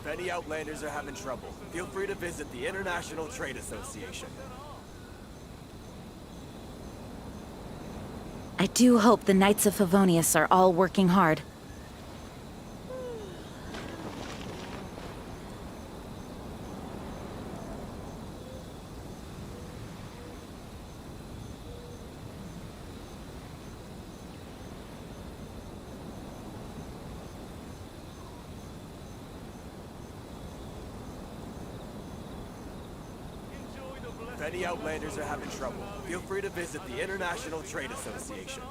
If any Outlanders are having trouble, feel free to visit the International Trade Association. I do hope the Knights of Favonius are all working hard. If any Outlanders are having trouble, feel free to visit the International Trade Association.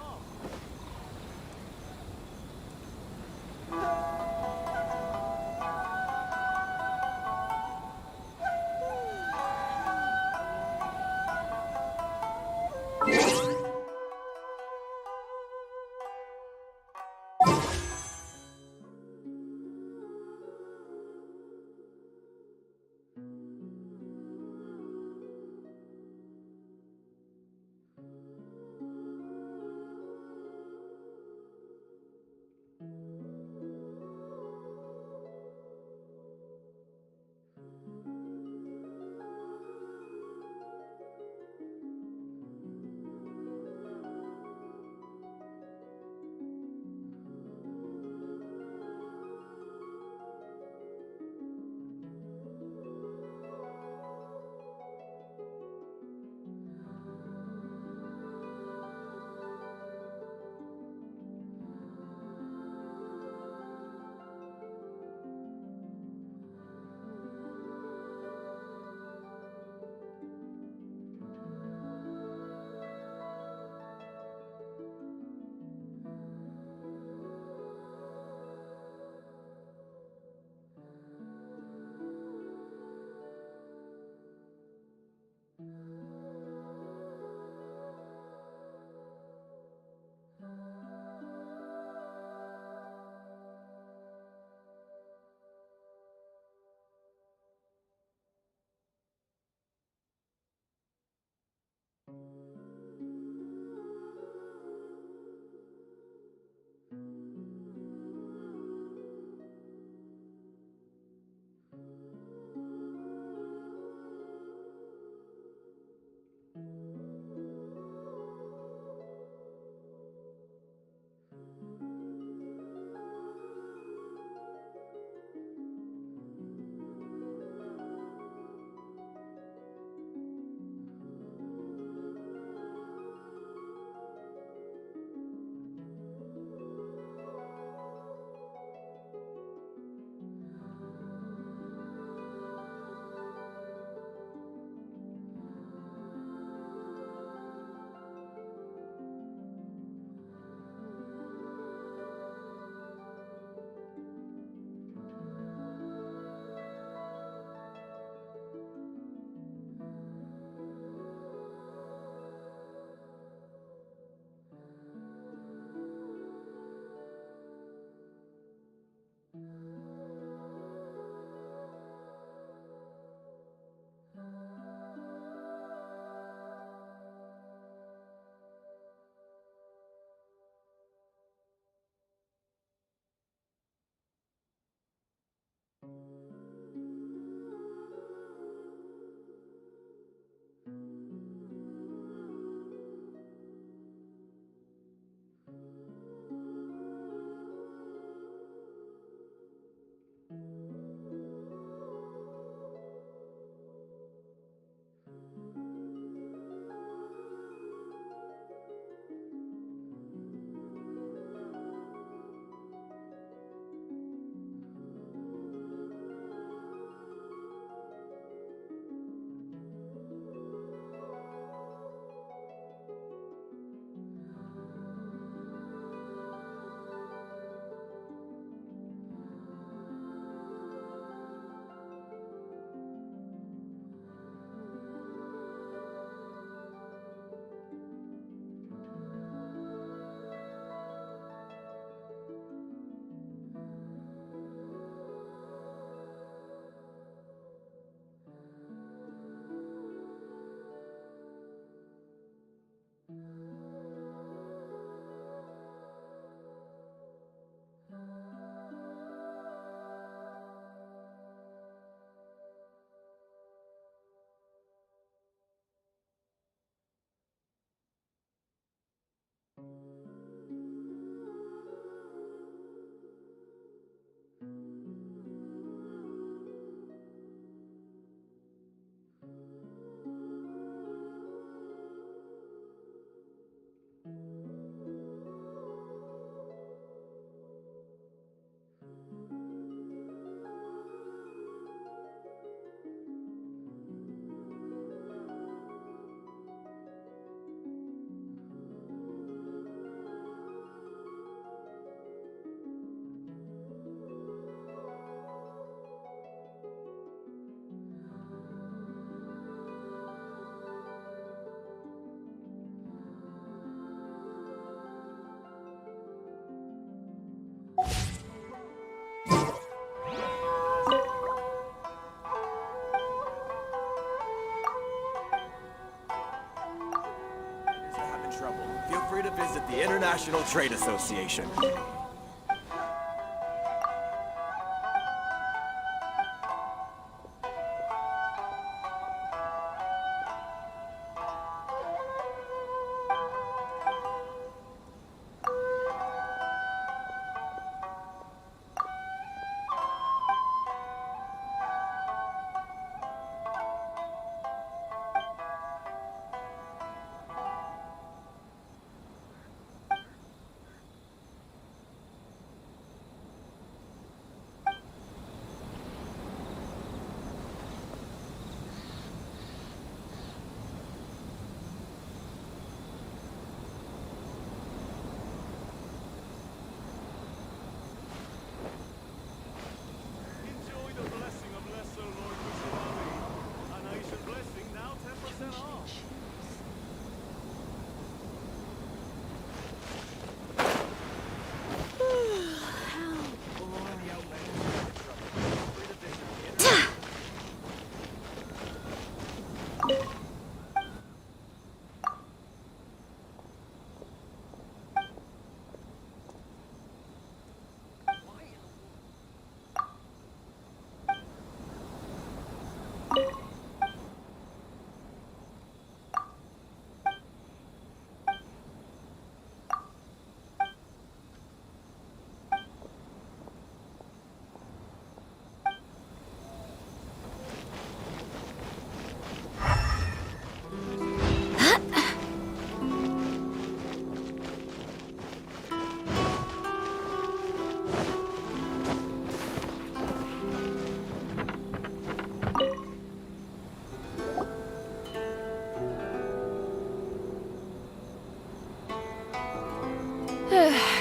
International Trade Association.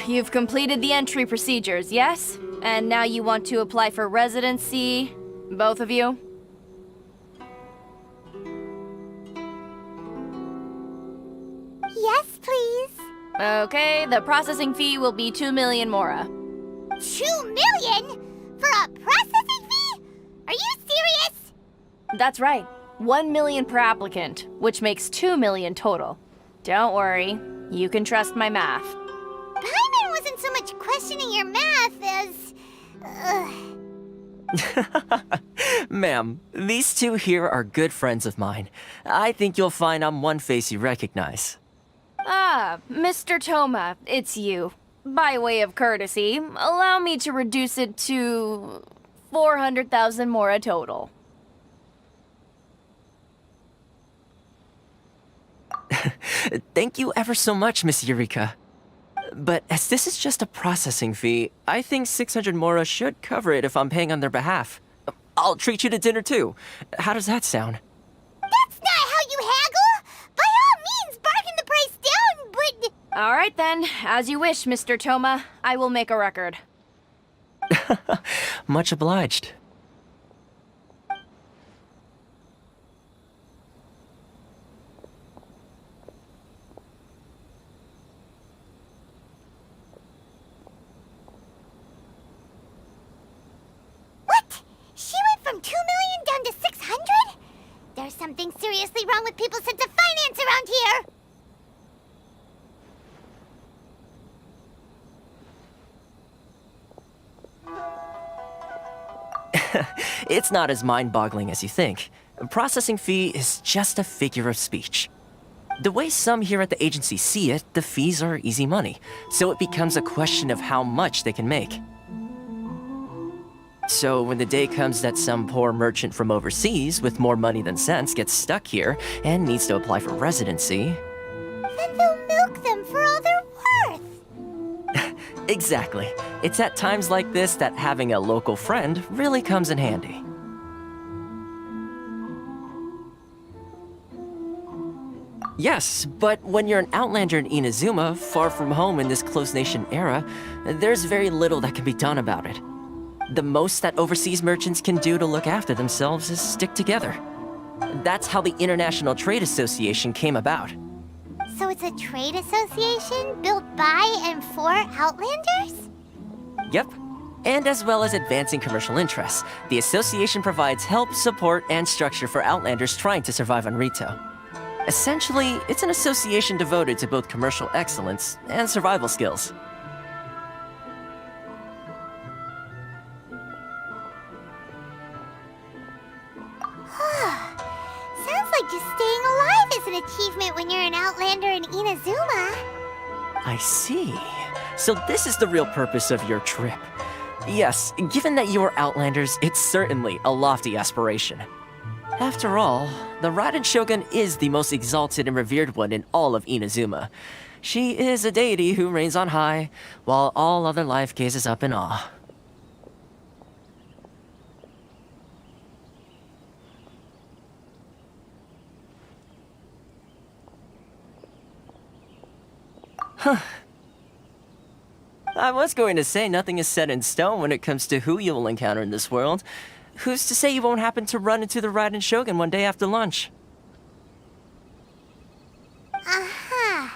You've completed the entry procedures, yes? And now you want to apply for residency, both of you? Yes, please. Okay, the processing fee will be 2 million mora. 2 million? For a processing fee? Are you serious? That's right. 1 million per applicant, which makes 2 million total. Don't worry, you can trust my math. Paimon wasn't so much questioning your math as... Ma'am, these two here are good friends of mine. I think you'll find I'm one face you recognize. Ah, Mr. Toma, it's you. By way of courtesy, allow me to reduce it to 400,000 mora total. Thank you ever so much, Miss Eureka. But as this is just a processing fee, I think 600 mora should cover it if I'm paying on their behalf. I'll treat you to dinner too. How does that sound? That's not how you haggle! By all means, bargain the price down, but... All right then, as you wish, Mr. Toma. I will make a record. Much obliged. What? She went from 2 million down to 600? There's something seriously wrong with people's sense of finance around here! It's not as mind-boggling as you think. A processing fee is just a figure of speech. The way some here at the agency see it, the fees are easy money, so it becomes a question of how much they can make. So when the day comes that some poor merchant from overseas with more money than sense gets stuck here and needs to apply for residency... Then they'll milk them for all they're worth! Exactly. It's at times like this that having a local friend really comes in handy. Yes, but when you're an outlander in Inazuma, far from home in this closed nation era, there's very little that can be done about it. The most that overseas merchants can do to look after themselves is stick together. That's how the International Trade Association came about. So it's a trade association built by and for Outlanders? Yep. And as well as advancing commercial interests, the association provides help, support, and structure for Outlanders trying to survive on Rito. Essentially, it's an association devoted to both commercial excellence and survival skills. Sounds like just staying alive is an achievement when you're an Outlander in Inazuma. I see. So this is the real purpose of your trip. Yes, given that you are Outlanders, it's certainly a lofty aspiration. After all, the Raiden Shogun is the most exalted and revered one in all of Inazuma. She is a deity who reigns on high, while all other life gazes up in awe. I was going to say nothing is set in stone when it comes to who you will encounter in this world. Who's to say you won't happen to run into the Raiden Shogun one day after lunch? Uh-huh.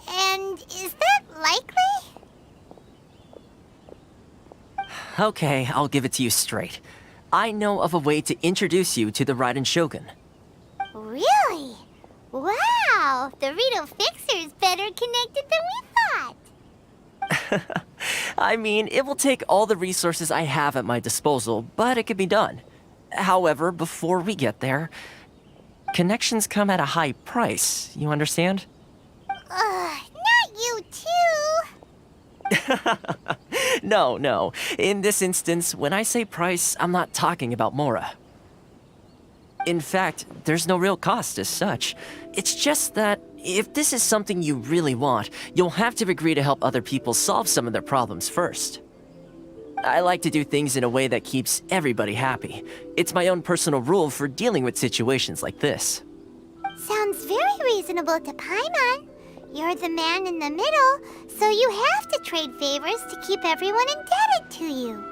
And is that likely? Okay, I'll give it to you straight. I know of a way to introduce you to the Raiden Shogun. Really? Wow! The Rito Fixer is better connected than we thought. I mean, it will take all the resources I have at my disposal, but it can be done. However, before we get there, connections come at a high price, you understand? Not you too! No. In this instance, when I say price, I'm not talking about Mora. In fact, there's no real cost as such. It's just that if this is something you really want, you'll have to agree to help other people solve some of their problems first. I like to do things in a way that keeps everybody happy. It's my own personal rule for dealing with situations like this. Sounds very reasonable to Paimon. You're the man in the middle, so you have to trade favors to keep everyone indebted to you.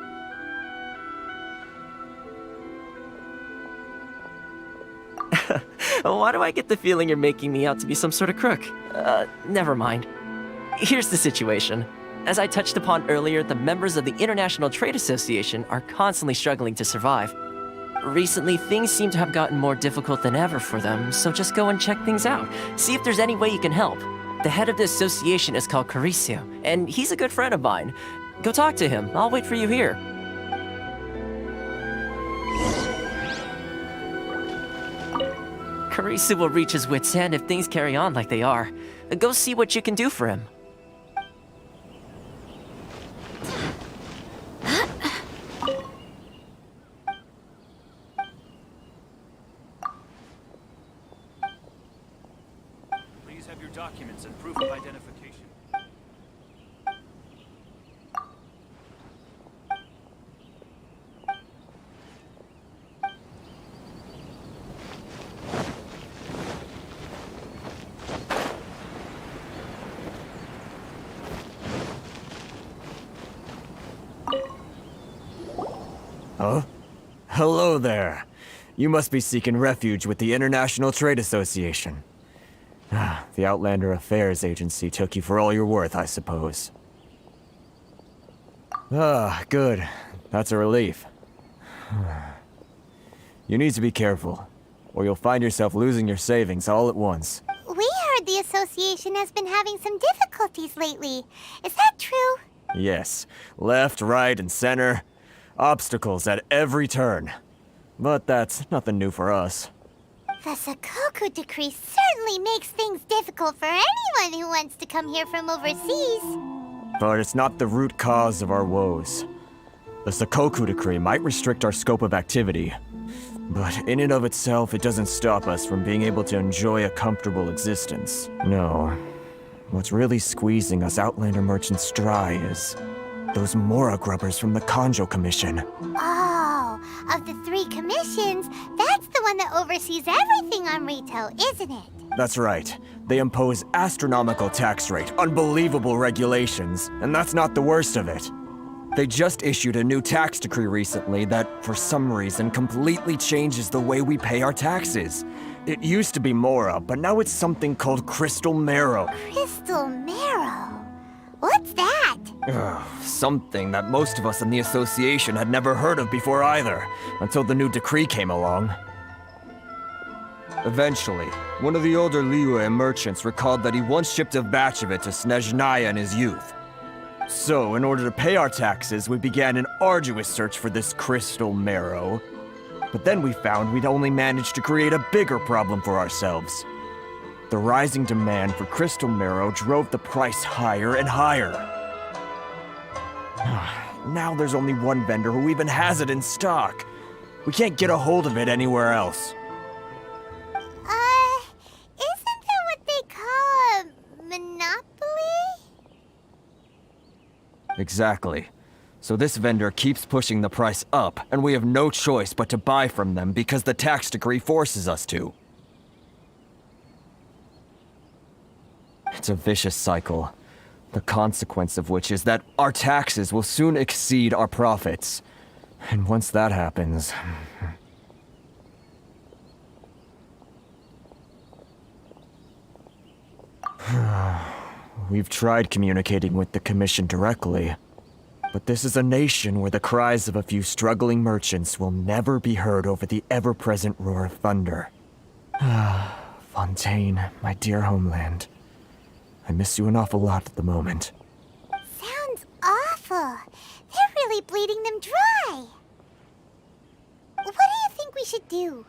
Why do I get the feeling you're making me out to be some sort of crook? Never mind. Here's the situation. As I touched upon earlier, the members of the International Trade Association are constantly struggling to survive. Recently, things seem to have gotten more difficult than ever for them, so just go and check things out. See if there's any way you can help. The head of the association is called Єриձсу, and he's a good friend of mine. Go talk to him. I'll wait for you here. Єриձsу will reach his wit's end if things carry on like they are. Go see what you can do for him. Please have your documents and proof of identification. Huh? Hello there. You must be seeking refuge with the International Trade Association. The Outlander Affairs Agency took you for all you're worth, I suppose. Good. That's a relief. You need to be careful, or you'll find yourself losing your savings all at once. We heard the association has been having some difficulties lately. Is that true? Yes. Left, right, and center. Obstacles at every turn. But that's nothing new for us. The Sakoku decree certainly makes things difficult for anyone who wants to come here from overseas. But it's not the root cause of our woes. The Sakoku decree might restrict our scope of activity, but in and of itself, it doesn't stop us from being able to enjoy a comfortable existence. No. What's really squeezing us Outlander merchants dry is those Mora grubbers from the Kanjo Commission. Oh, of the 3 commissions, that's the one that oversees everything on Rito, isn't it? That's right. They impose astronomical tax rate, unbelievable regulations, and that's not the worst of it. They just issued a new tax decree recently that, for some reason, completely changes the way we pay our taxes. It used to be Mora, but now it's something called Crystal Marrow. Crystal Marrow? What's that? Something that most of us in the association had never heard of before either, until the new decree came along. Eventually, one of the older Liyue merchants recalled that he once shipped a batch of it to Snezhnaya in his youth. So, in order to pay our taxes, we began an arduous search for this crystal marrow. But then we found we'd only managed to create a bigger problem for ourselves. The rising demand for crystal marrow drove the price higher and higher. Now there's only one vendor who even has it in stock. We can't get a hold of it anywhere else. Isn't that what they call a monopoly? Exactly. So this vendor keeps pushing the price up, and we have no choice but to buy from them because the tax decree forces us to. It's a vicious cycle, the consequence of which is that our taxes will soon exceed our profits. And once that happens... We've tried communicating with the Commission directly, but this is a nation where the cries of a few struggling merchants will never be heard over the ever-present roar of thunder. Fontaine, my dear homeland. I miss you an awful lot at the moment. Sounds awful. They're really bleeding them dry. What do you think we should do?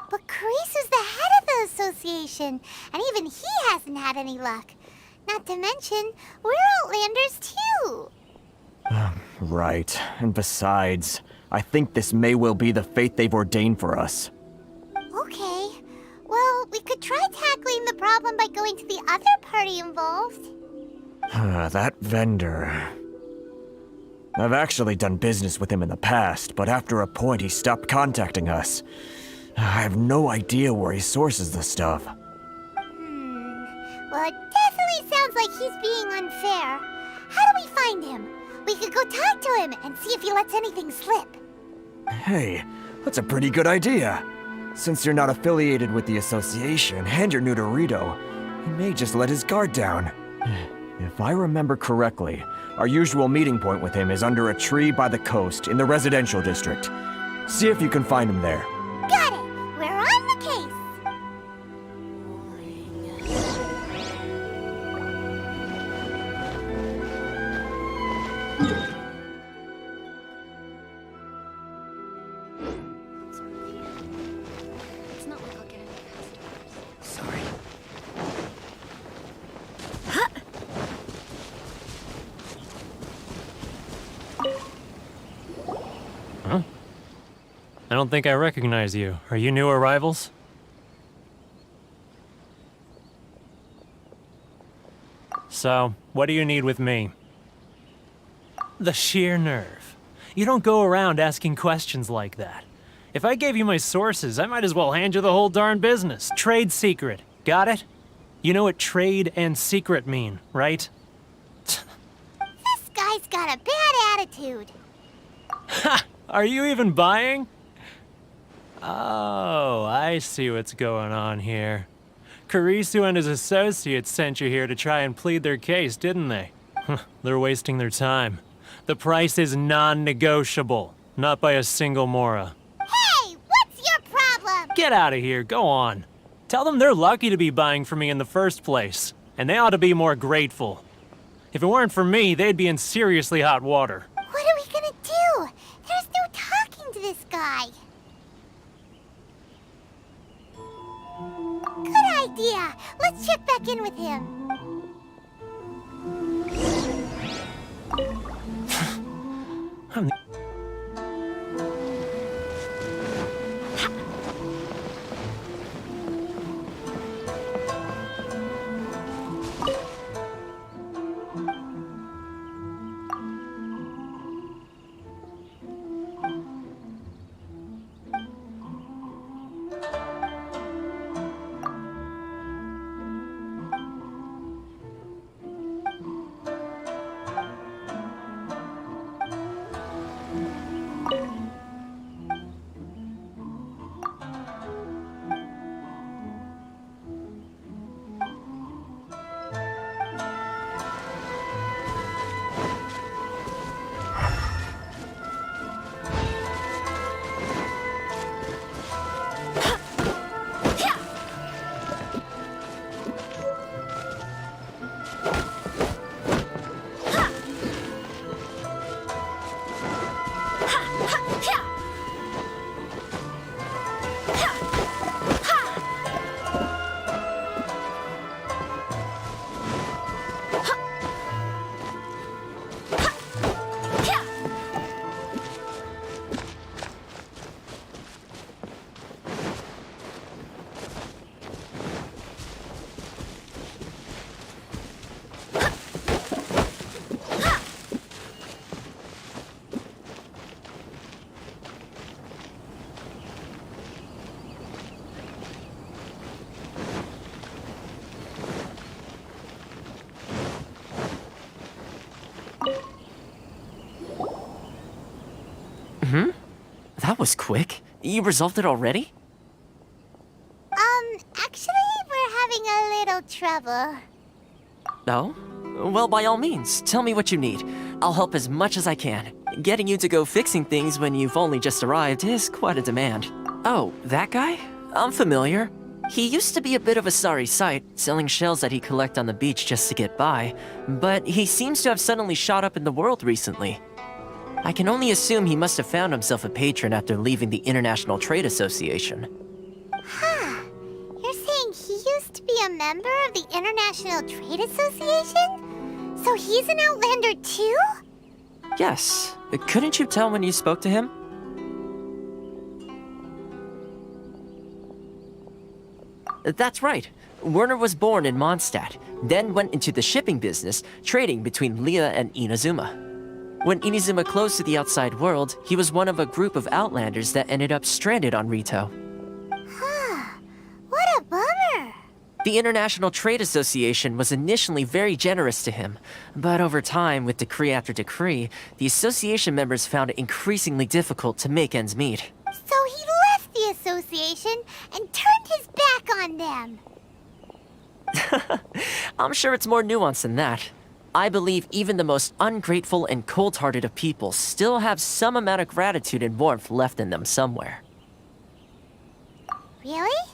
But Carisu's the head of the association, and even he hasn't had any luck. Not to mention, we're Outlanders too. Right. And besides, I think this may well be the fate they've ordained for us. Okay. Well, we could try tackling the problem by going to the other party involved. That vendor... I've actually done business with him in the past, but after a point he stopped contacting us. I have no idea where he sources the stuff. Well, it definitely sounds like he's being unfair. How do we find him? We could go talk to him and see if he lets anything slip. Hey, that's a pretty good idea. Since you're not affiliated with the association and you're new to Rito, he may just let his guard down. If I remember correctly, our usual meeting point with him is under a tree by the coast in the residential district. See if you can find him there. Got it! We're on the case! Sorry. Huh? I don't think I recognize you. Are you new arrivals? So, what do you need with me? The sheer nerve. You don't go around asking questions like that. If I gave you my sources, I might as well hand you the whole darn business. Trade secret. Got it? You know what trade and secret mean, right? This guy's got a bad attitude. Ha! Are you even buying? Oh, I see what's going on here. Carisu and his associates sent you here to try and plead their case, didn't they? They're wasting their time. The price is non-negotiable, not by a single mora. Hey, what's your problem? Get out of here, go on. Tell them they're lucky to be buying from me in the first place, and they ought to be more grateful. If it weren't for me, they'd be in seriously hot water. What are we gonna do? There's no talking to this guy. Good idea. Let's check back in with him. I'm That was quick. You resolved it already? Actually, we're having a little trouble. No? Well, by all means, tell me what you need. I'll help as much as I can. Getting you to go fixing things when you've only just arrived is quite a demand. Oh, that guy? I'm familiar. He used to be a bit of a sorry sight, selling shells that he collect on the beach just to get by, but he seems to have suddenly shot up in the world recently. I can only assume he must have found himself a patron after leaving the International Trade Association. Huh. You're saying he used to be a member of the International Trade Association? So he's an Outlander too? Yes. Couldn't you tell when you spoke to him? That's right. Werner was born in Mondstadt, then went into the shipping business, trading between Leah and Inazuma. When Inazuma closed to the outside world, he was one of a group of Outlanders that ended up stranded on Rito. Huh. What a bummer. The International Trade Association was initially very generous to him, but over time, with decree after decree, the association members found it increasingly difficult to make ends meet. So he left the association and turned his back on them. I'm sure it's more nuanced than that. I believe even the most ungrateful and cold-hearted of people still have some amount of gratitude and warmth left in them somewhere. Really?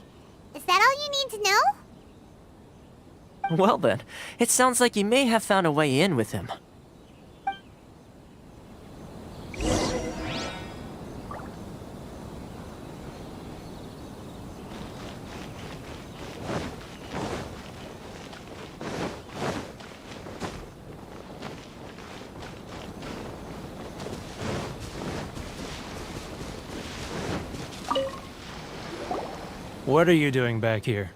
Is that all you need to know? Well then, it sounds like you may have found a way in with him. What are you doing back here?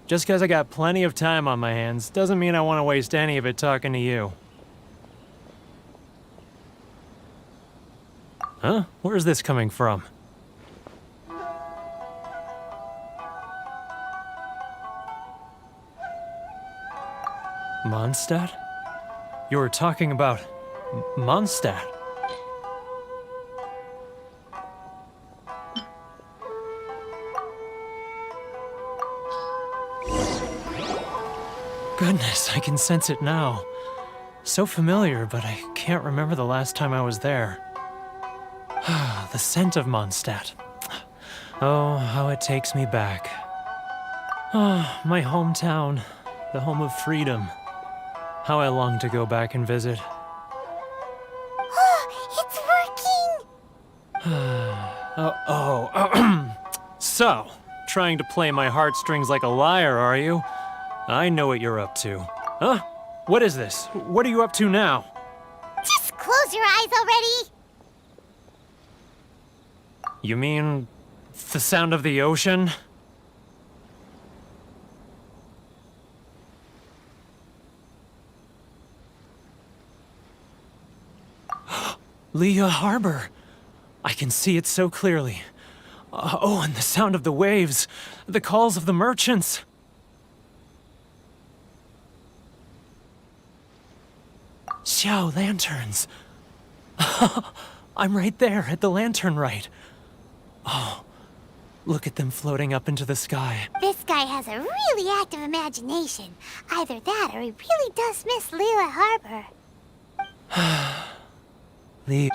Just because I got plenty of time on my hands doesn't mean I want to waste any of it talking to you. Huh? Where's this coming from? Mondstadt? You were talking about Mondstadt. Goodness, I can sense it now. So familiar, but I can't remember the last time I was there. The scent of Mondstadt. Oh, how it takes me back. Ah, my hometown, the home of freedom. How I long to go back and visit. It's working! So, trying to play my heartstrings like a liar, are you? I know what you're up to. Huh? What is this? What are you up to now? Just close your eyes already! You mean the sound of the ocean? Leah Harbor. I can see it so clearly. Oh, and the sound of the waves. The calls of the merchants. Xiao lanterns. I'm right there at the lantern right. Oh, look at them floating up into the sky. This guy has a really active imagination. Either that or he really does miss Leela Harbor. The...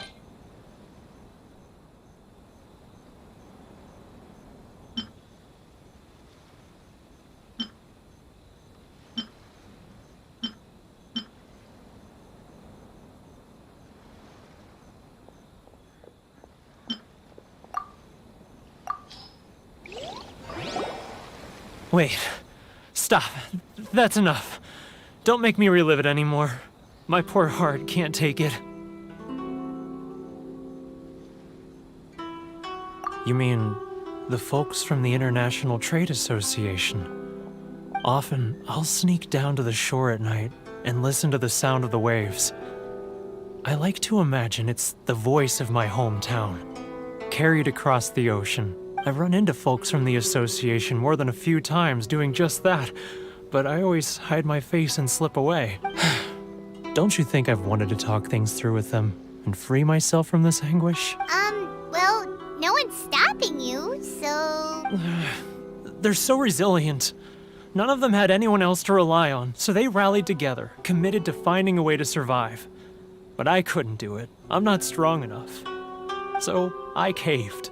Wait. Stop. That's enough. Don't make me relive it anymore. My poor heart can't take it. You mean the folks from the International Trade Association? Often, I'll sneak down to the shore at night and listen to the sound of the waves. I like to imagine it's the voice of my hometown, carried across the ocean. I've run into folks from the association more than a few times doing just that, but I always hide my face and slip away. Don't you think I've wanted to talk things through with them and free myself from this anguish? Well, no one's stopping you, so... They're so resilient. None of them had anyone else to rely on, so they rallied together, committed to finding a way to survive. But I couldn't do it. I'm not strong enough. So I caved.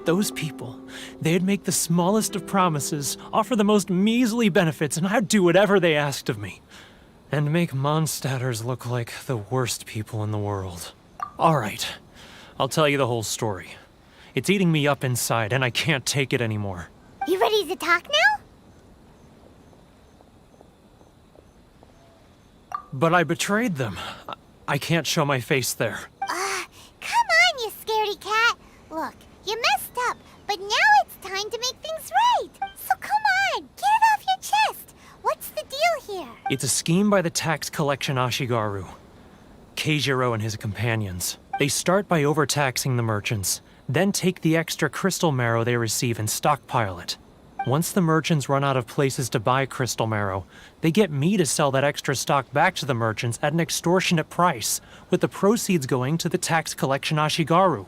Those people, they'd make the smallest of promises, offer the most measly benefits, and I'd do whatever they asked of me. And make Mondstadters look like the worst people in the world. All right, I'll tell you the whole story. It's eating me up inside, and I can't take it anymore. You ready to talk now? But I betrayed them. I can't show my face there. Come on, you scaredy cat. Look, you messed up, but now it's time to make things right. So come on, get it off your chest. What's the deal here? It's a scheme by the tax collection Ashigaru. Keijiro and his companions. They start by overtaxing the merchants, then take the extra crystal marrow they receive and stockpile it. Once the merchants run out of places to buy crystal marrow, they get me to sell that extra stock back to the merchants at an extortionate price, with the proceeds going to the tax collection Ashigaru.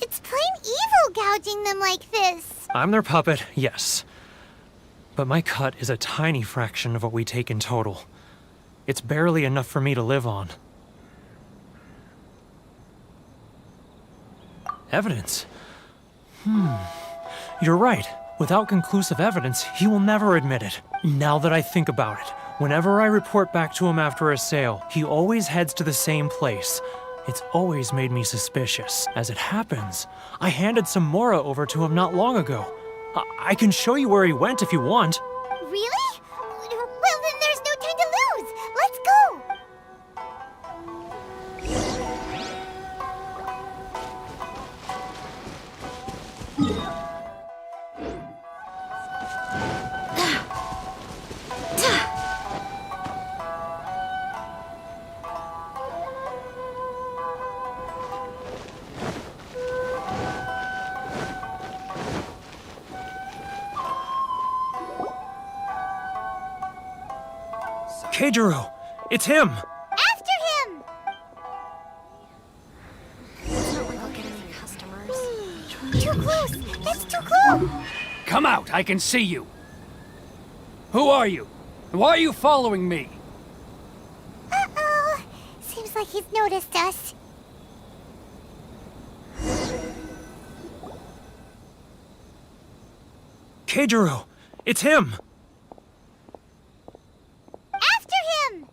It's plain evil gouging them like this. I'm their puppet, yes. But my cut is a tiny fraction of what we take in total. It's barely enough for me to live on. Evidence? You're right. Without conclusive evidence, he will never admit it. Now that I think about it, whenever I report back to him after a sale, he always heads to the same place. It's always made me suspicious. As it happens, I handed some Mora over to him not long ago. I can show you where he went if you want. Really? Well, then there's no time to lose. Let's go. Keijiro! It's him! After him! It's not like I'll get any customers. Too close! That's too close! Come out! I can see you! Who are you? Why are you following me? Uh-oh. Seems like he's noticed us. Keijiro! It's him! After him!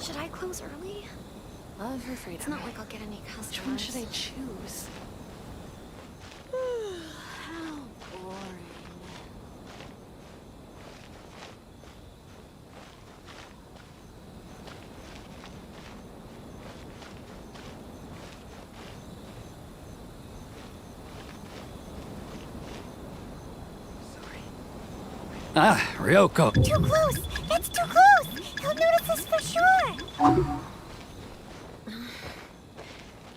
Should I close early? Love your freedom. It's not like I'll get any customers. Which one should I choose? How boring. Ah, Ryoko. Too close! That's too close! He'll notice us for sure!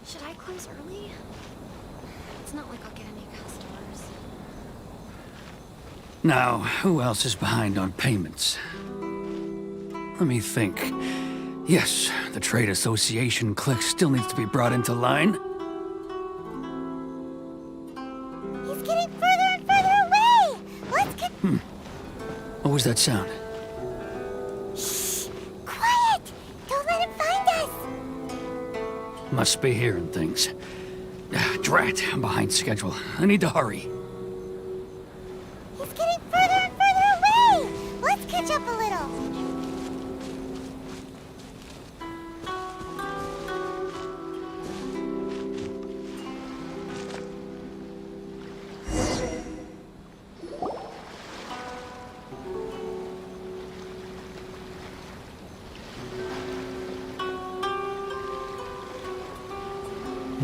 Should I close early? It's not like I'll get any customers. Now, who else is behind on payments? Let me think. Yes, the Trade Association clique still needs to be brought into line. He's getting further and further away! Let's get... What was that sound? Shh! Quiet! Don't let him find us! Must be hearing things. Drat, I'm behind schedule. I need to hurry. He's getting further and further away! Let's catch up a little.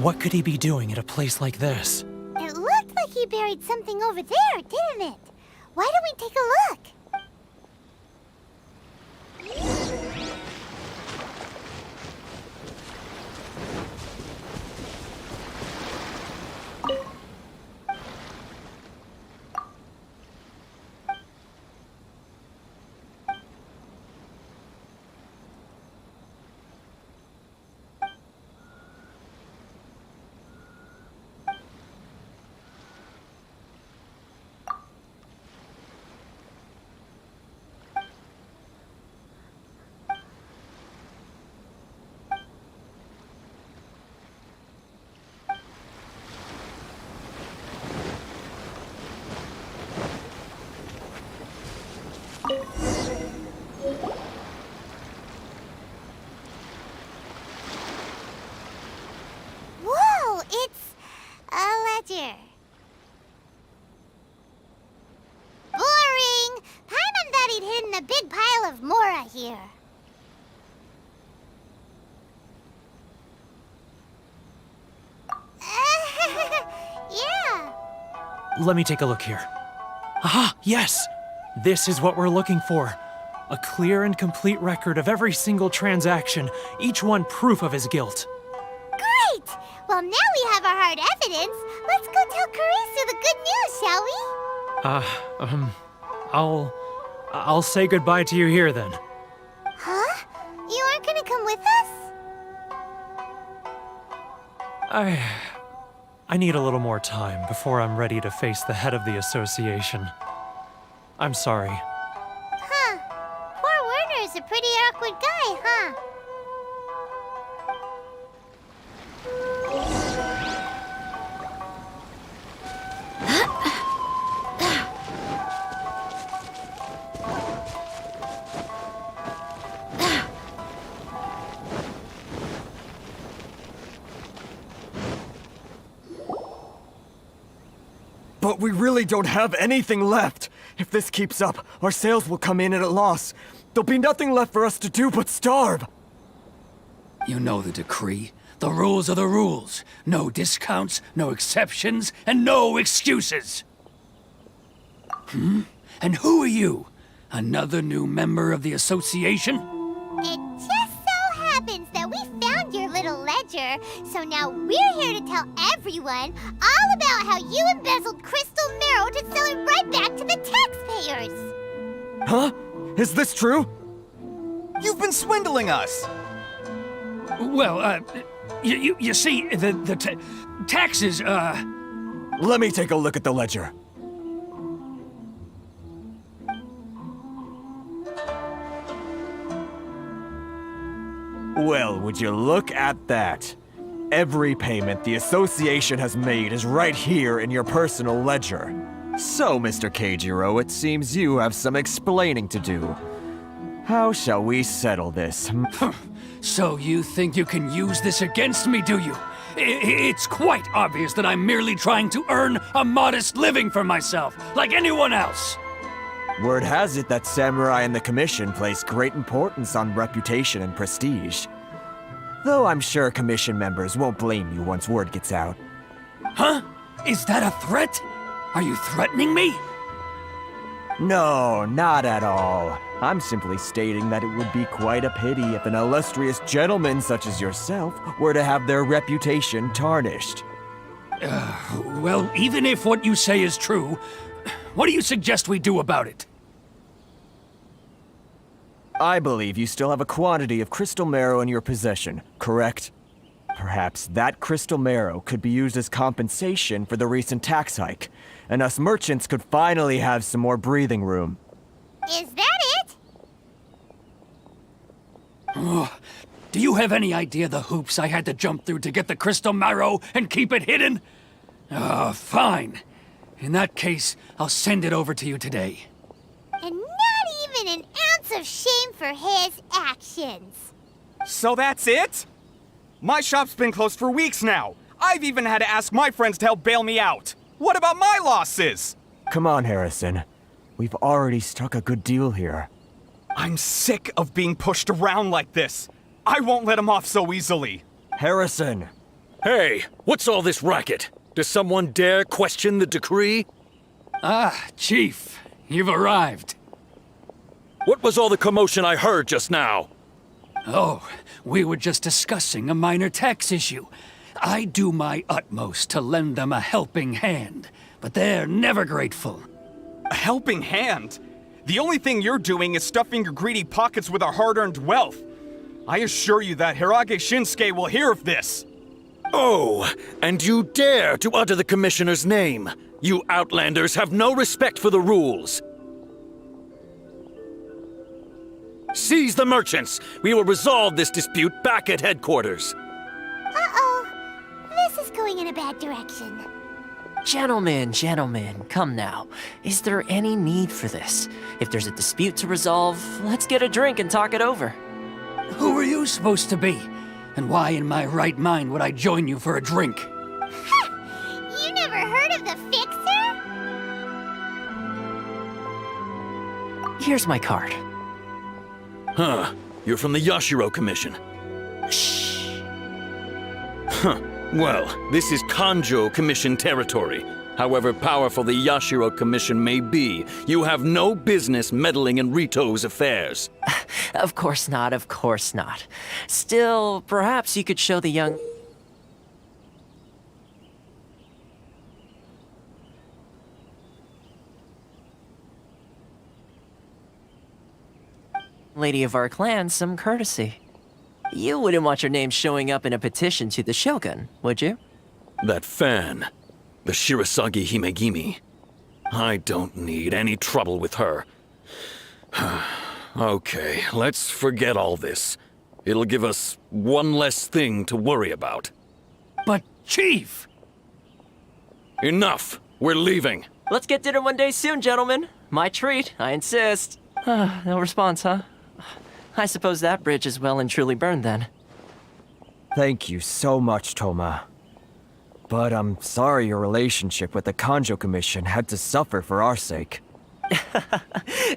What could he be doing at a place like this? It looked like he buried something over there, didn't it? Why don't we take a look? Whoa, it's a ledger. Boring! Paimon thought he'd hidden a big pile of Mora here. Yeah. Let me take a look here. Aha, yes! This is what we're looking for. A clear and complete record of every single transaction, each one proof of his guilt. Great! Well, now we have our hard evidence. Let's go tell Karisu the good news, shall we? I'll say goodbye to you here then. Huh? You aren't gonna come with us? I need a little more time before I'm ready to face the head of the association. I'm sorry. Huh. Poor Werner's a pretty awkward guy, huh? But we really don't have anything left. If this keeps up, our sales will come in at a loss. There'll be nothing left for us to do but starve. You know the decree. The rules are the rules. No discounts, no exceptions, and no excuses. And who are you? Another new member of the association? It just so happens that we found your little ledger, so now we're here to tell everyone all about how you embezzled crystal marrow to sell it right back to the taxpayers. Huh? Is this true? You've been swindling us! Well, you see, the taxes, Let me take a look at the ledger. Well, would you look at that? Every payment the association has made is right here in your personal ledger. So, Mr. Keijiro, it seems you have some explaining to do. How shall we settle this? So you think you can use this against me, do you? It's quite obvious that I'm merely trying to earn a modest living for myself, like anyone else. Word has it that Samurai and the Commission place great importance on reputation and prestige. Though I'm sure Commission members won't blame you once word gets out. Huh? Is that a threat? Are you threatening me? No, not at all. I'm simply stating that it would be quite a pity if an illustrious gentleman such as yourself were to have their reputation tarnished. Well, even if what you say is true, what do you suggest we do about it? I believe you still have a quantity of crystal marrow in your possession, correct? Perhaps that crystal marrow could be used as compensation for the recent tax hike, and us merchants could finally have some more breathing room. Is that it? Do you have any idea the hoops I had to jump through to get the crystal marrow and keep it hidden? Fine. In that case, I'll send it over to you today. And not even an ounce of shame for his actions. So that's it? My shop's been closed for weeks now. I've even had to ask my friends to help bail me out. What about my losses? Come on, Harrison. We've already struck a good deal here. I'm sick of being pushed around like this. I won't let him off so easily. Harrison, Hey, what's all this racket? Does someone dare question the decree? Ah, Chief, you've arrived. What was all the commotion I heard just now? Oh, we were just discussing a minor tax issue. I do my utmost to lend them a helping hand, but they're never grateful. A helping hand? The only thing you're doing is stuffing your greedy pockets with our hard-earned wealth. I assure you that Hirage Shinsuke will hear of this. Oh, and you dare to utter the Commissioner's name. You Outlanders have no respect for the rules. Seize the merchants! We will resolve this dispute back at headquarters. Uh-oh. This is going in a bad direction. Gentlemen, come now. Is there any need for this? If there's a dispute to resolve, let's get a drink and talk it over. Who are you supposed to be? And why in my right mind would I join you for a drink? Ha! You never heard of the Fixer? Here's my card. Huh. You're from the Yashiro Commission. Shh. Huh. Well, this is Kanjo Commission territory. However powerful the Yashiro Commission may be, you have no business meddling in Rito's affairs. Of course not, of course not. Still, perhaps you could show the young... lady of our clan some courtesy. You wouldn't want your name showing up in a petition to the Shogun, would you? That fan, the Shirasagi Himegimi. I don't need any trouble with her. Okay, let's forget all this. It'll give us one less thing to worry about. But, Chief! Enough! We're leaving! Let's get dinner one day soon, gentlemen. My treat, I insist. No response, huh? I suppose that bridge is well and truly burned then. Thank you so much, Toma. But I'm sorry your relationship with the Kanjo Commission had to suffer for our sake.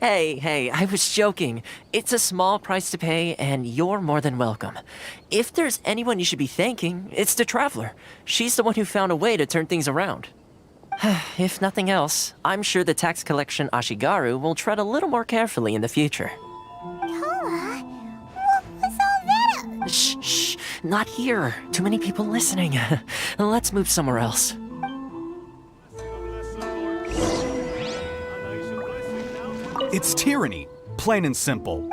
Hey, I was joking. It's a small price to pay, and you're more than welcome. If there's anyone you should be thanking, it's the Traveler. She's the one who found a way to turn things around. If nothing else, I'm sure the tax collection Ashigaru will tread a little more carefully in the future. Toma, what was all that? Shh, not here. Too many people listening. Let's move somewhere else. It's tyranny, plain and simple.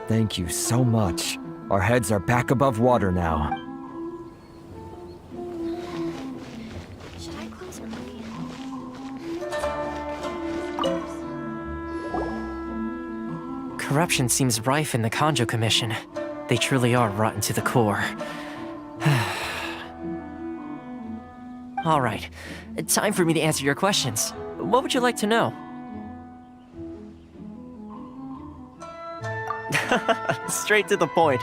Thank you so much. Our heads are back above water now. Should I close early? Corruption seems rife in the Kanjo Commission. They truly are rotten to the core. All right, time for me to answer your questions. What would you like to know? Straight to the point.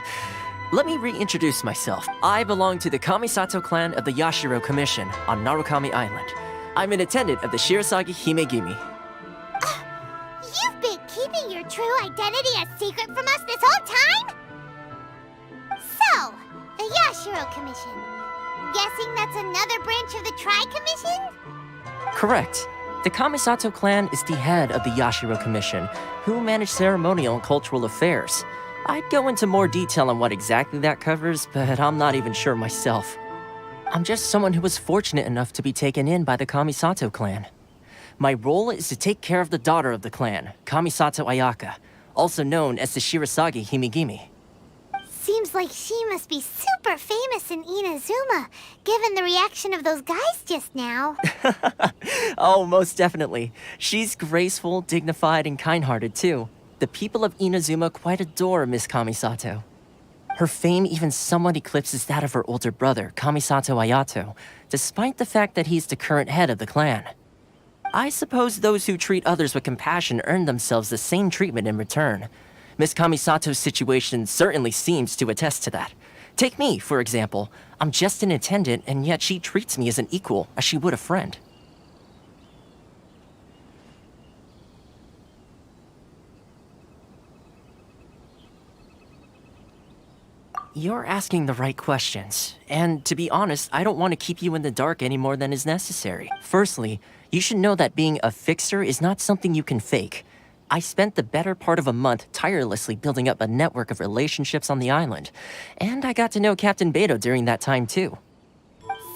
Let me reintroduce myself. I belong to the Kamisato clan of the Yashiro Commission on Narukami Island. I'm an attendant of the Shirasagi Himegimi. You've been keeping your true identity a secret from us this whole time? So, the Yashiro Commission. Guessing that's another branch of the Tri-Commission? Correct. The Kamisato clan is the head of the Yashiro Commission, who manage ceremonial and cultural affairs. I'd go into more detail on what exactly that covers, but I'm not even sure myself. I'm just someone who was fortunate enough to be taken in by the Kamisato clan. My role is to take care of the daughter of the clan, Kamisato Ayaka, also known as the Shirasagi Himegimi. Seems like she must be super famous in Inazuma, given the reaction of those guys just now. Oh, most definitely. She's graceful, dignified, and kind-hearted, too. The people of Inazuma quite adore Miss Kamisato. Her fame even somewhat eclipses that of her older brother, Kamisato Ayato, despite the fact that he's the current head of the clan. I suppose those who treat others with compassion earn themselves the same treatment in return. Miss Kamisato's situation certainly seems to attest to that. Take me, for example. I'm just an attendant, and yet she treats me as an equal, as she would a friend. You're asking the right questions. And to be honest, I don't want to keep you in the dark any more than is necessary. Firstly, you should know that being a fixer is not something you can fake. I spent the better part of a month tirelessly building up a network of relationships on the island. And I got to know Captain Beto during that time too.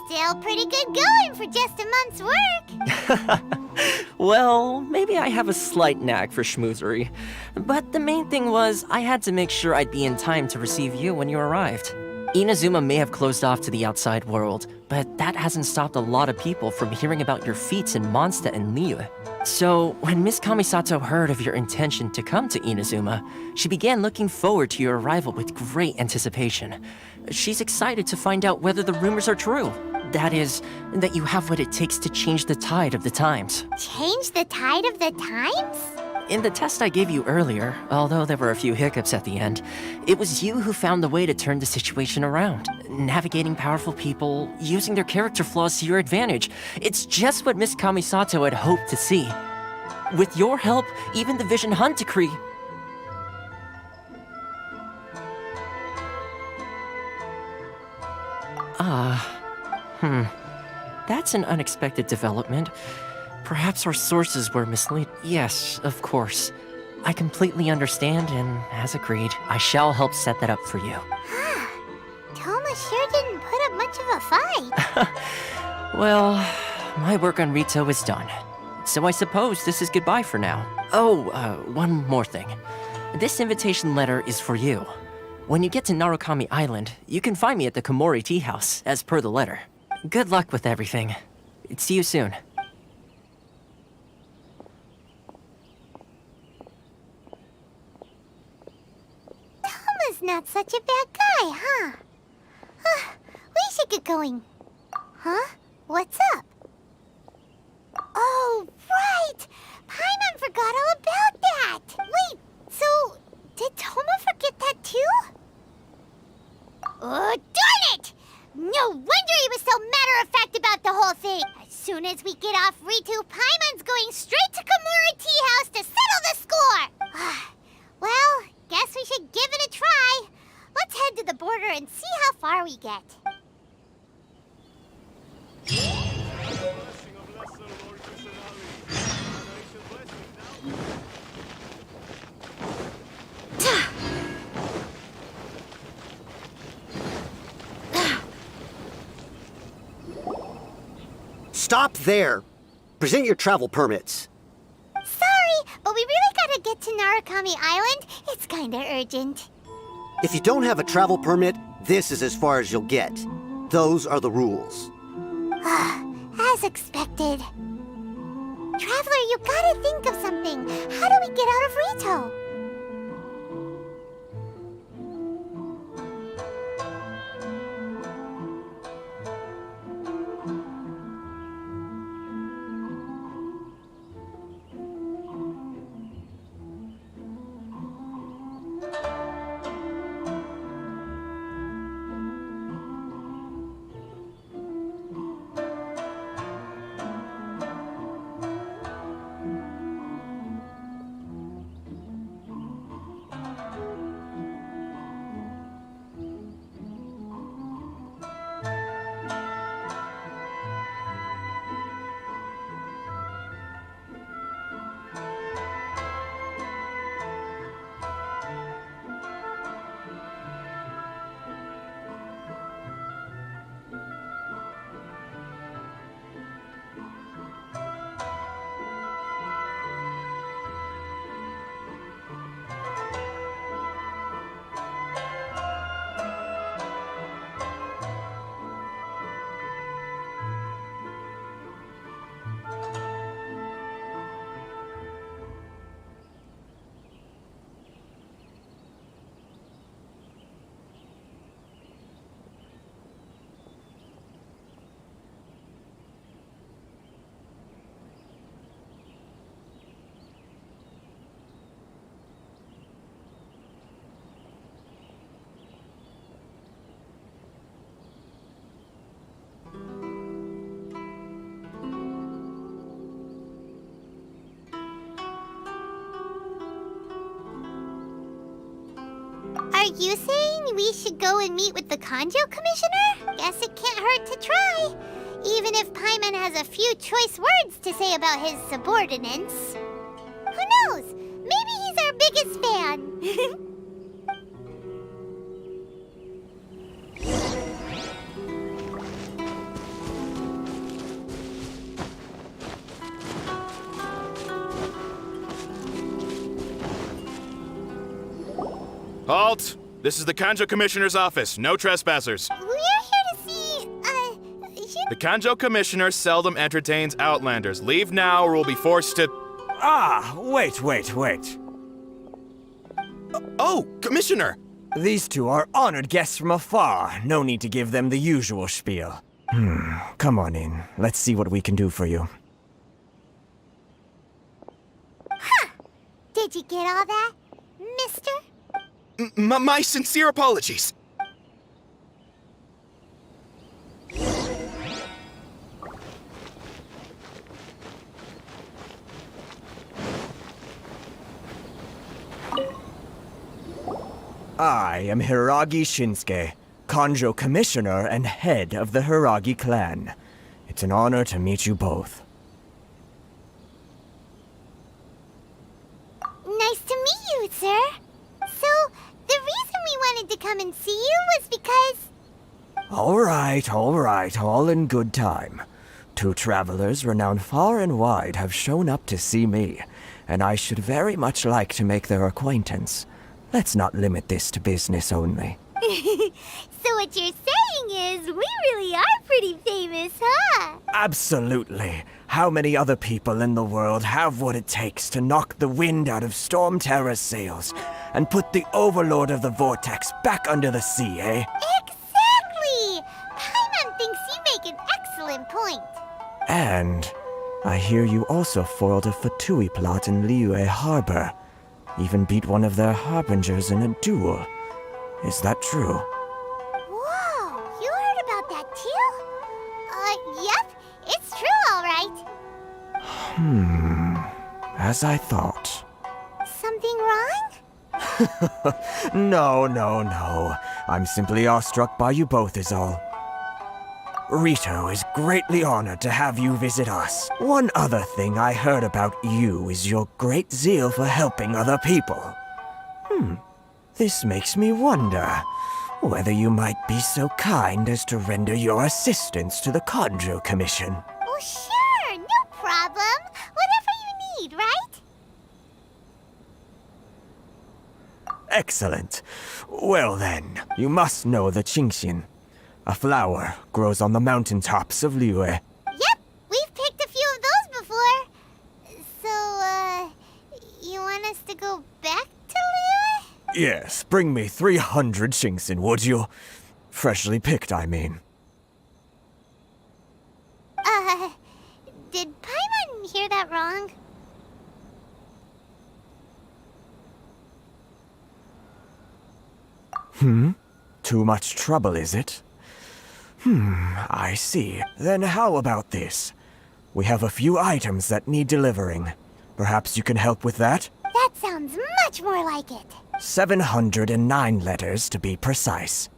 Still pretty good going for just a month's work. Well, maybe I have a slight knack for schmoozery. But the main thing was, I had to make sure I'd be in time to receive you when you arrived. Inazuma may have closed off to the outside world, but that hasn't stopped a lot of people from hearing about your feats in Mondstadt and Liyue. So, when Miss Kamisato heard of your intention to come to Inazuma, she began looking forward to your arrival with great anticipation. She's excited to find out whether the rumors are true. That is, that you have what it takes to change the tide of the times. Change the tide of the times? In the test I gave you earlier, although there were a few hiccups at the end, it was you who found the way to turn the situation around. Navigating powerful people, using their character flaws to your advantage. It's just what Miss Kamisato had hoped to see. With your help, even the Vision Hunt decree... That's an unexpected development. Perhaps our sources were mislead. Yes, of course. I completely understand, and as agreed, I shall help set that up for you. Toma sure didn't put up much of a fight. Well, my work on Rito is done. So I suppose this is goodbye for now. Oh, one more thing. This invitation letter is for you. When you get to Narukami Island, you can find me at the Komori Tea House, as per the letter. Good luck with everything. See you soon. Toma's not such a bad guy, huh? We should get going. Huh? What's up? Oh, right! Paimon forgot all about that! Wait, so did Toma forget that too? Oh, darn it! No wonder he was so matter-of-fact about the whole thing! As soon as we get off Ritu, Paimon's going straight to Komori Tea House to settle the score! Well, guess we should give it a try. Let's head to the border and see how far we get. Stop there! Present your travel permits. Sorry, but we really gotta get to Narukami Island. It's kinda urgent. If you don't have a travel permit, this is as far as you'll get. Those are the rules. As expected. Traveler, you gotta think of something. How do we get out of Rito? Are you saying we should go and meet with the Kanjo Commissioner? Guess it can't hurt to try. Even if Paimon has a few choice words to say about his subordinates. Who knows? Maybe he's our biggest fan. Halt! This is the Kanjo Commissioner's office. No trespassers. We're here to see, The Kanjo Commissioner seldom entertains Outlanders. Leave now or we'll be forced to... Ah, wait. Oh, Commissioner! These two are honored guests from afar. No need to give them the usual spiel. Come on in. Let's see what we can do for you. Did you get all that, mister? My sincere apologies. I am Hiragi Shinsuke, Kanjo Commissioner and head of the Hiragi clan. It's an honor to meet you both. Nice to meet you, sir. So, the reason we wanted to come and see you was because... All right, all in good time. Two travelers renowned far and wide have shown up to see me, and I should very much like to make their acquaintance. Let's not limit this to business only. So what you're saying is, we really are pretty famous, huh? Absolutely. How many other people in the world have what it takes to knock the wind out of Storm Terror's sails and put the Overlord of the Vortex back under the sea, eh? Exactly! Paimon thinks you make an excellent point. And I hear you also foiled a Fatui plot in Liyue Harbor. Even beat one of their harbingers in a duel. Is that true? Whoa, you heard about that too? Yep, it's true, all right. As I thought. Something wrong? No. I'm simply awestruck by you both is all. Rito is greatly honored to have you visit us. One other thing I heard about you is your great zeal for helping other people. This makes me wonder whether you might be so kind as to render your assistance to the Kanjo Commission. Oh, sure, no problem. Whatever you need, right? Excellent. Well then, you must know the Qingxin. A flower grows on the mountaintops of Liyue. Yep, we've picked a few of those before. So, you want us to go back to Liyue? Yes, bring me 300 Qingxin, would you? Freshly picked, I mean. Did Paimon hear that wrong? Too much trouble, is it? I see. Then how about this? We have a few items that need delivering. Perhaps you can help with that? That sounds much more like it. 709 letters to be precise.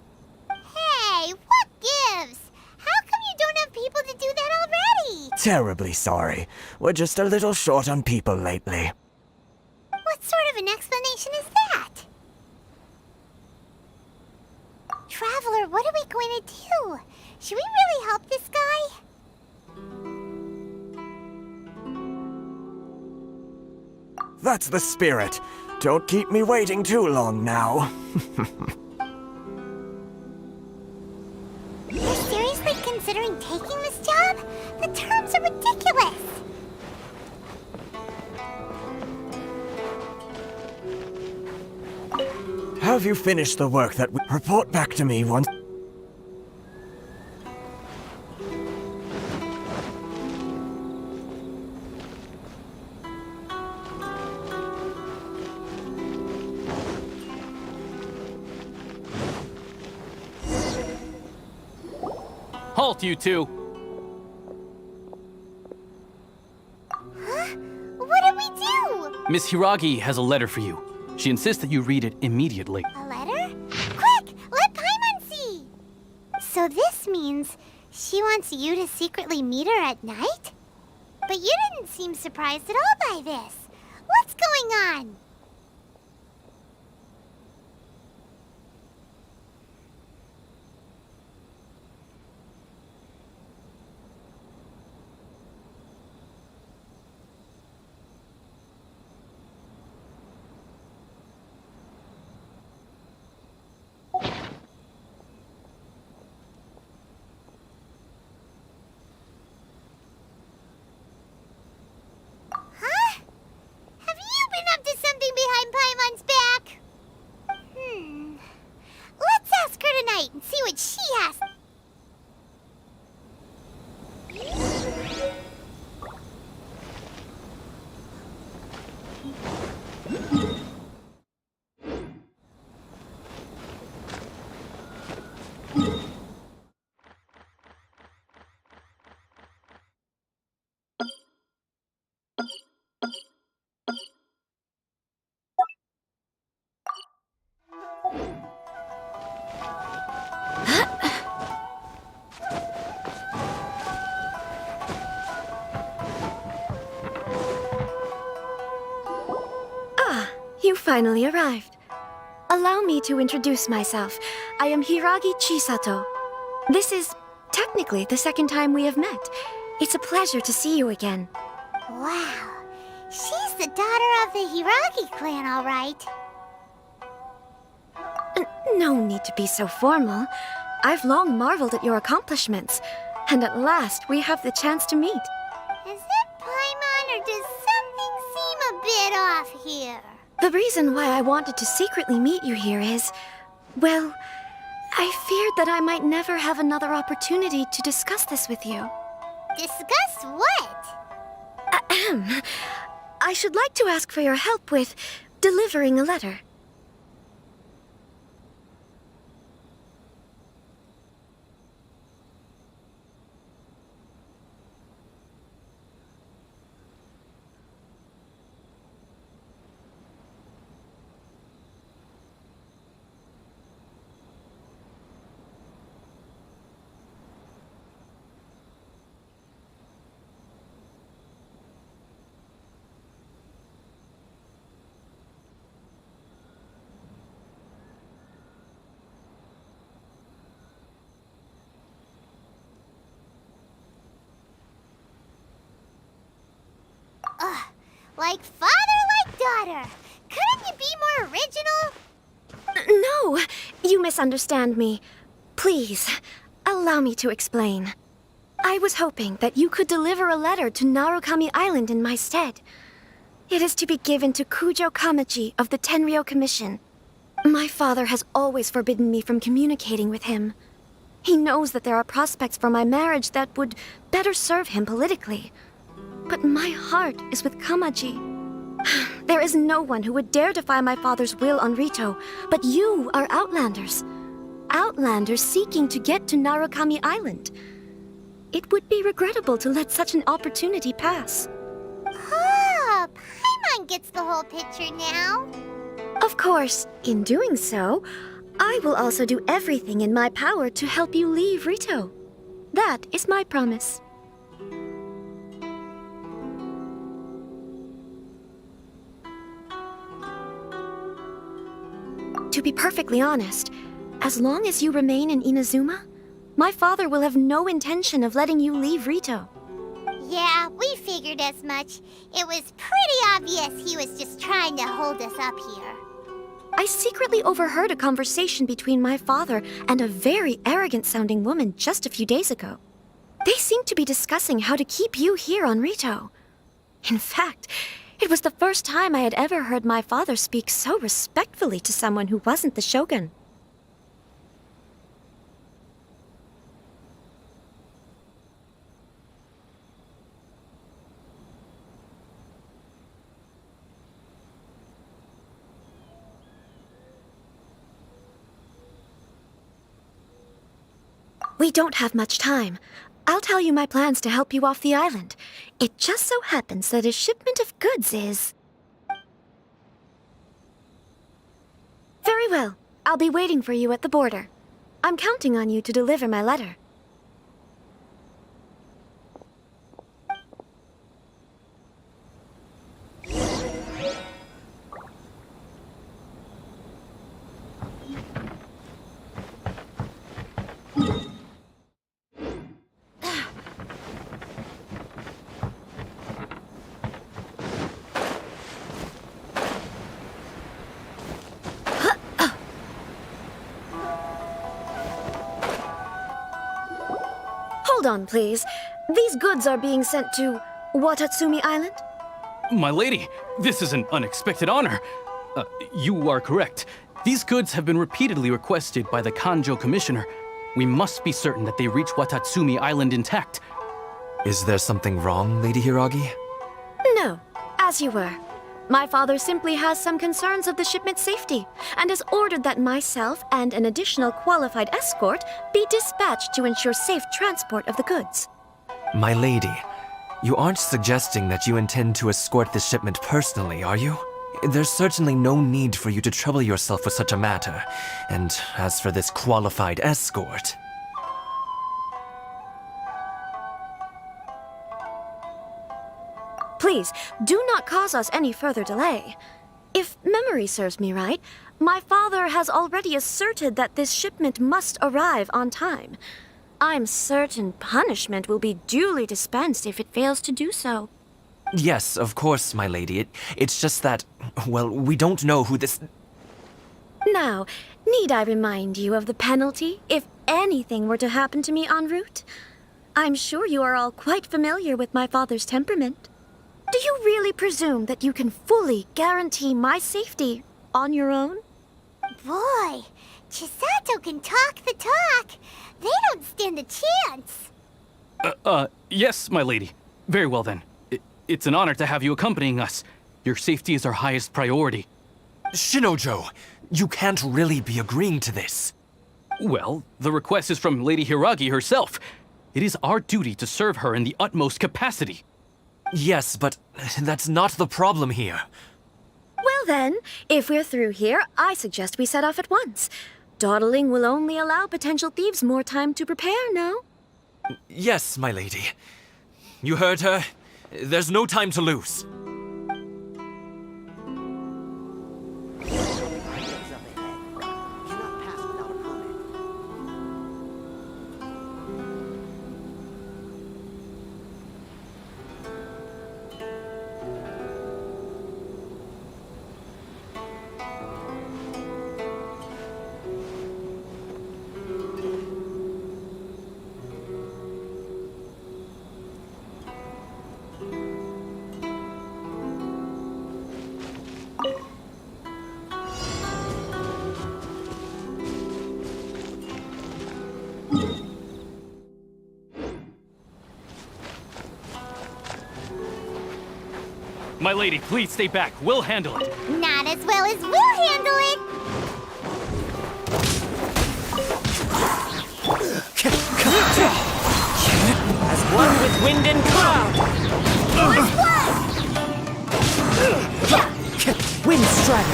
Hey, what gives? How come you don't have people to do that already? Terribly sorry. We're just a little short on people lately. What sort of an explanation is that? Traveler, what are we going to do? Should we really help this guy? That's the spirit. Don't keep me waiting too long now. You're seriously considering taking this job? The terms are ridiculous. Have you finished the work that we report back to me once? Halt, you two! Huh? What did we do? Miss Hiragi has a letter for you. She insists that you read it immediately. A letter? So this means she wants you to secretly meet her at night? But you didn't seem surprised at all by this. What's going on? Let's ask her tonight and see what she has. You finally arrived. Allow me to introduce myself. I am Hiragi Chisato. This is technically the second time we have met. It's a pleasure to see you again. Wow. She's the daughter of the Hiragi clan, all right. No need to be so formal. I've long marveled at your accomplishments, and at last we have the chance to meet. Is it Paimon, or does something seem a bit off here? The reason why I wanted to secretly meet you here is, well, I feared that I might never have another opportunity to discuss this with you. Discuss what? Ahem. I should like to ask for your help with delivering a letter. Like father, like daughter. Couldn't you be more original? No, you misunderstand me. Please, allow me to explain. I was hoping that you could deliver a letter to Narukami Island in my stead. It is to be given to Kujo Kamachi of the Tenryou Commission. My father has always forbidden me from communicating with him. He knows that there are prospects for my marriage that would better serve him politically. But my heart is with Kamaji. There is no one who would dare defy my father's will on Rito, but you are Outlanders. Outlanders seeking to get to Narukami Island. It would be regrettable to let such an opportunity pass. Oh, Paimon gets the whole picture now. Of course, in doing so, I will also do everything in my power to help you leave Rito. That is my promise. To be perfectly honest, as long as you remain in Inazuma, my father will have no intention of letting you leave Rito. Yeah, we figured as much. It was pretty obvious he was just trying to hold us up here. I secretly overheard a conversation between my father and a very arrogant-sounding woman just a few days ago. They seemed to be discussing how to keep you here on Rito. In fact, it was the first time I had ever heard my father speak so respectfully to someone who wasn't the shogun. We don't have much time. I'll tell you my plans to help you off the island. It just so happens that a shipment of goods is... Very well. I'll be waiting for you at the border. I'm counting on you to deliver my letter. Hold on, please. These goods are being sent to Watatsumi Island? My lady, this is an unexpected honor. You are correct. These goods have been repeatedly requested by the Kanjo Commissioner. We must be certain that they reach Watatsumi Island intact. Is there something wrong, Lady Hiragi? No, as you were. My father simply has some concerns of the shipment's safety and has ordered that myself and an additional qualified escort be dispatched to ensure safe transport of the goods. My lady, you aren't suggesting that you intend to escort this shipment personally, are you? There's certainly no need for you to trouble yourself with such a matter. And as for this qualified escort... Please, do not cause us any further delay. If memory serves me right, my father has already asserted that this shipment must arrive on time. I'm certain punishment will be duly dispensed if it fails to do so. Yes, of course, my lady. It's just that, well, we don't know who this... Now, need I remind you of the penalty if anything were to happen to me en route? I'm sure you are all quite familiar with my father's temperament. Do you really presume that you can fully guarantee my safety on your own? Boy, Chisato can talk the talk. They don't stand a chance. Yes, my lady. Very well then. It's an honor to have you accompanying us. Your safety is our highest priority. Shinojo, you can't really be agreeing to this. Well, the request is from Lady Hiragi herself. It is our duty to serve her in the utmost capacity. Yes, but that's not the problem here. Well then, if we're through here, I suggest we set off at once. Dawdling will only allow potential thieves more time to prepare, no? Yes, my lady. You heard her. There's no time to lose. My lady, please stay back. We'll handle it. Not as well as we'll handle it. As one with wind and cloud! Wind strike!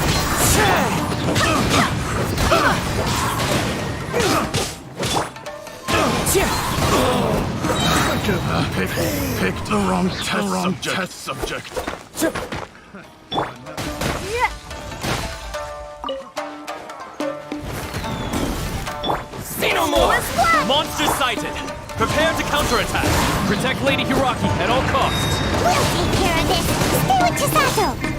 Picked the wrong test subject. Say no more! Monster sighted! Prepare to counterattack! Protect Lady Hiragi at all costs. We'll take care of this. Stay with Chisato.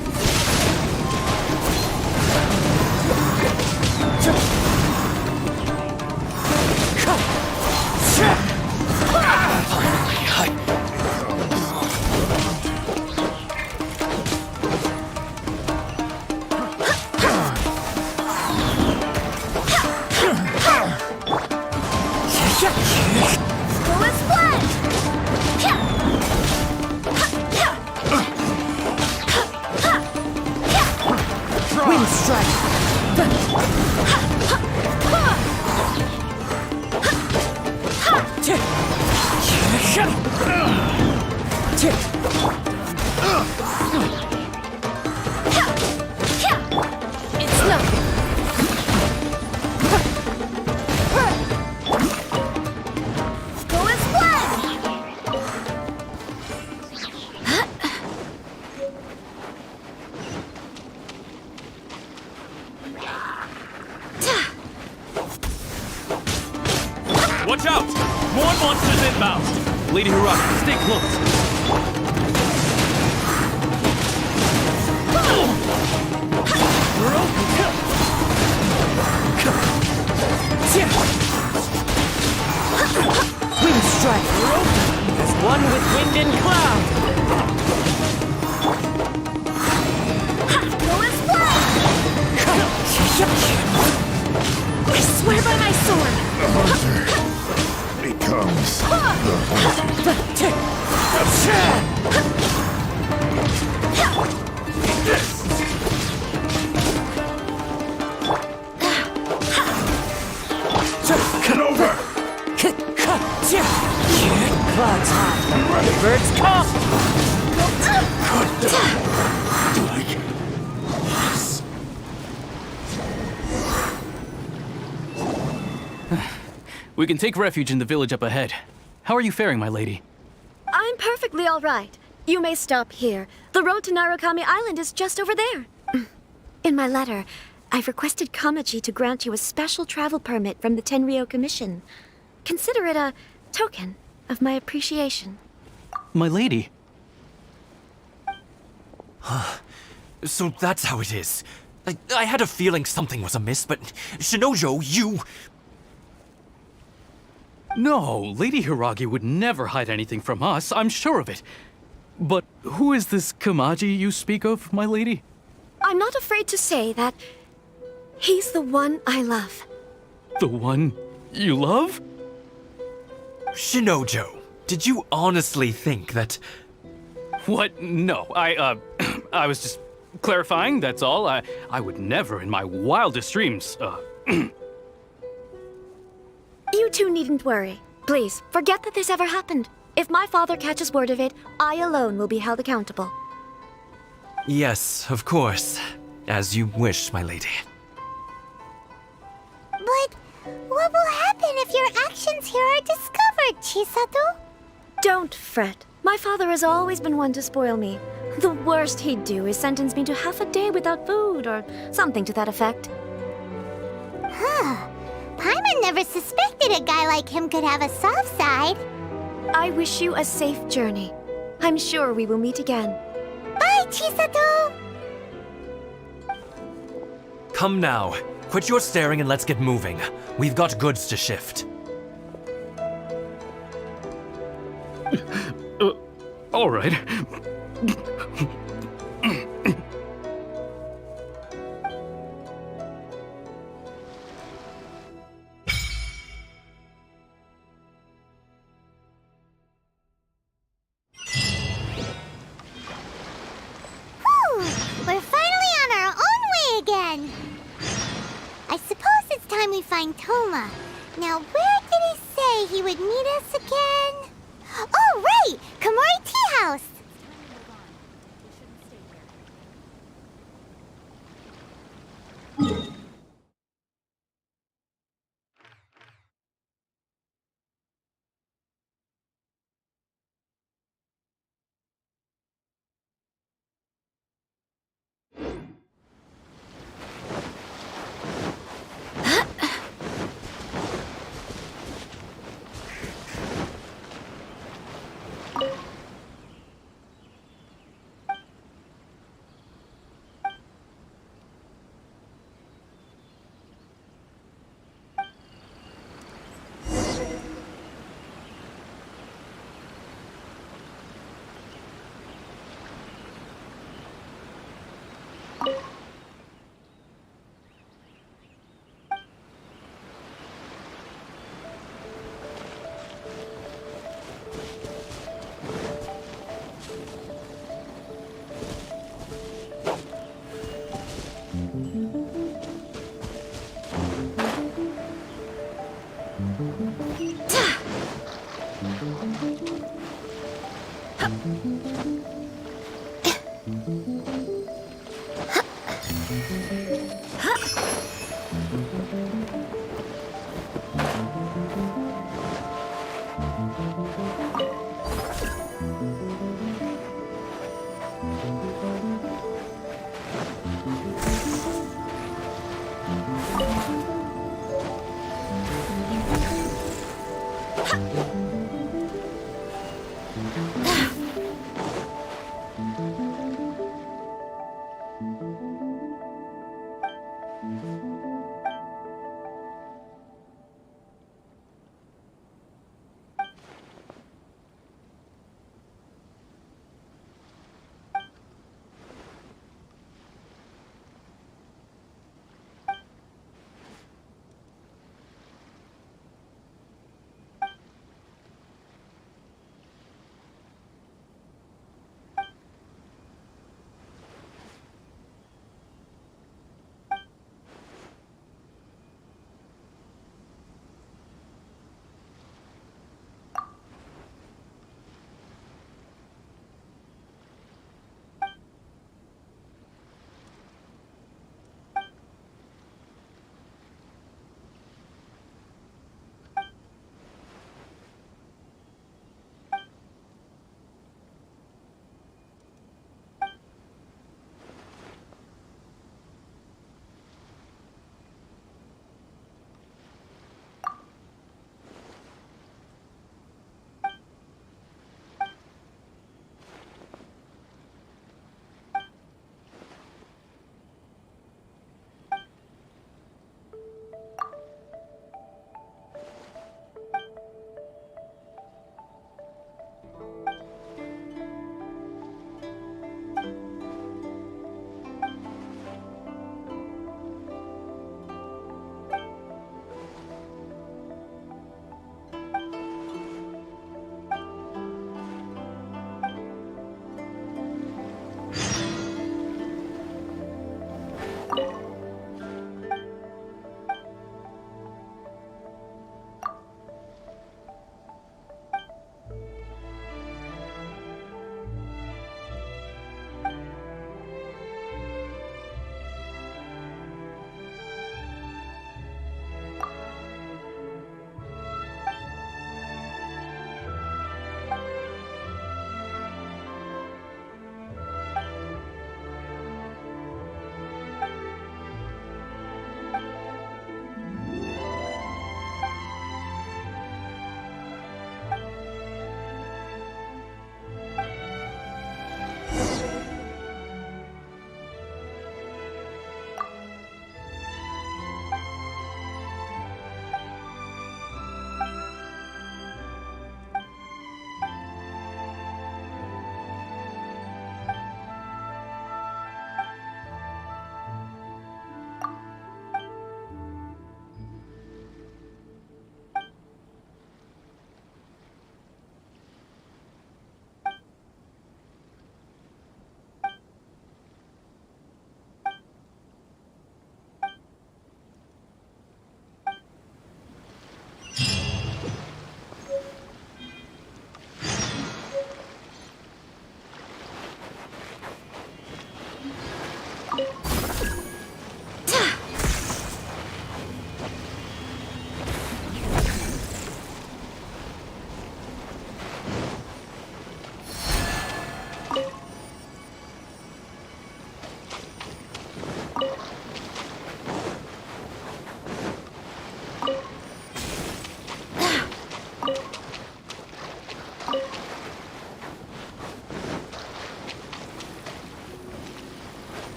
Bow. Lady Hiragi, stay close. Wind strike. As one with wind and cloud. I swear by my sword. The hunter becomes the Get over! Clouds high. Birds come. We can take refuge in the village up ahead. How are you faring, my lady? I'm perfectly all right. You may stop here. The road to Narukami Island is just over there. In my letter, I've requested Kamaji to grant you a special travel permit from the Tenryou Commission. Consider it a token of my appreciation. My lady. So that's how it is. I had a feeling something was amiss, but Shinojo, you... No, Lady Hiragi would never hide anything from us, I'm sure of it. But who is this Kamaji you speak of, my lady? I'm not afraid to say that he's the one I love. The one you love? Shinojo, did you honestly think that... What? No, I was just clarifying, that's all. I would never in my wildest dreams, You two needn't worry. Please, forget that this ever happened. If my father catches word of it, I alone will be held accountable. Yes, of course. As you wish, my lady. But what will happen if your actions here are discovered, Chisato? Don't fret. My father has always been one to spoil me. The worst he'd do is sentence me to half a day without food, or something to that effect. Huh. Paimon never suspected a guy like him could have a soft side. I wish you a safe journey. I'm sure we will meet again. Bye, Chisato! Come now. Quit your staring and let's get moving. We've got goods to shift. All right. We're finally on our own way again. I suppose it's time we find Toma. Now, where did he say he would meet us again? Oh, right! Komori Tea House!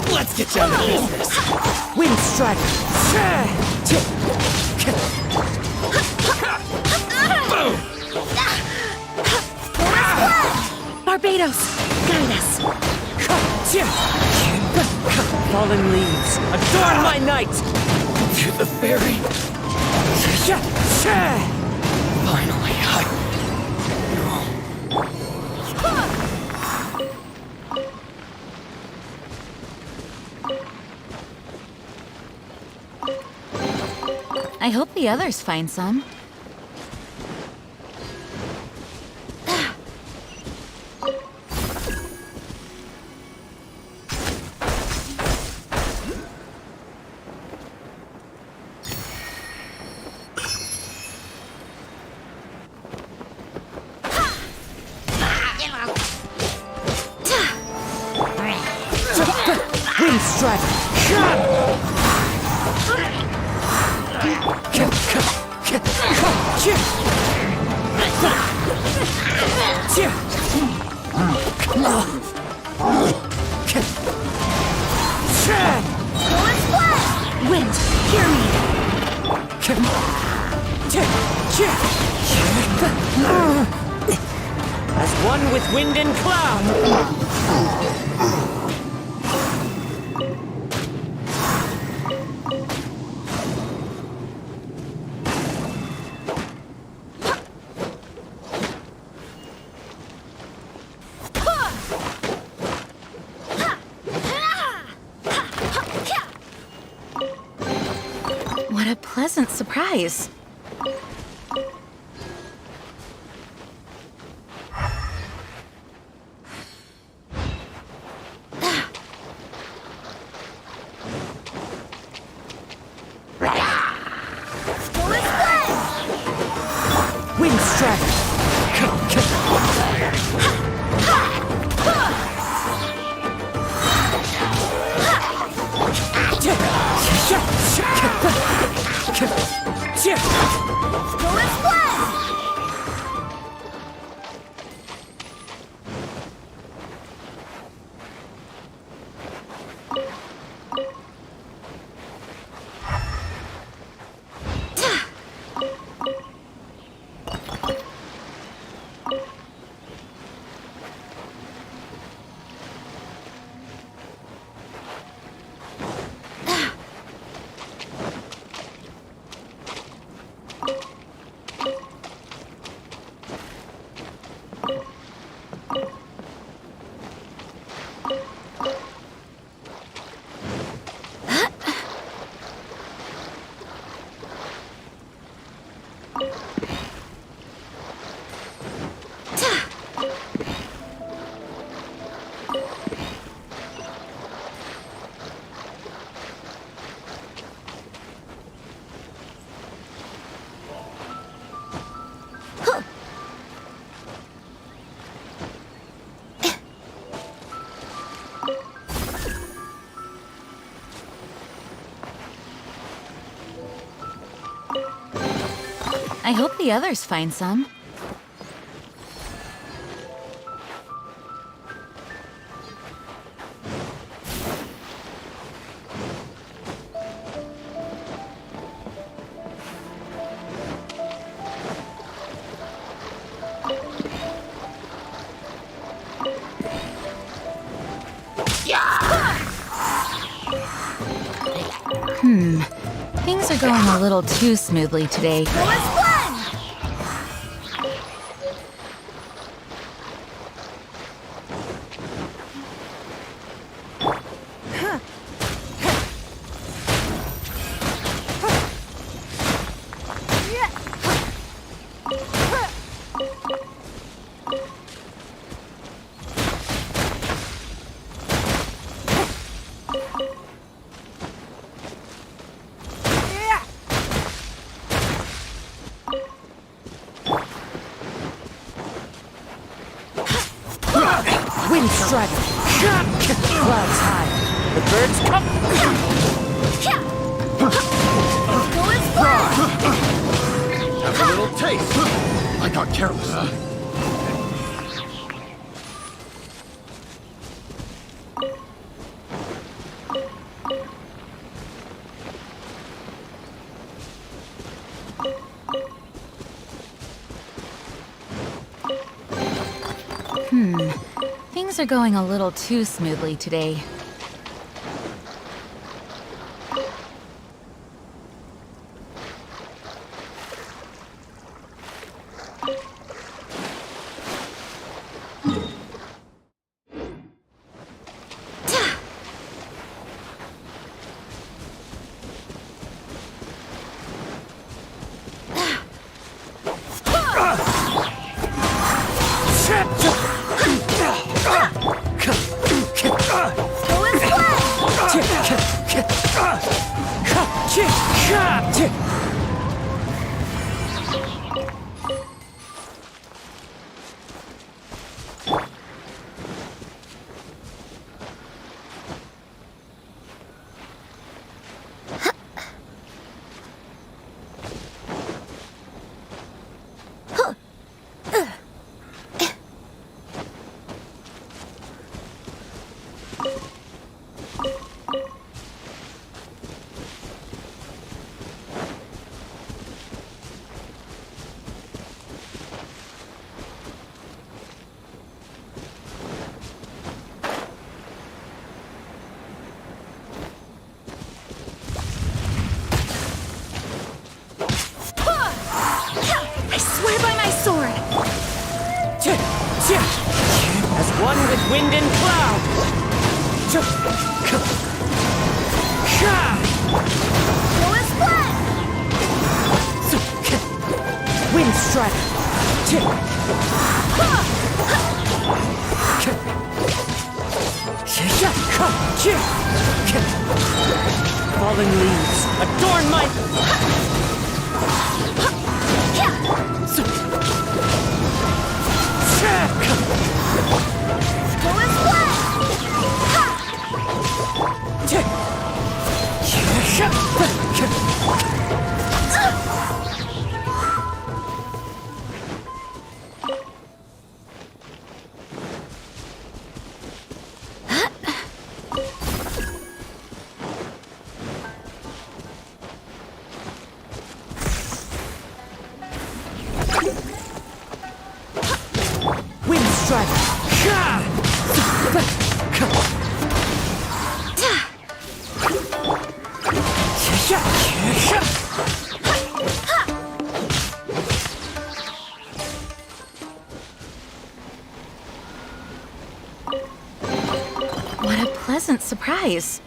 Let's get down to business. Wind Strider. winds, guide us. Fallen leaves, adorn my night! To the ferry. Finally, I hope the others find some. Wind strike! Wind, hear me. As one with wind and cloud! What a pleasant surprise. Wind strike! I hope the others find some. Things are going a little too smoothly today. Wind strike! Clouds high! The birds come! Have a little taste. I got careless. Things are going a little too smoothly today. As one with wind and cloud! Go and splat! Wind strike! Falling leaves, adorn my... Go and splat! Wind strike! What a pleasant surprise.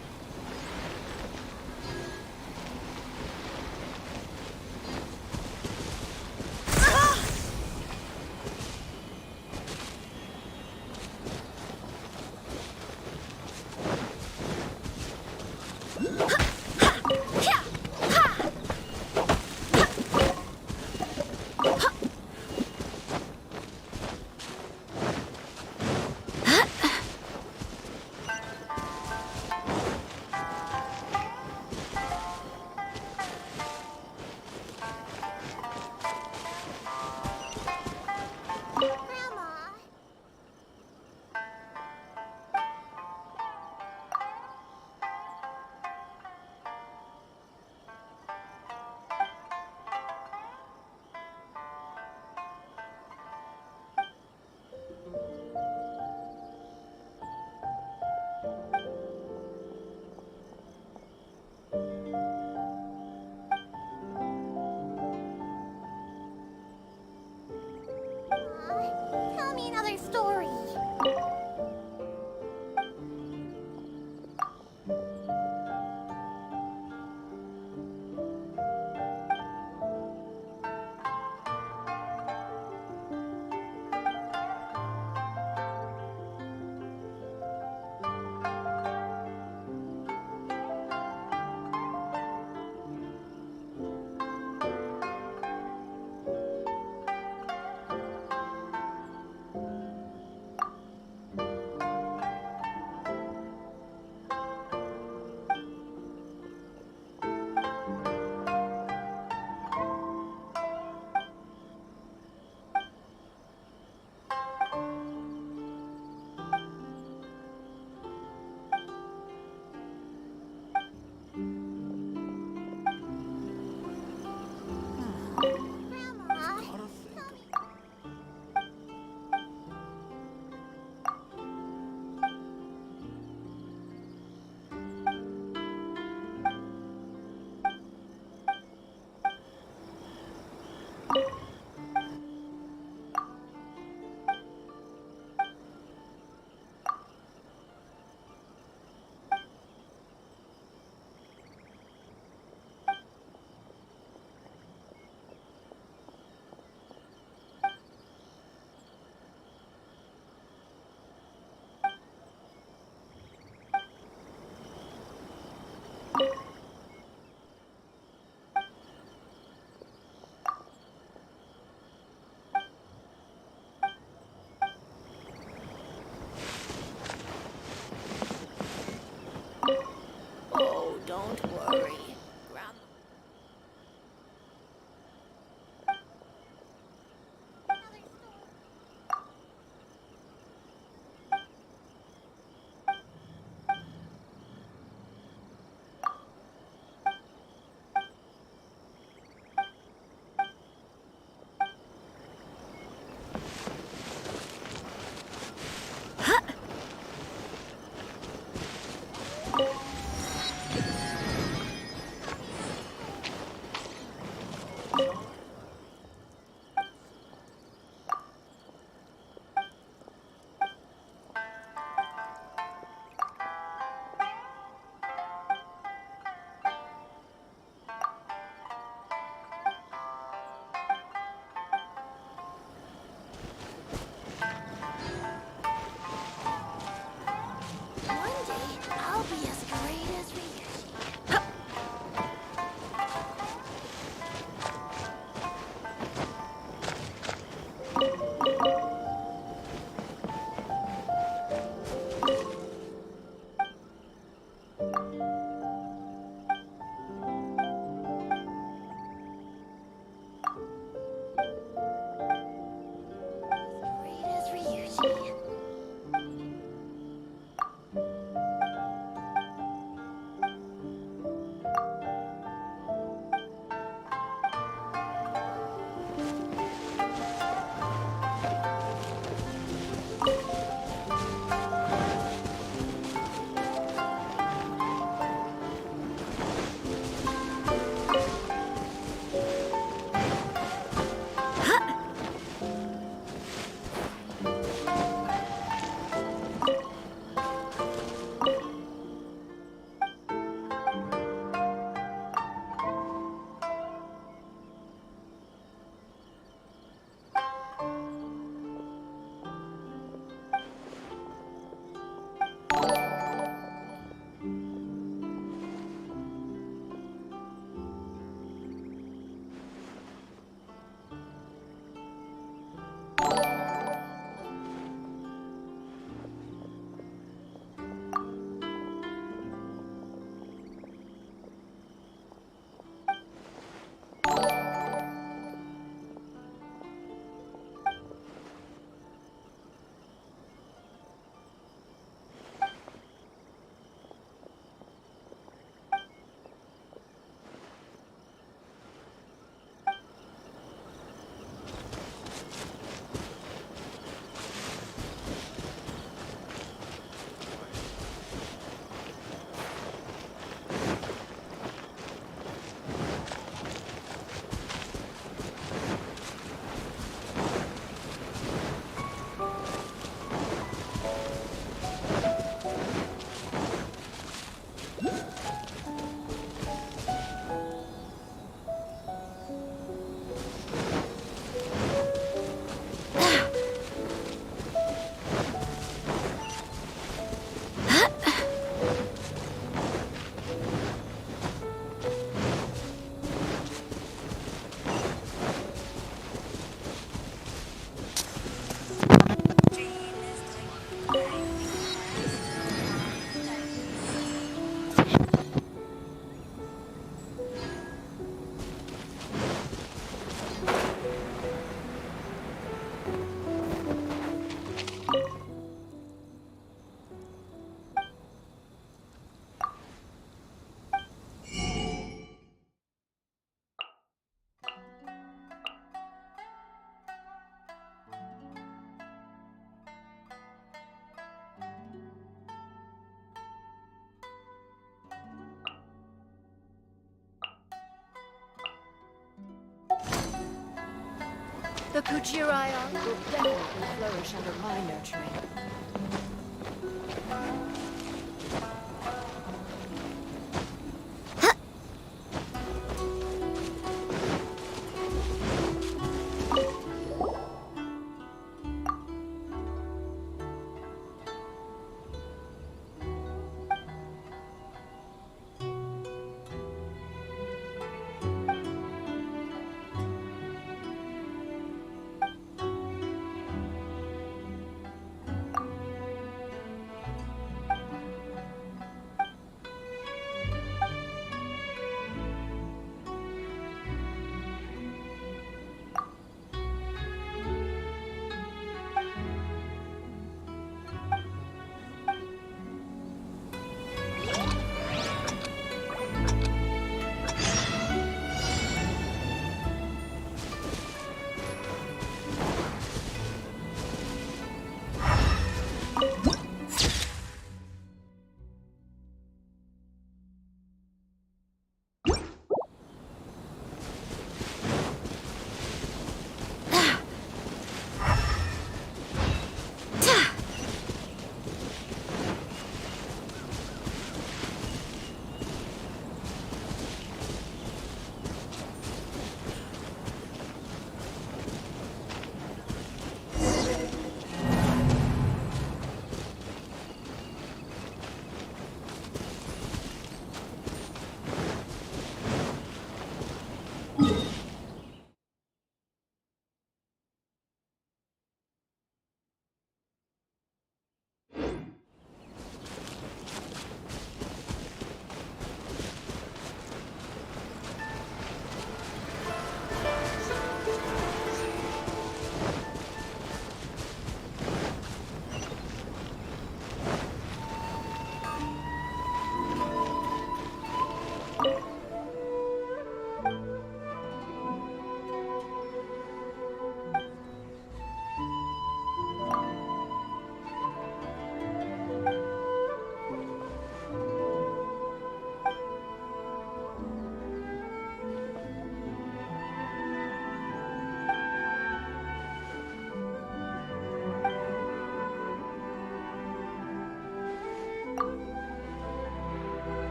The Kujirai will definitely flourish under my nurturing.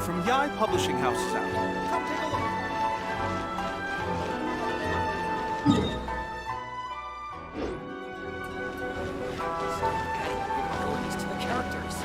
from Yai Publishing House is out. Come take a look. To the characters.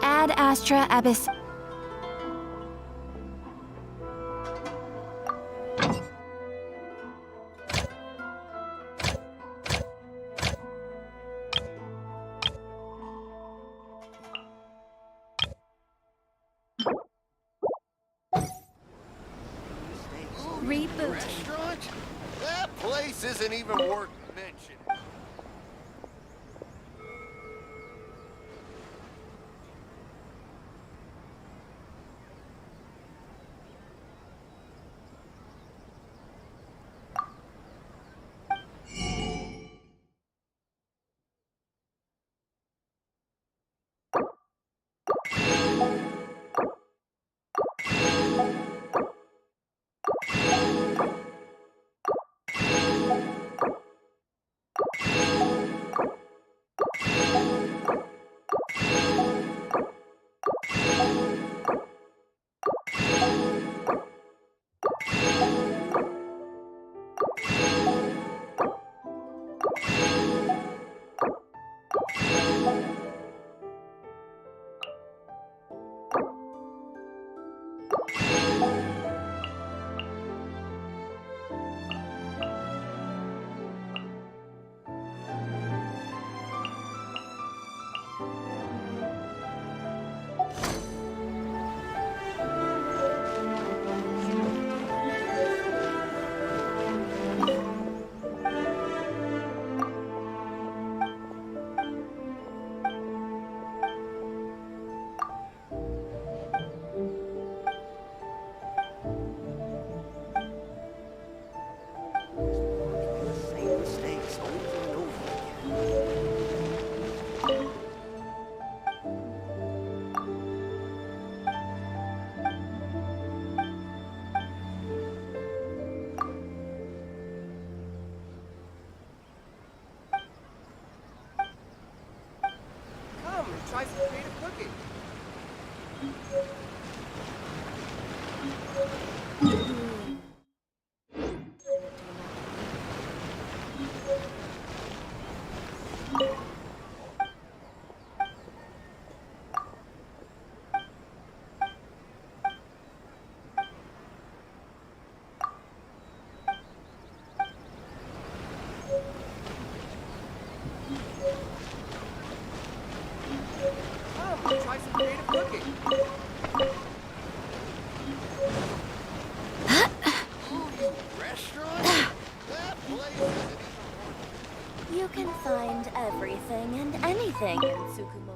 Ad Astra Abyss. Reboot. Restaurant? That place isn't even worth mentioning. Try some creative cooking. creative cooking. You can find everything and anything in Tsukumo.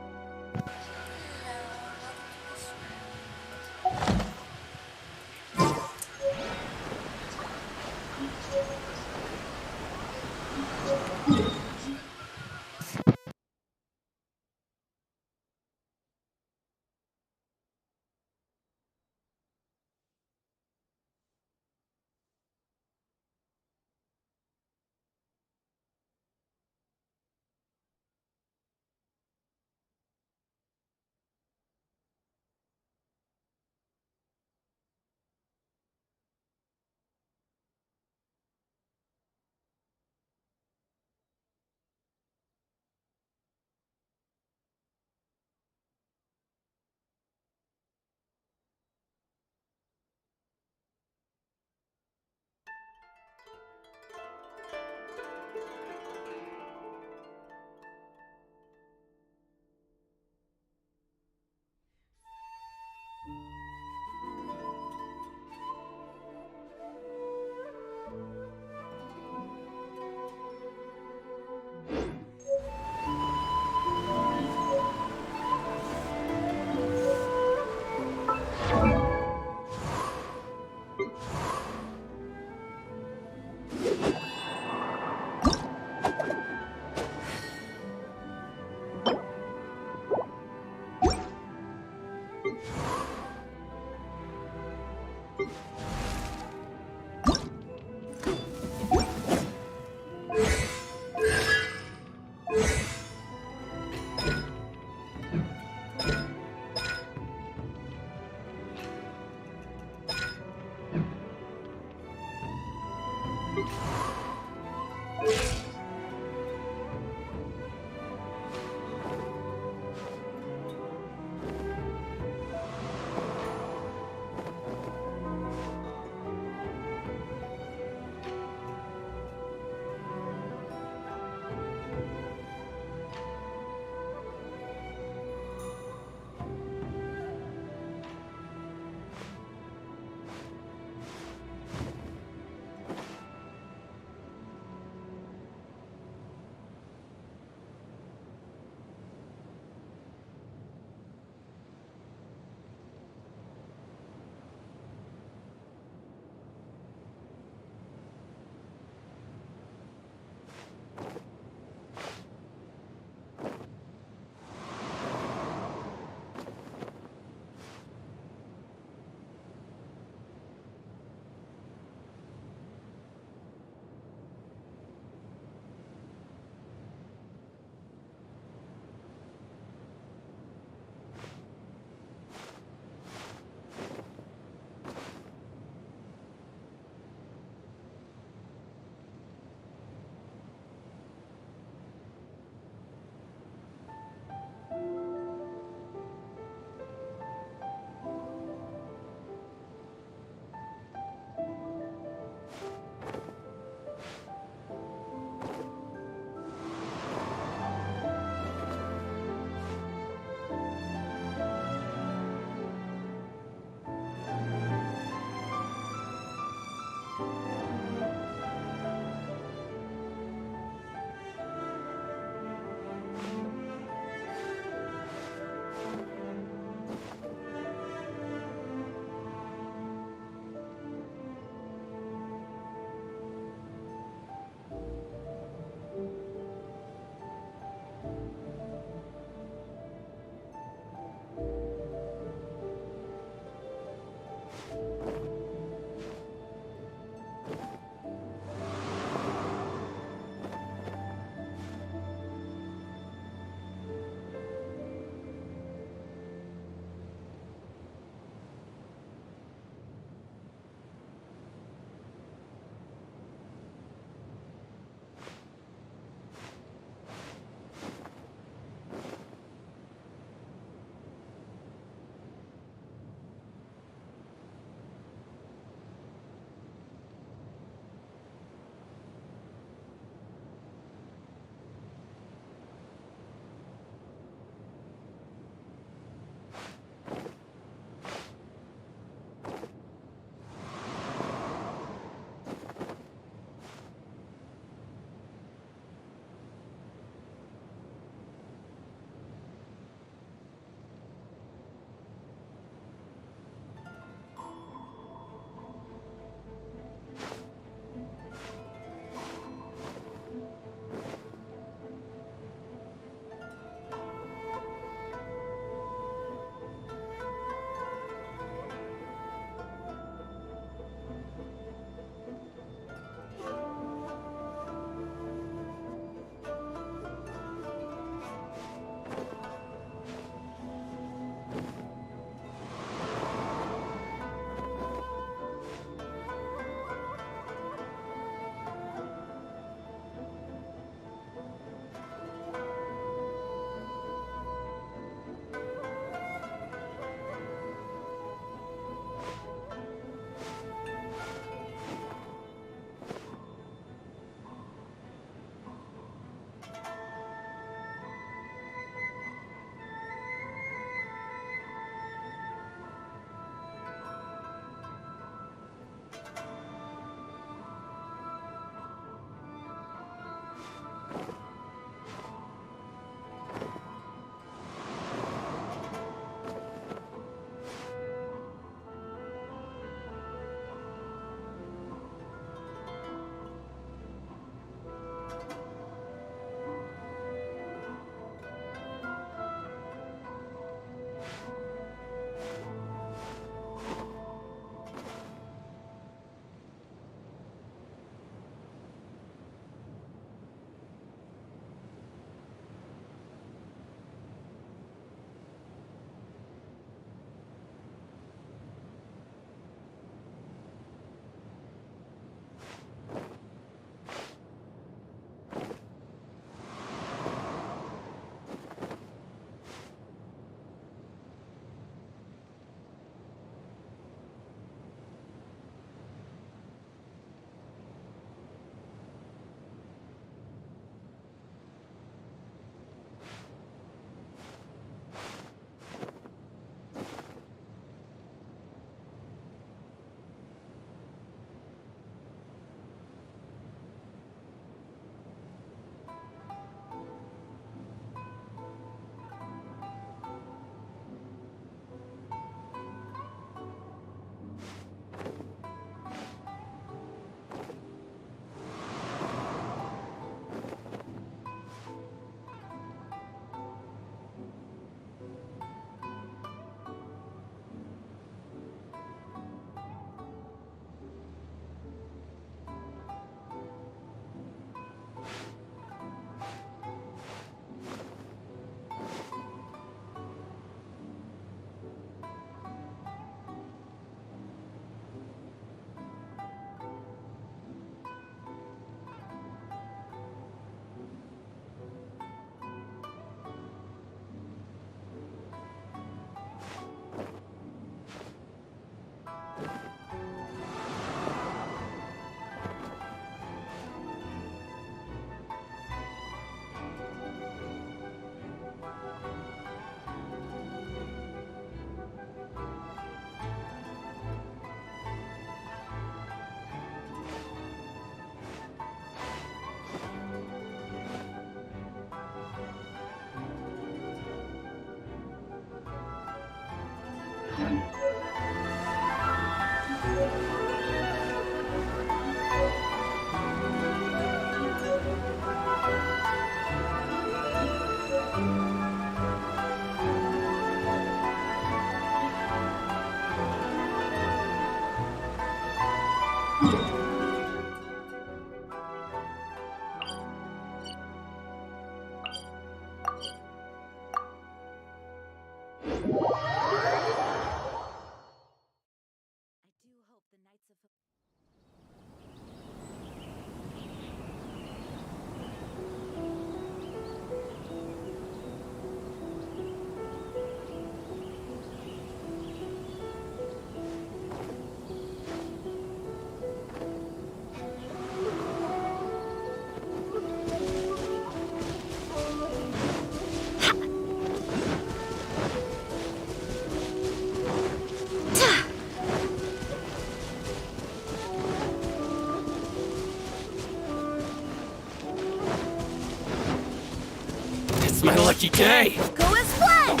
It's my lucky day! Go as planned!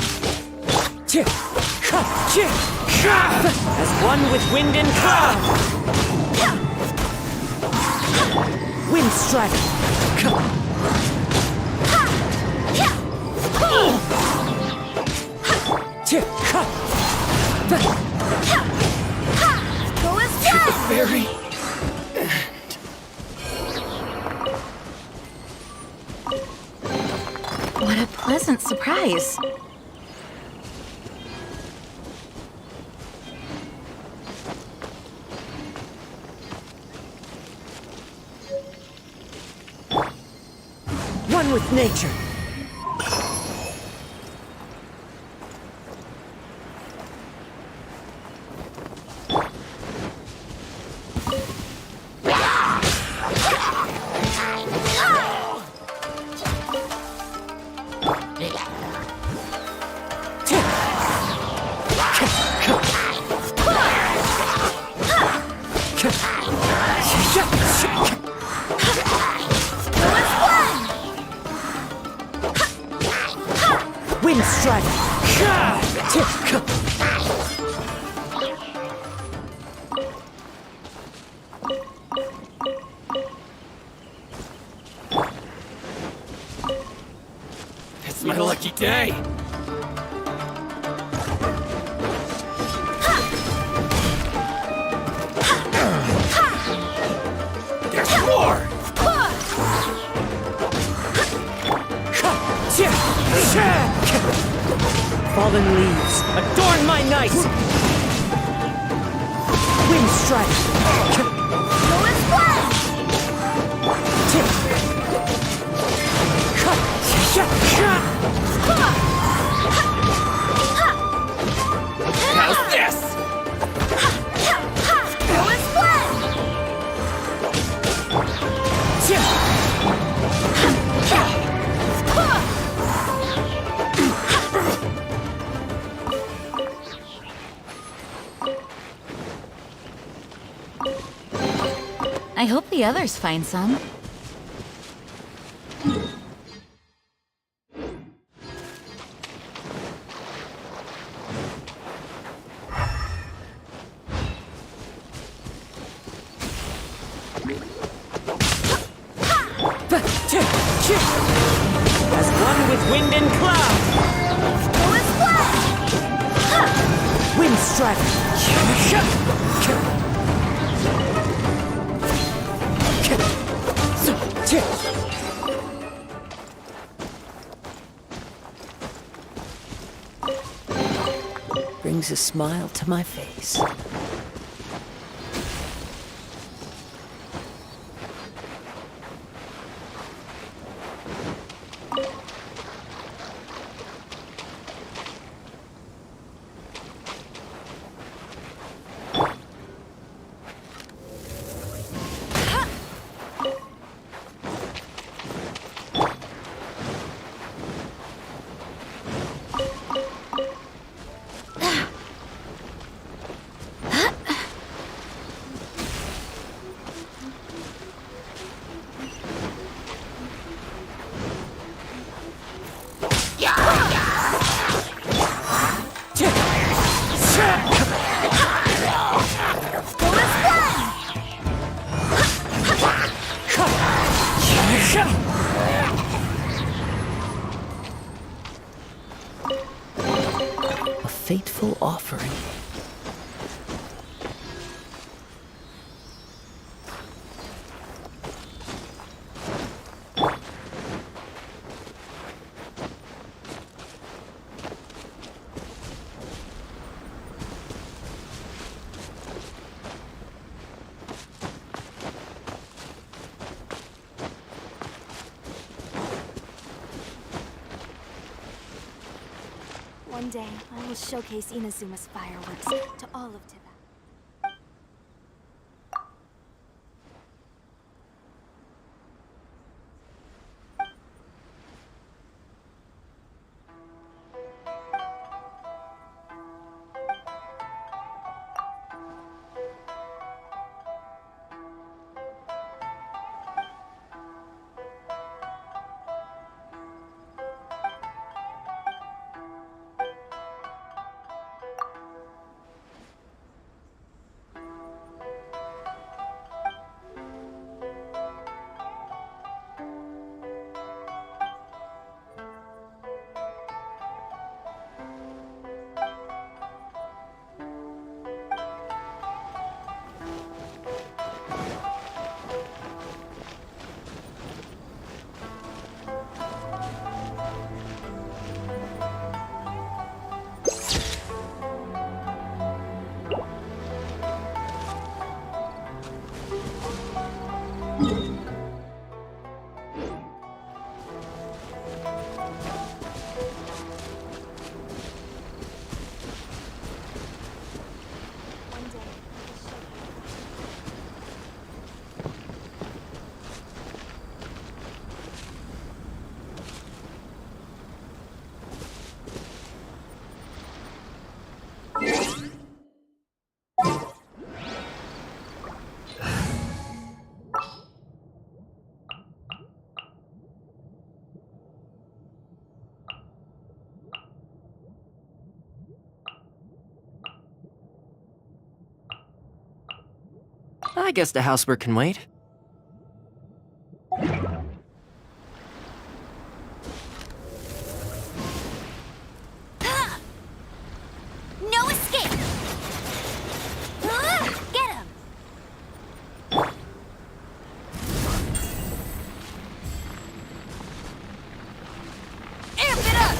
As one with wind and cloud! Wind strike! Go as planned! Very... What a pleasant surprise. One with nature! Wind strike! It's my lucky day! There's more! Fallen leaves, adorn my night! Wind strike! Go as planned! How's this? Go as planned! I hope the others find some. As one with wind and cloud! Go as planned! Wind strike! Brings a smile to my face. beautiful offering. One day, I will showcase Inazuma's fireworks to all of Tibet. I guess the housework can wait. No escape! Get him! Amp it up!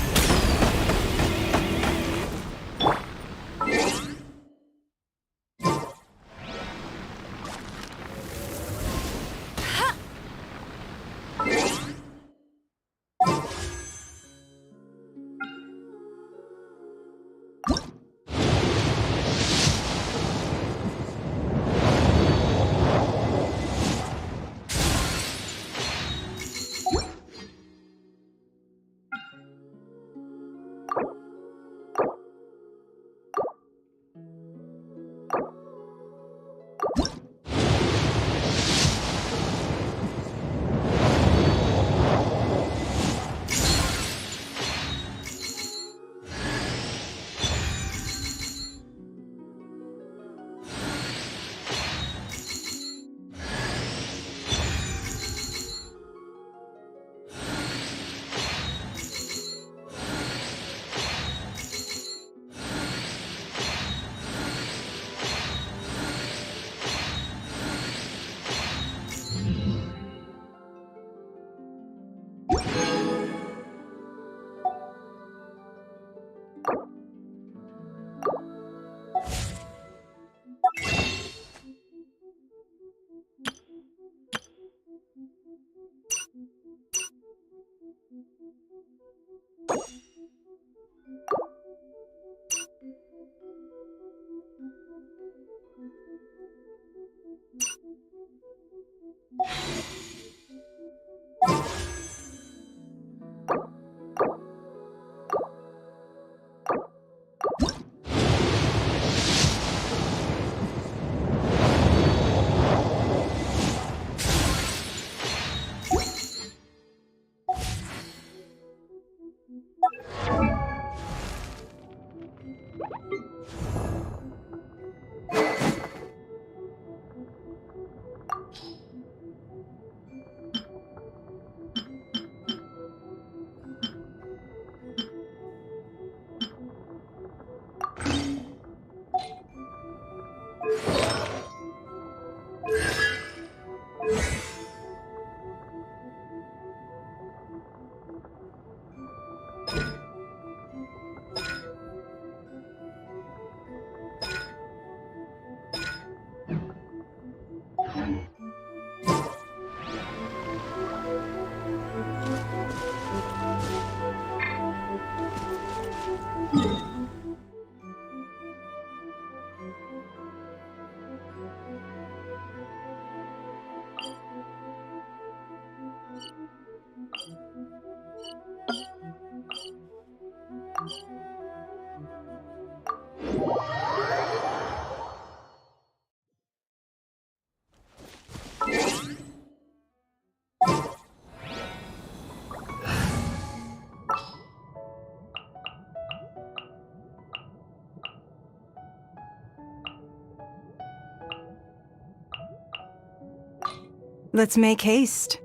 Let's make haste.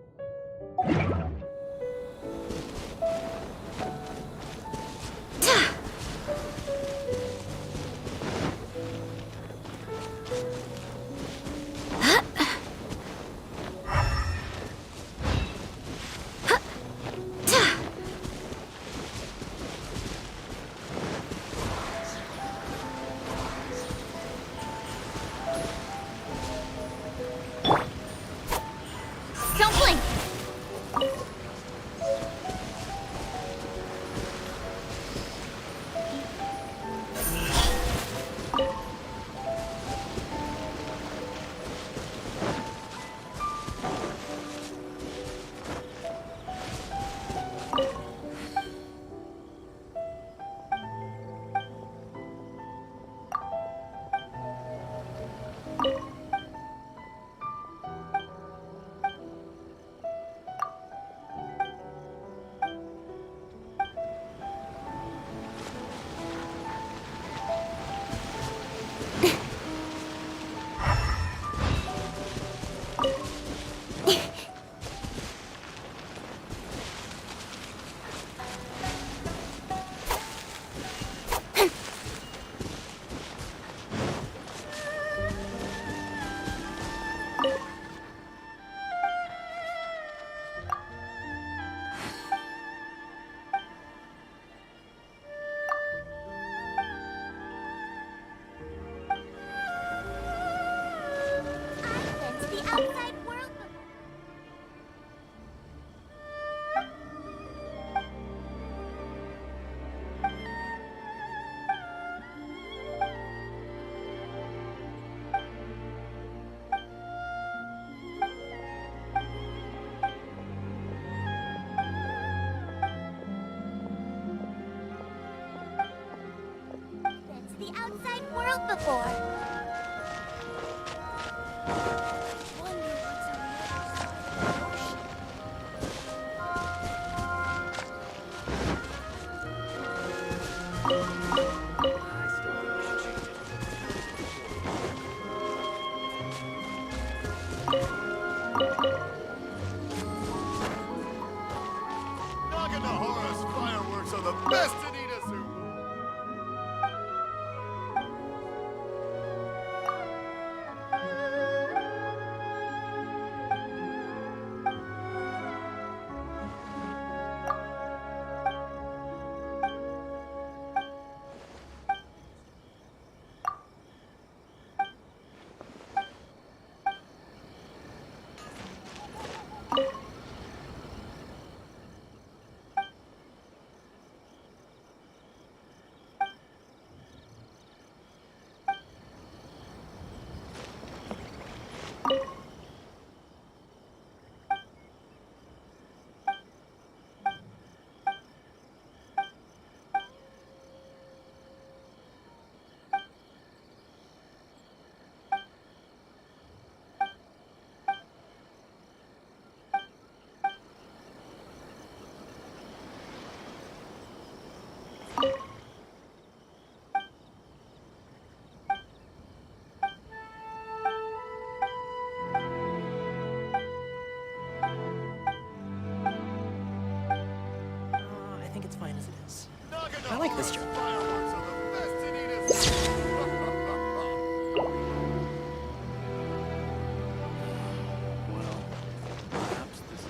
Don't blink! The outside world before. Wonder what's on the other side of the ocean. Naganohara's fireworks are the best in Inazuma. I think it's fine as it is. I like this job. Fireworks are the best in Inazuma. Well, perhaps this is...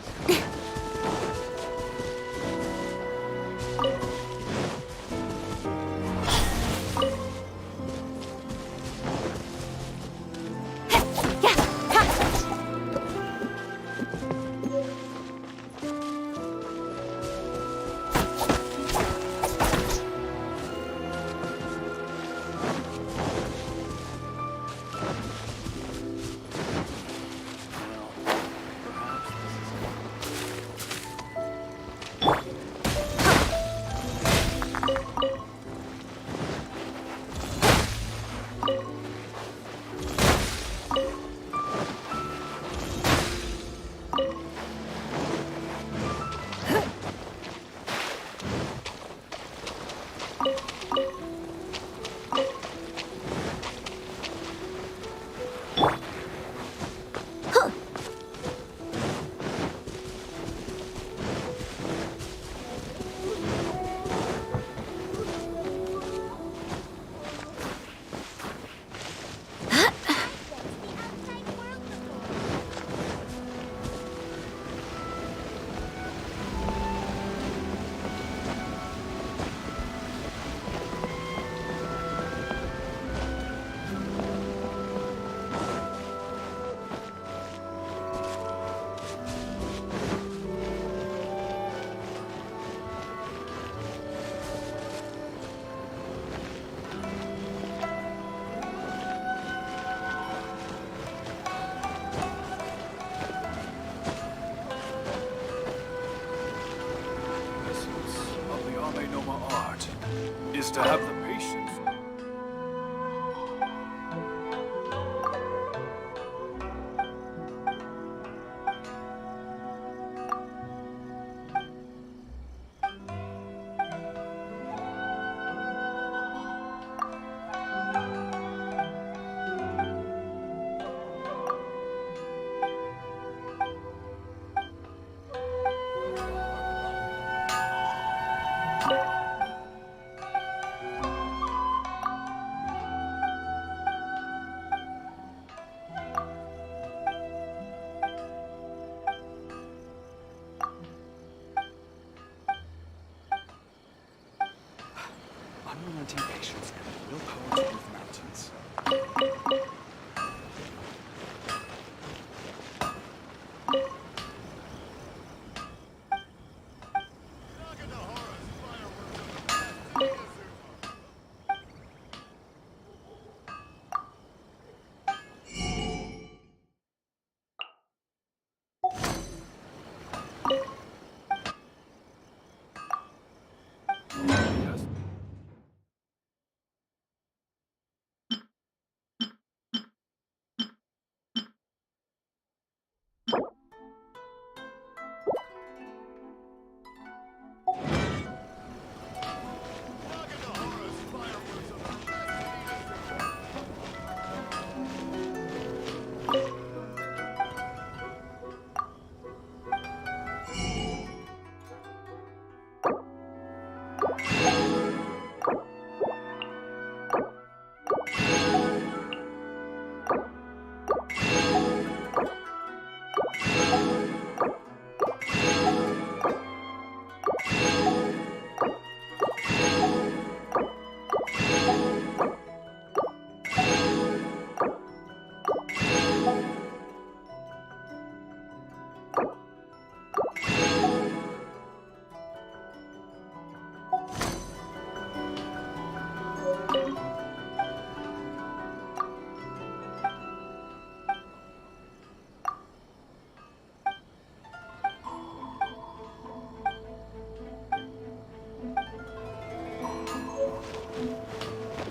to have the patience. Unrelenting patience and willpower to move mountains.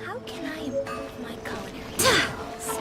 How can I improve my culinary skills?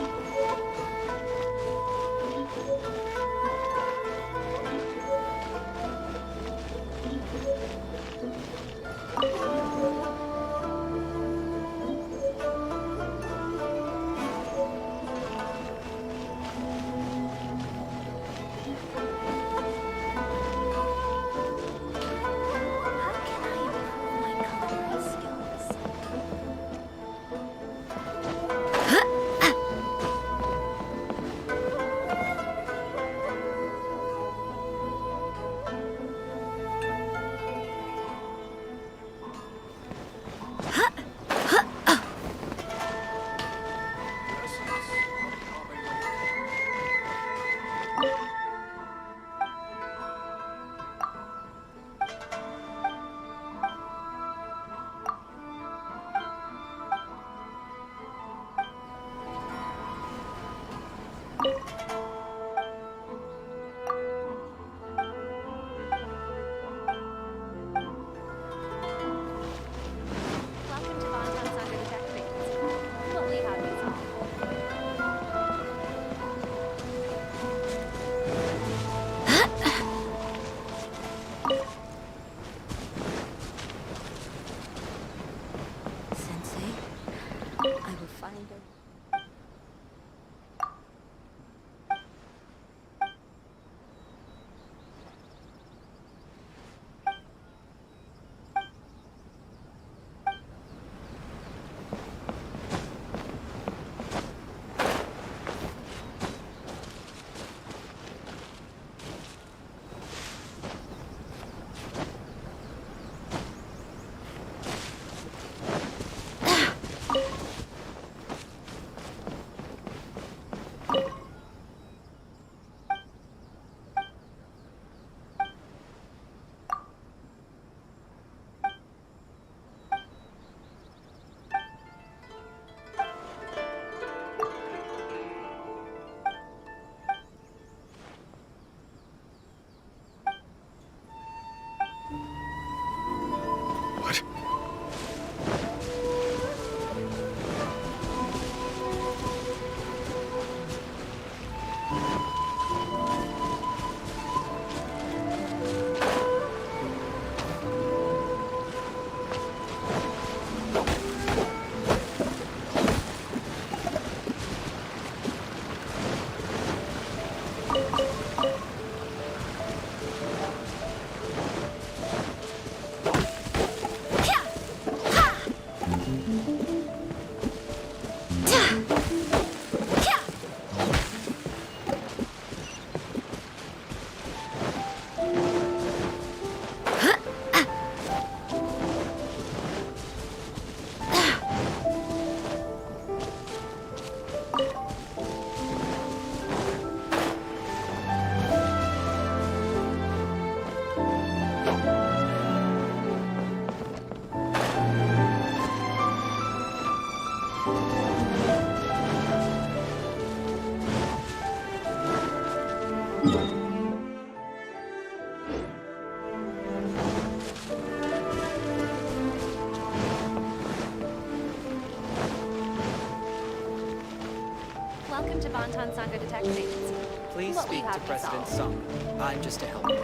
Welcome to Bonton Sangha Detective Agency. Please What will speak you to have me President solve? Sung. I'm just a helper.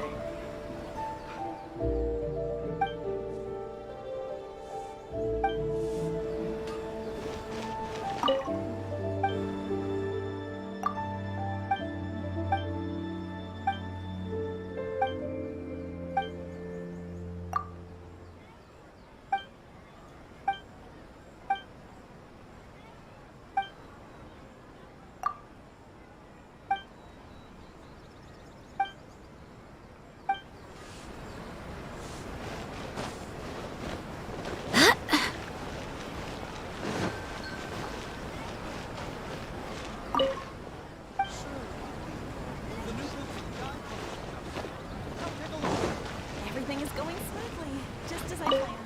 Everything is going smoothly, just as I planned.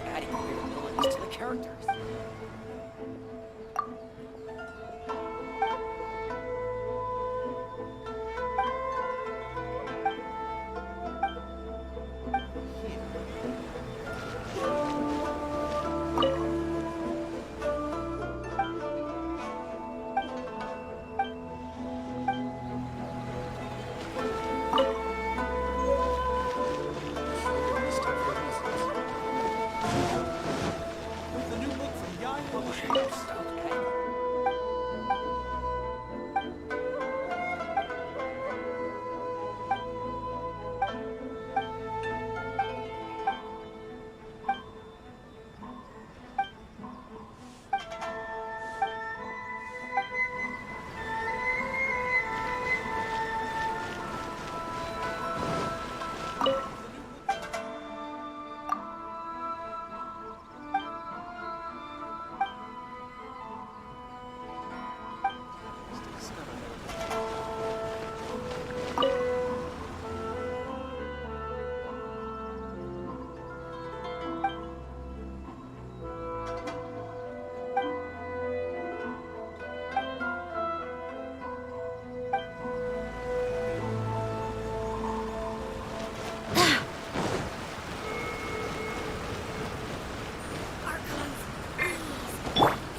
Adding weird abilities to the characters. With the new book from Yaya.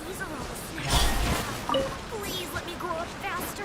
These are all snacks. Please let me grow up faster.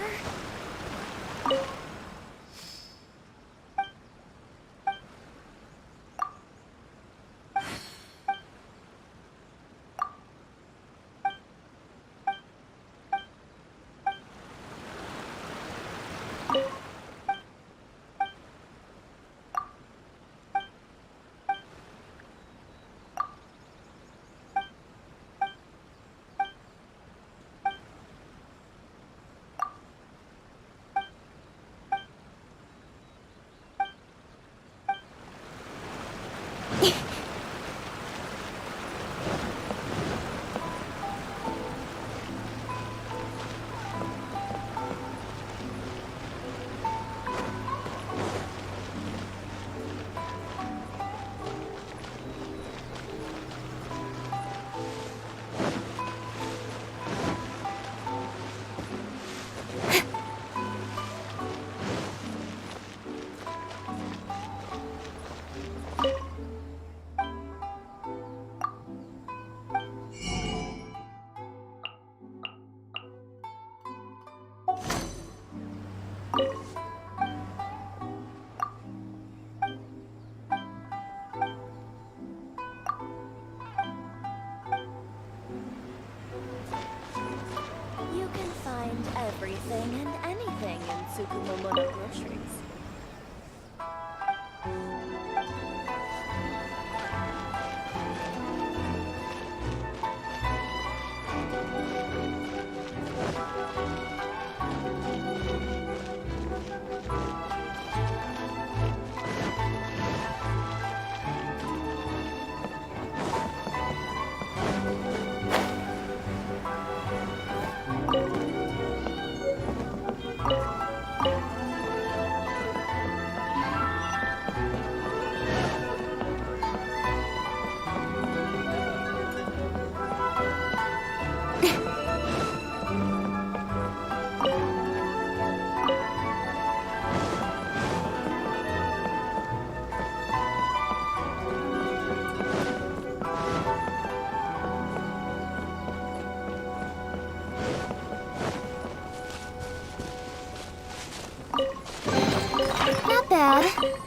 You can find everything and anything in Tsukumomono groceries.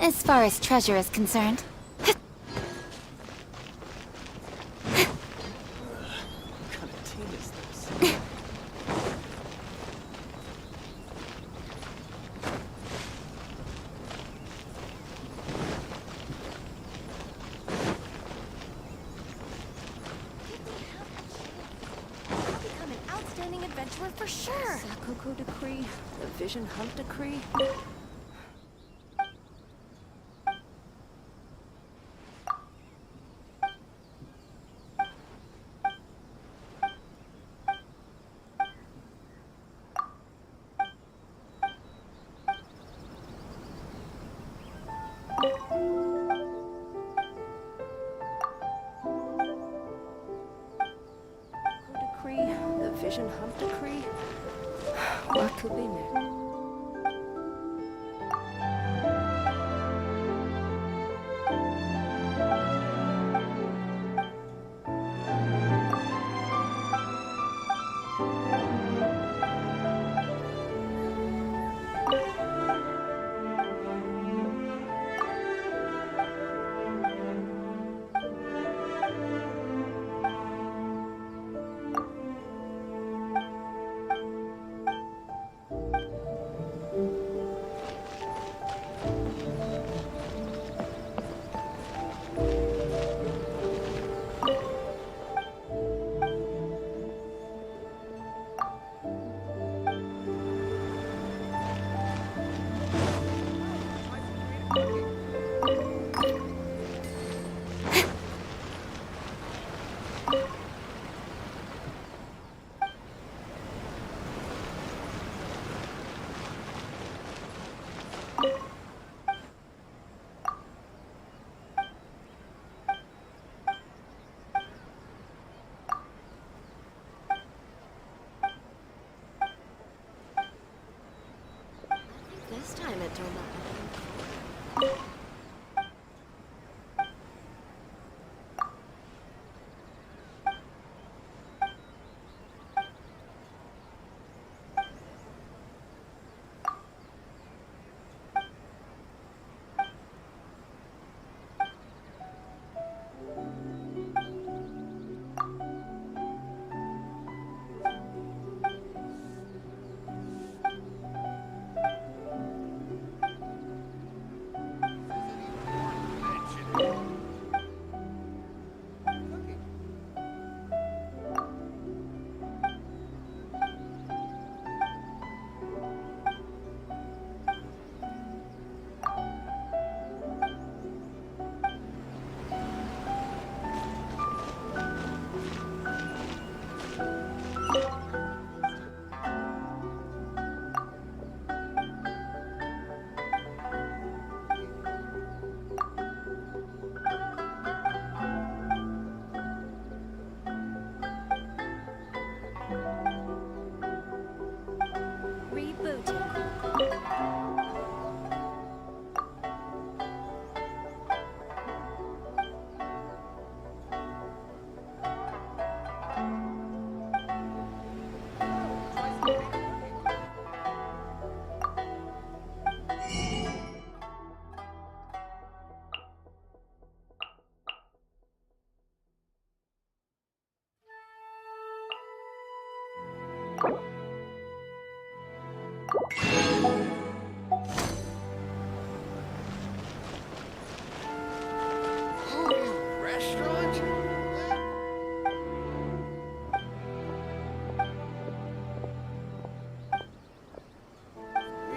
As far as treasure is concerned. What kind of team is this? I'll become an outstanding adventurer for sure. Sakoku Decree, the Vision Hunt Decree. Decree, the Vision Hunt Decree. What could be next? This time it turned out.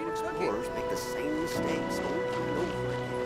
Explorers make the same mistakes over and over again.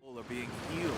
People are being healed.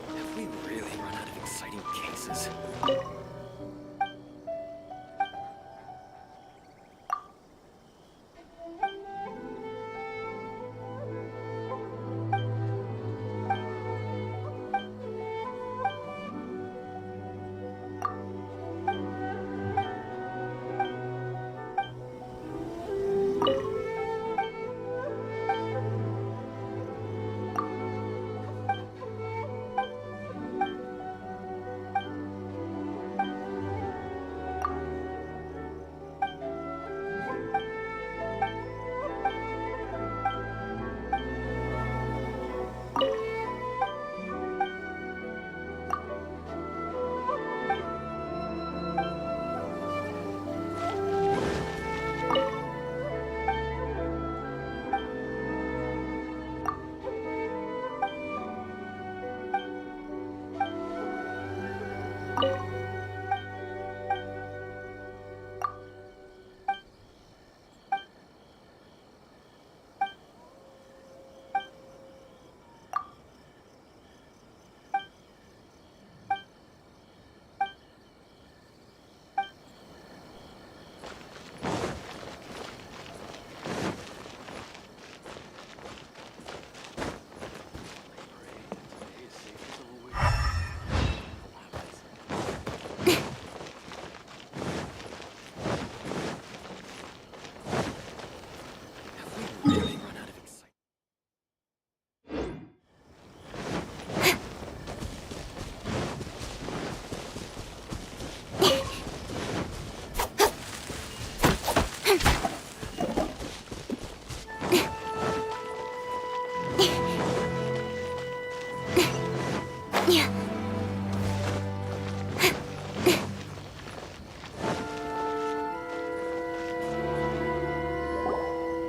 Have we really run out of exciting cases?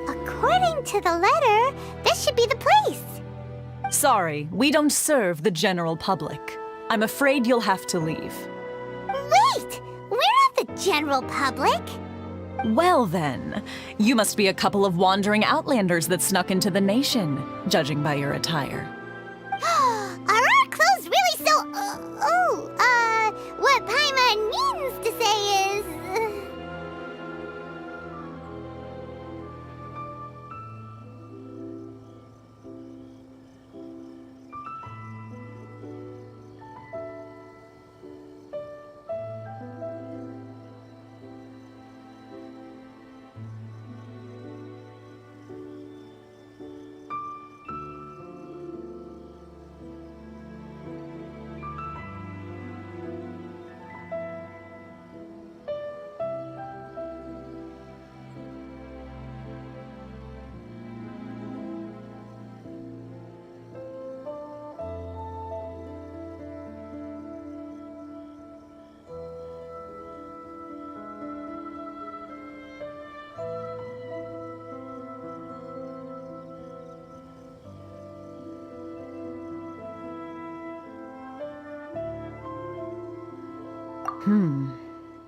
According to the letter, this should be the place. Sorry, we don't serve the general public. I'm afraid you'll have to leave. Wait! We're not the general public. Well then, you must be a couple of wandering outlanders that snuck into the nation, judging by your attire. Are our clothes really so... what Paimon means to say is...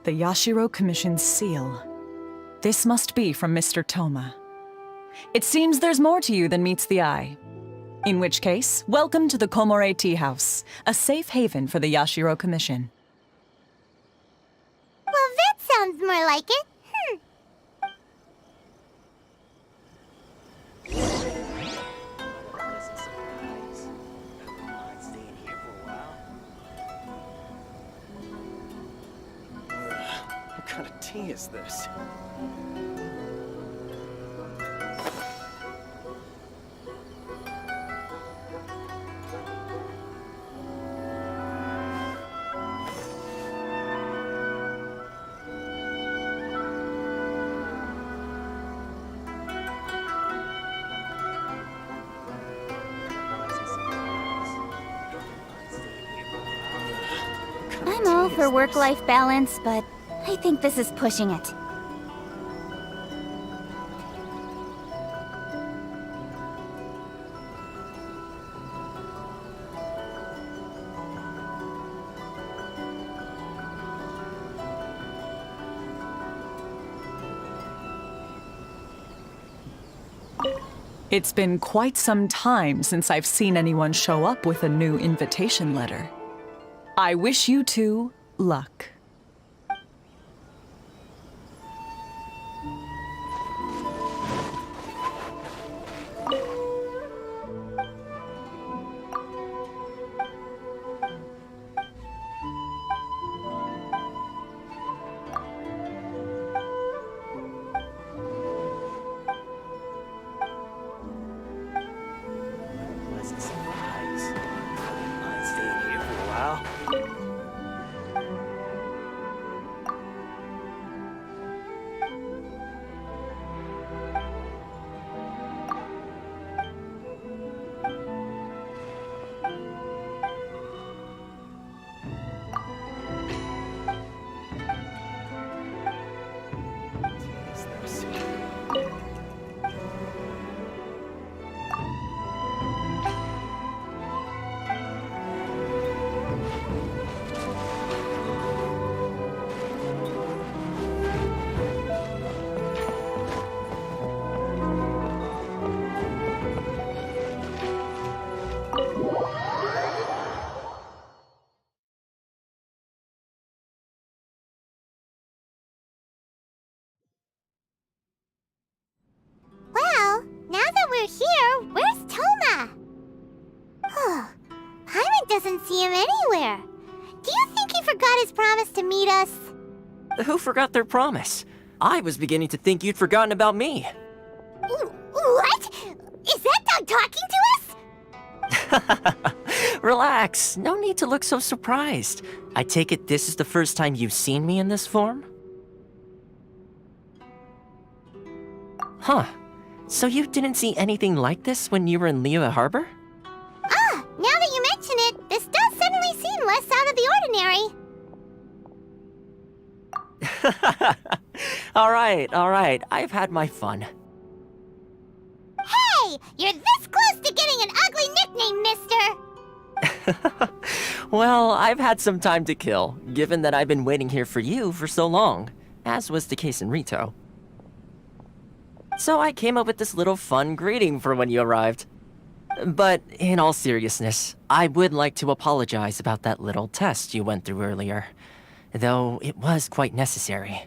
The Yashiro Commission's seal. This must be from Mr. Toma. It seems there's more to you than meets the eye. In which case, welcome to the Komore Tea House, a safe haven for the Yashiro Commission. Well, that sounds more like it. What kind of tea is this? for work-life balance, but I think this is pushing it. It's been quite some time since I've seen anyone show up with a new invitation letter. I wish you two luck. Pleasant surprise. I'm staying here for a while. Well, now that we're here, where's Toma? Paimon doesn't see him anywhere. Do you think he forgot his promise to meet us? Who forgot their promise? I was beginning to think you'd forgotten about me. What? Is that dog talking to us? Relax, no need to look so surprised. I take it this is the first time you've seen me in this form? Huh. So you didn't see anything like this when you were in Liyue Harbor? Ah, now that you mention it, this does suddenly seem less out of the ordinary. All right, I've had my fun. Hey, you're this close to getting an ugly nickname, mister! Well, I've had some time to kill, given that I've been waiting here for you for so long, as was the case in Rito. So I came up with this little fun greeting for when you arrived. But in all seriousness, I would like to apologize about that little test you went through earlier, though it was quite necessary.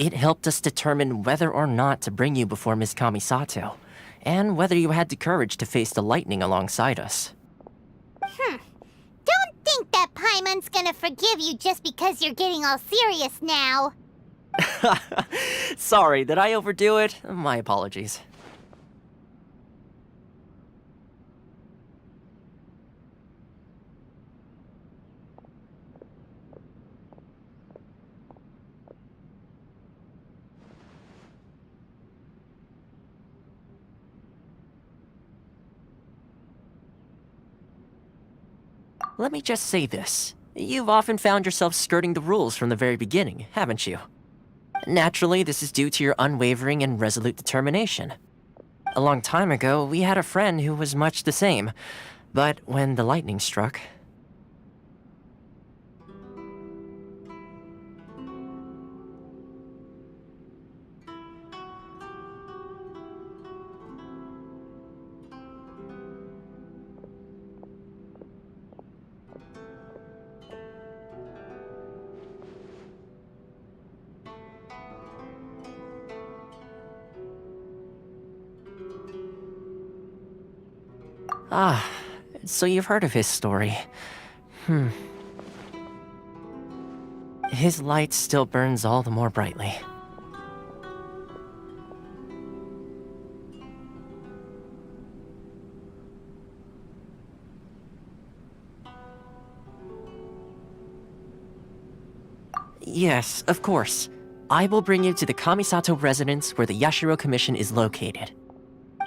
It helped us determine whether or not to bring you before Ms. Kamisato, and whether you had the courage to face the lightning alongside us. Don't think that Paimon's gonna forgive you just because you're getting all serious now. Sorry, did I overdo it? My apologies. Let me just say this. You've often found yourself skirting the rules from the very beginning, haven't you? Naturally, this is due to your unwavering and resolute determination. A long time ago, we had a friend who was much the same, but when the lightning struck... Ah, so you've heard of his story. His light still burns all the more brightly. Yes, of course. I will bring you to the Kamisato residence where the Yashiro Commission is located.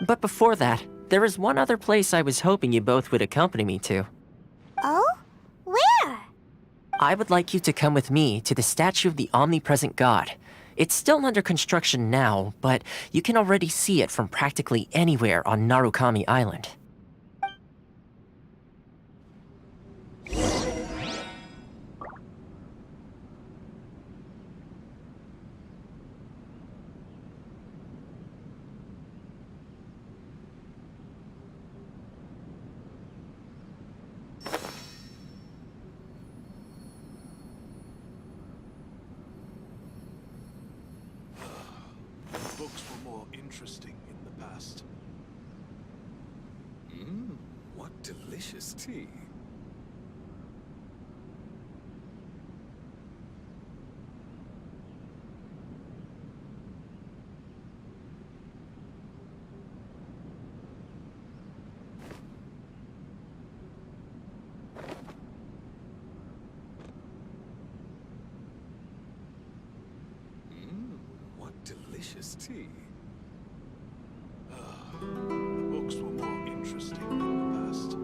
But before that, there is one other place I was hoping you both would accompany me to. Oh? Where? I would like you to come with me to the statue of the omnipresent god. It's still under construction now, but you can already see it from practically anywhere on Narukami Island. Books were more interesting in the past. What delicious tea. What delicious tea. The books were more interesting in the past.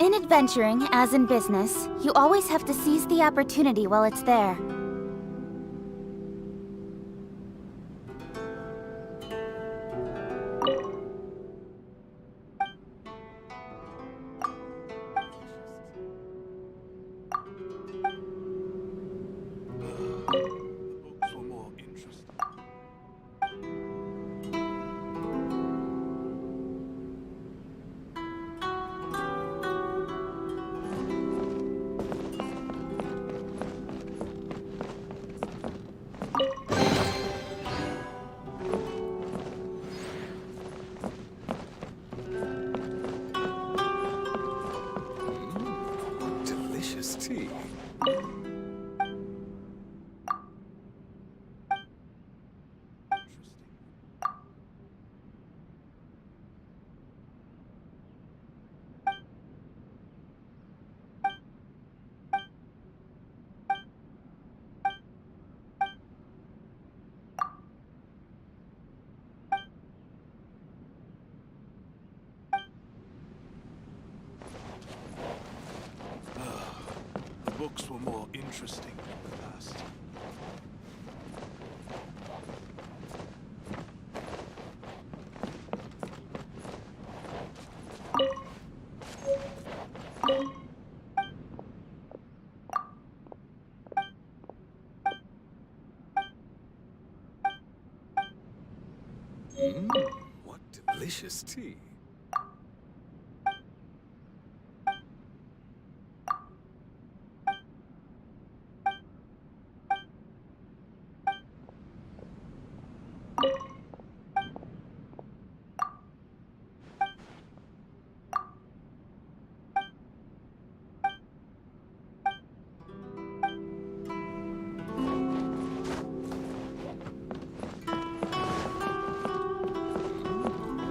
In adventuring, as in business, you always have to seize the opportunity while it's there. Books were more interesting. What delicious tea. The books were more interesting in the past. What delicious tea.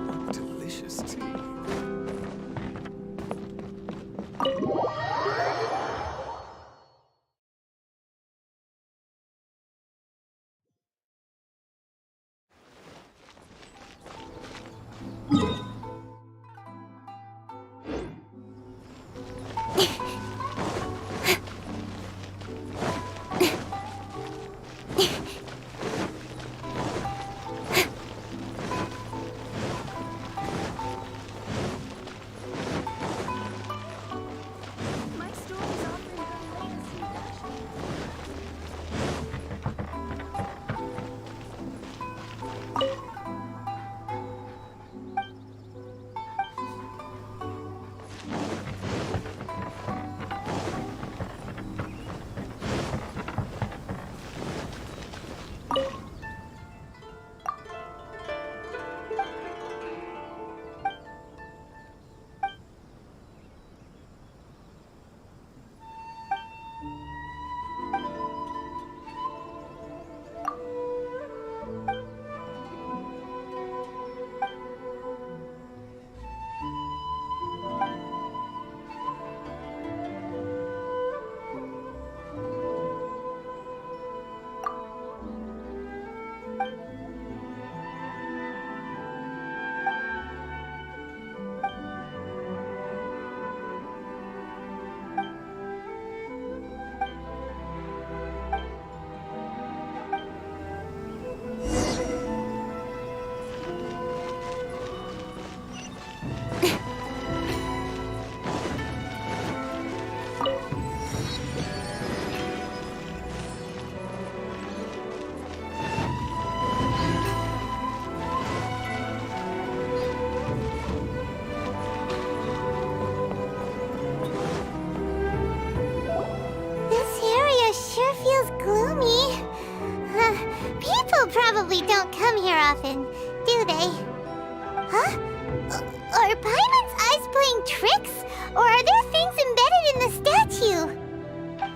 What delicious tea. My store is offering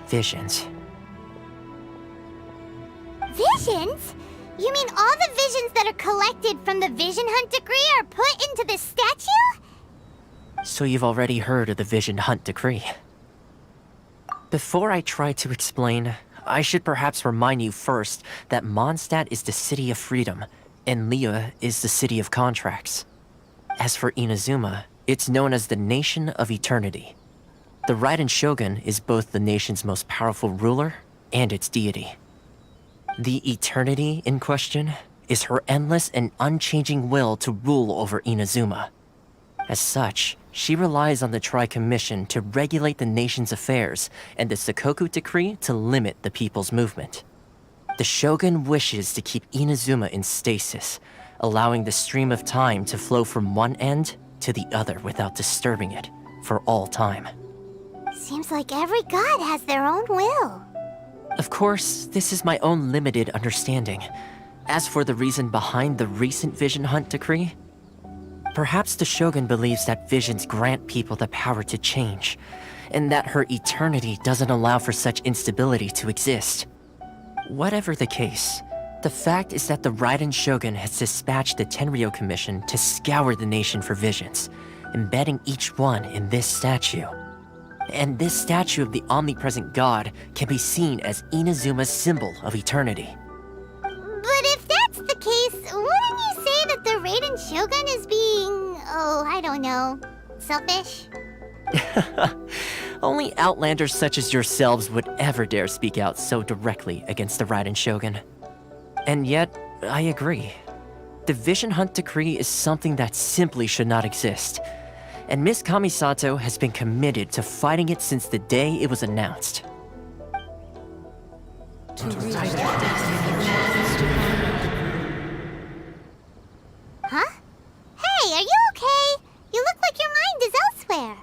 visions. Visions? You mean all the visions that are collected from the Vision Hunt decree are put into this statue? So you've already heard of the Vision Hunt decree. Before I try to explain, I should perhaps remind you first that Mondstadt is the city of freedom, and Liyue is the city of contracts. As for Inazuma, it's known as the Nation of Eternity. The Raiden Shogun is both the nation's most powerful ruler and its deity. The Eternity in question is her endless and unchanging will to rule over Inazuma. As such, she relies on the Tri-Commission to regulate the nation's affairs and the Sakoku Decree to limit the people's movement. The Shogun wishes to keep Inazuma in stasis, allowing the stream of time to flow from one end to the other without disturbing it for all time. Seems like every god has their own will. Of course, this is my own limited understanding. As for the reason behind the recent Vision Hunt decree, perhaps the Shogun believes that visions grant people the power to change, and that her eternity doesn't allow for such instability to exist. Whatever the case, the fact is that the Raiden Shogun has dispatched the Tenryou Commission to scour the nation for visions, embedding each one in this statue. And this statue of the omnipresent god can be seen as Inazuma's symbol of eternity. But if that's the case, wouldn't you say that the Raiden Shogun is being, oh, I don't know, selfish? Only outlanders such as yourselves would ever dare speak out so directly against the Raiden Shogun. And yet, I agree. The Vision Hunt decree is something that simply should not exist. And Miss Kamisato has been committed to fighting it since the day it was announced. Huh? Hey, are you okay? You look like your mind is elsewhere.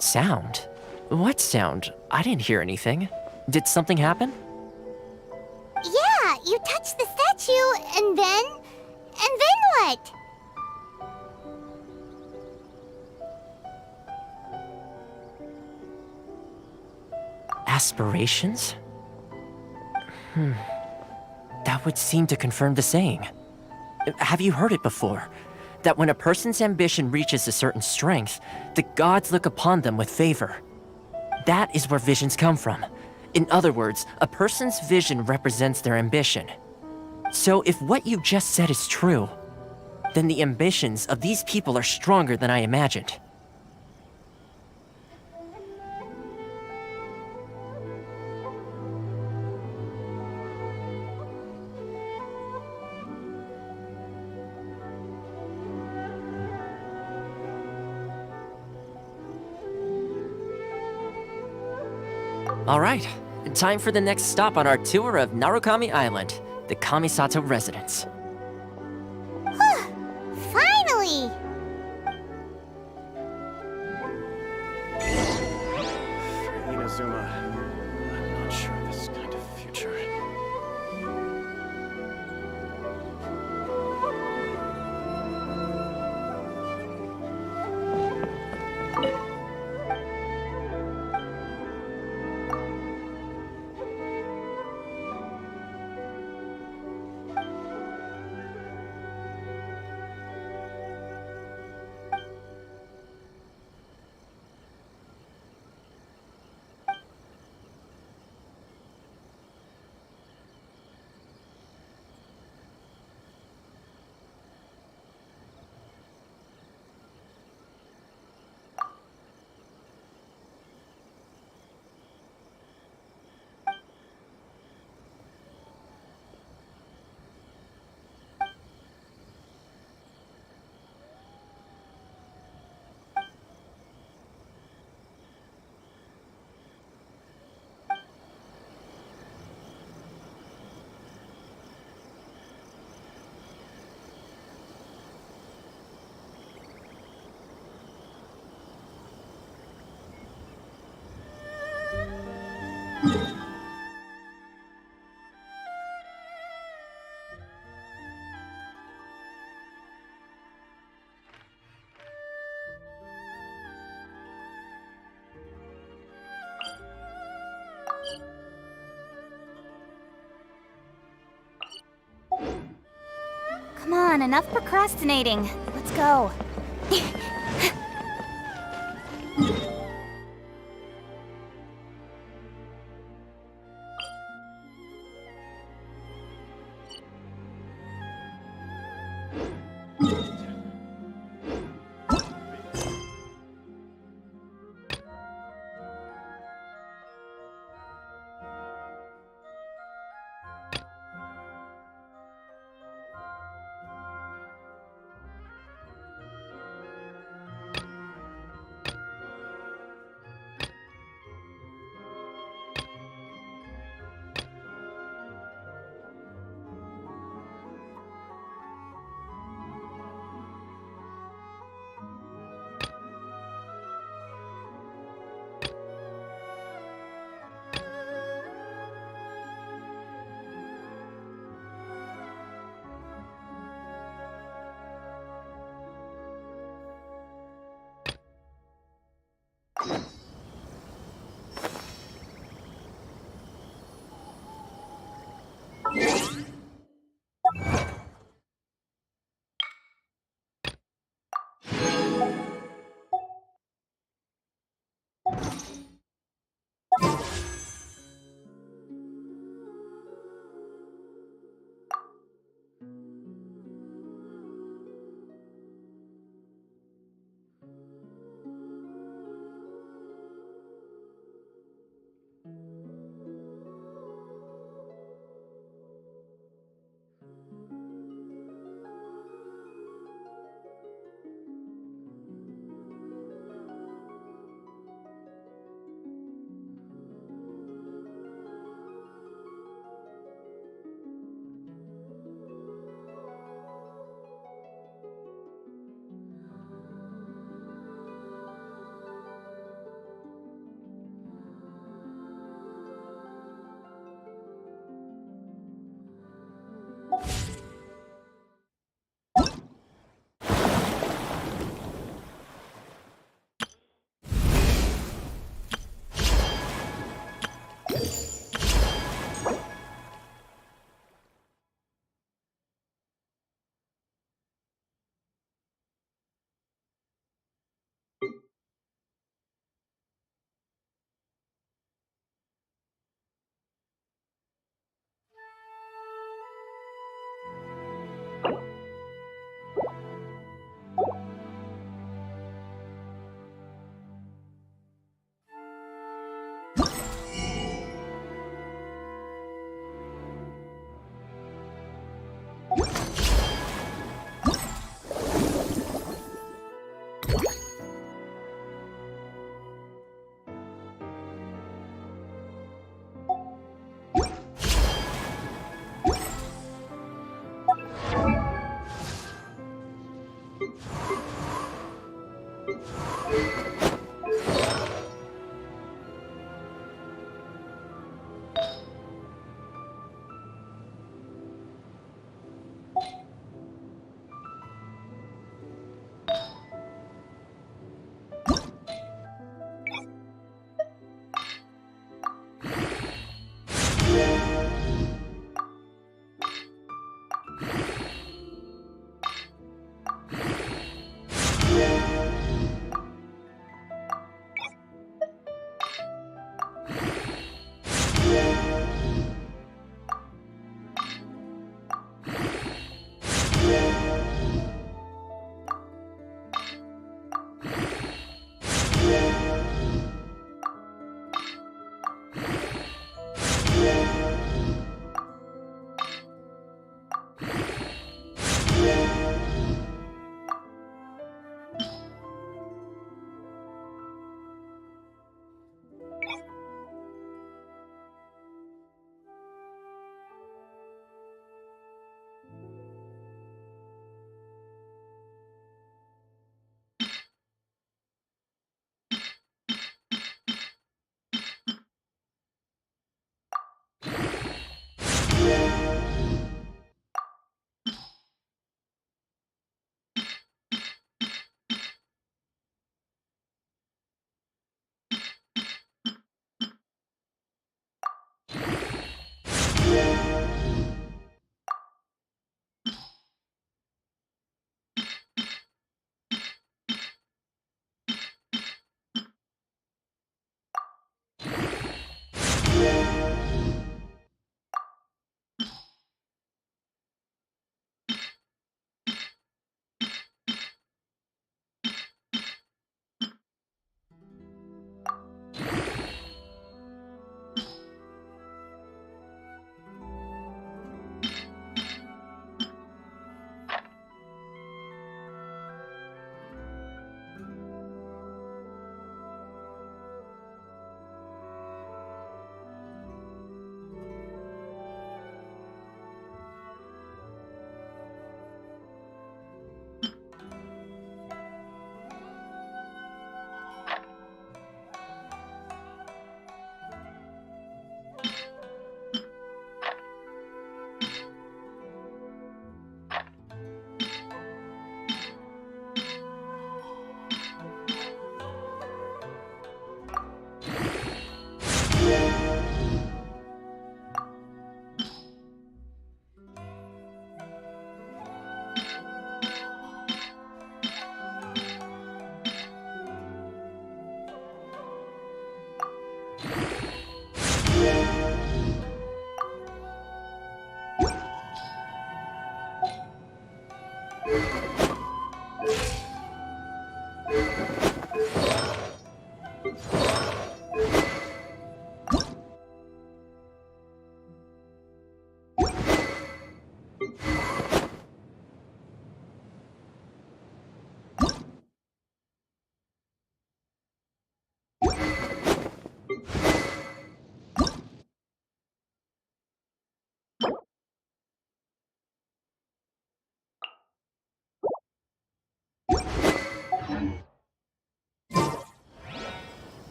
Sound? What sound? I didn't hear anything. Did something happen? Yeah, you touched the statue, and then what? Aspirations? That would seem to confirm the saying. Have you heard it before? That when a person's ambition reaches a certain strength, the gods look upon them with favor. That is where visions come from. In other words, a person's vision represents their ambition. So if what you just said is true, then the ambitions of these people are stronger than I imagined. All right, time for the next stop on our tour of Narukami Island, the Kamisato residence. Finally! Inazuma, I'm not sure this kind of future. on, enough procrastinating. Let's go.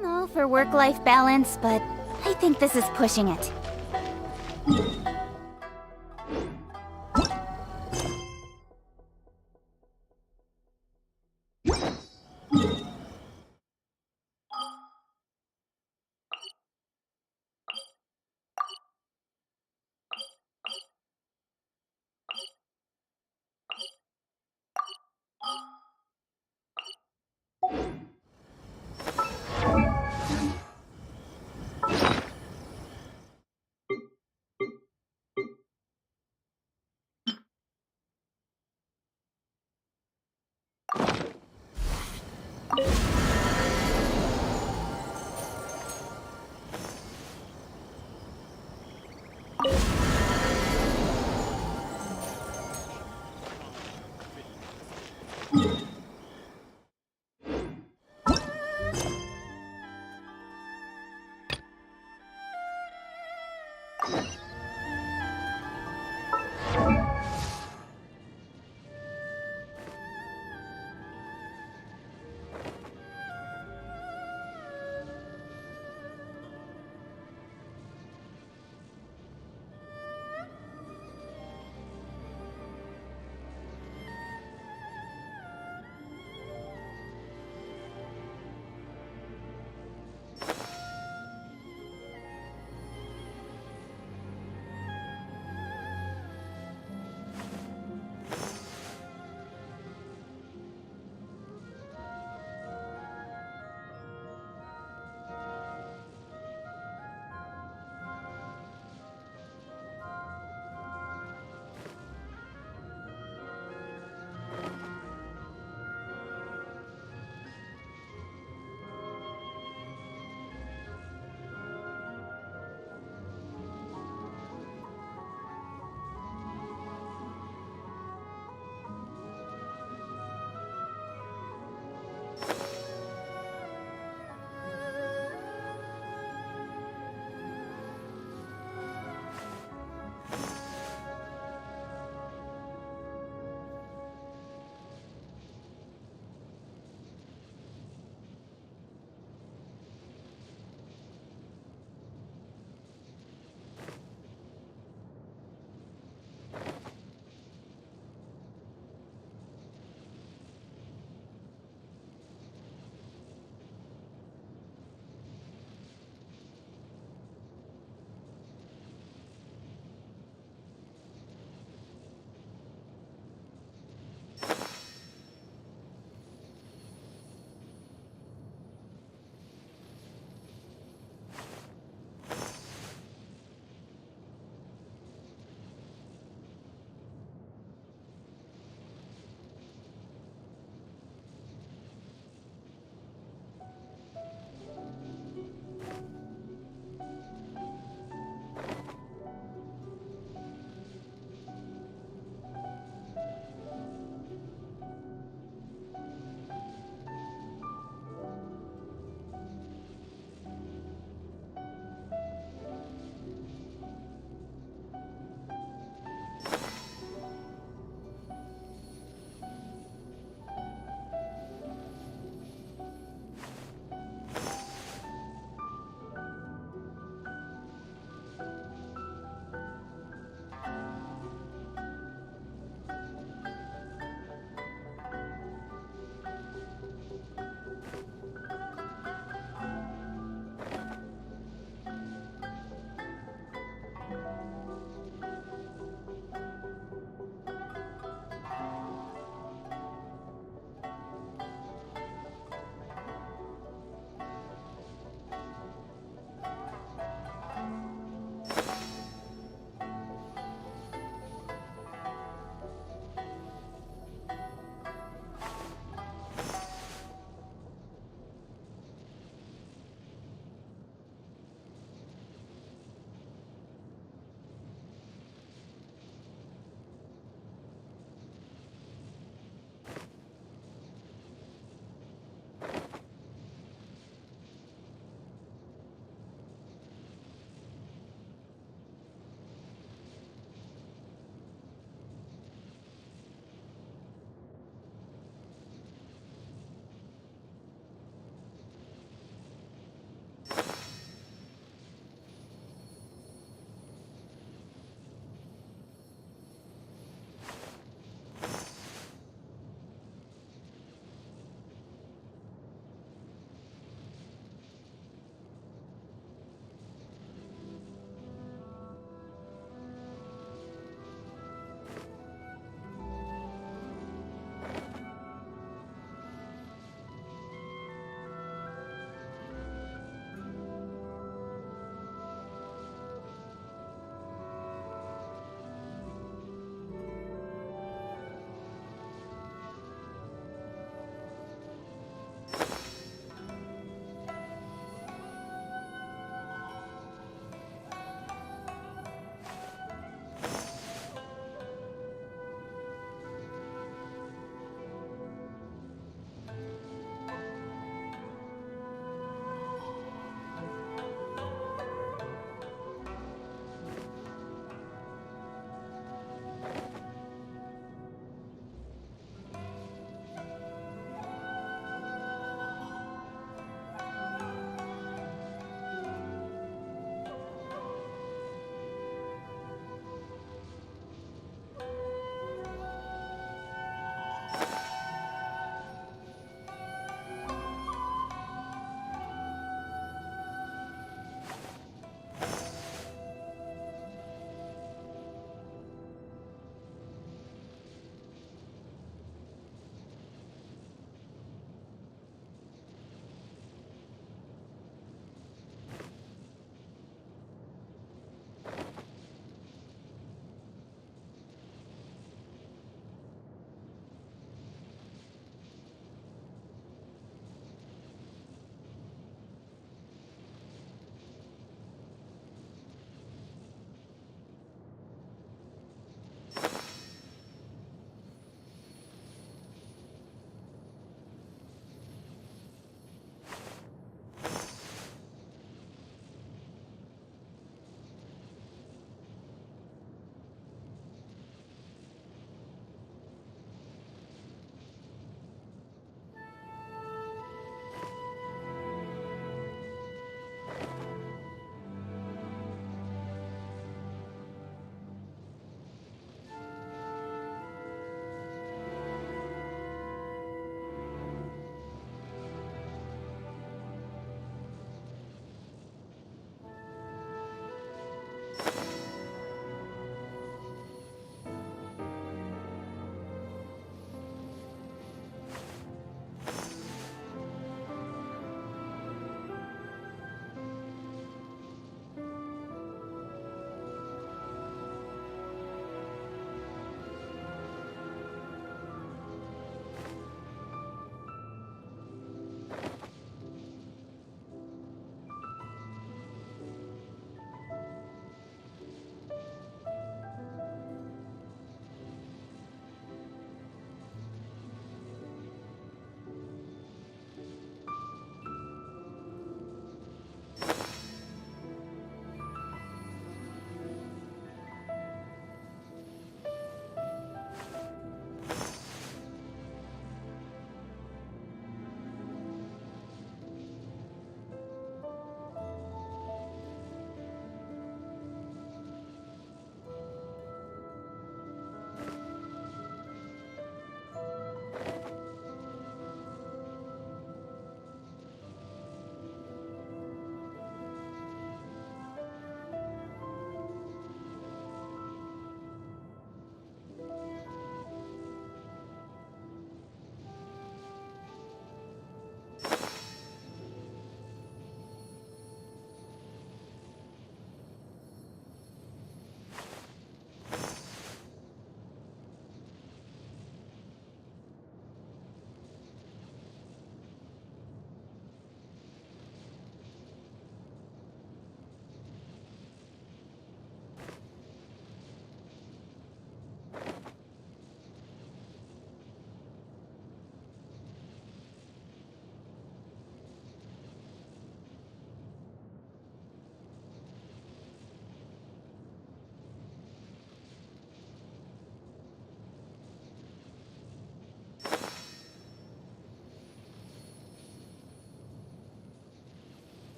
I'm all for work-life balance, but I think this is pushing it.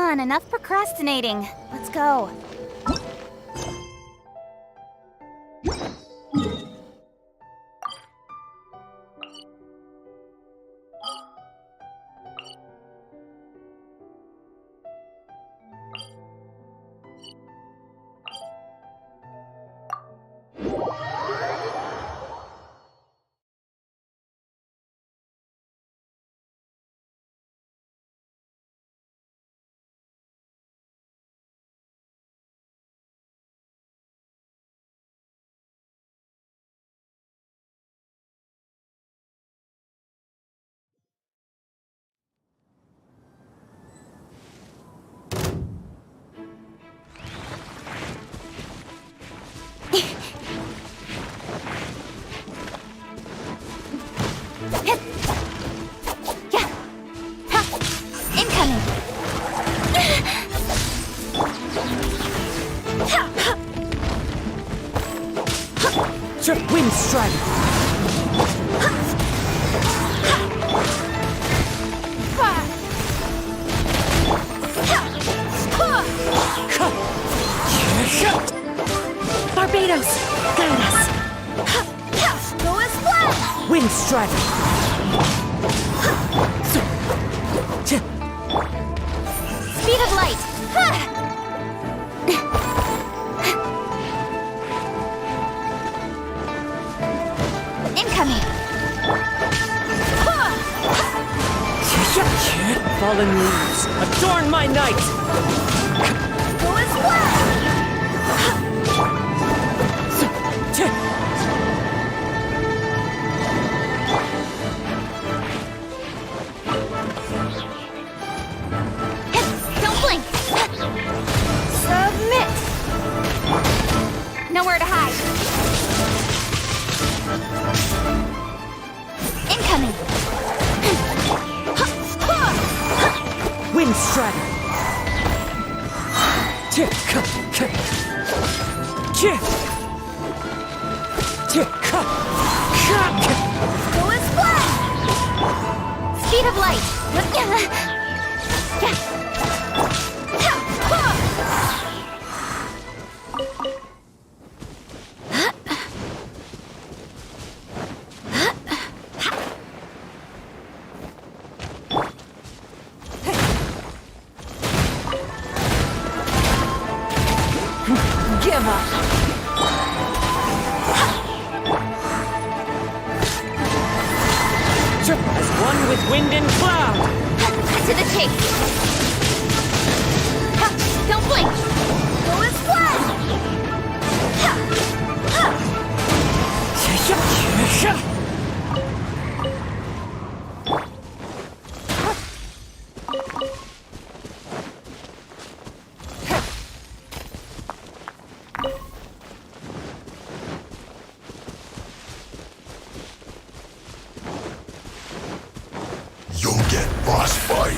on, enough procrastinating. Let's go. Wind strike! Barbados, guide us! Go as planned! Wind strike! Speed of light! Incoming! Fallen leaves, adorn my night! Go as planned! Don't blink! Submit! Nowhere to hide! Incoming! Wind strike! Go as planned! Speed of light! Give up! As one with wind and cloud! To the chase! Don't blink! Go as planned! You'll get boss fight.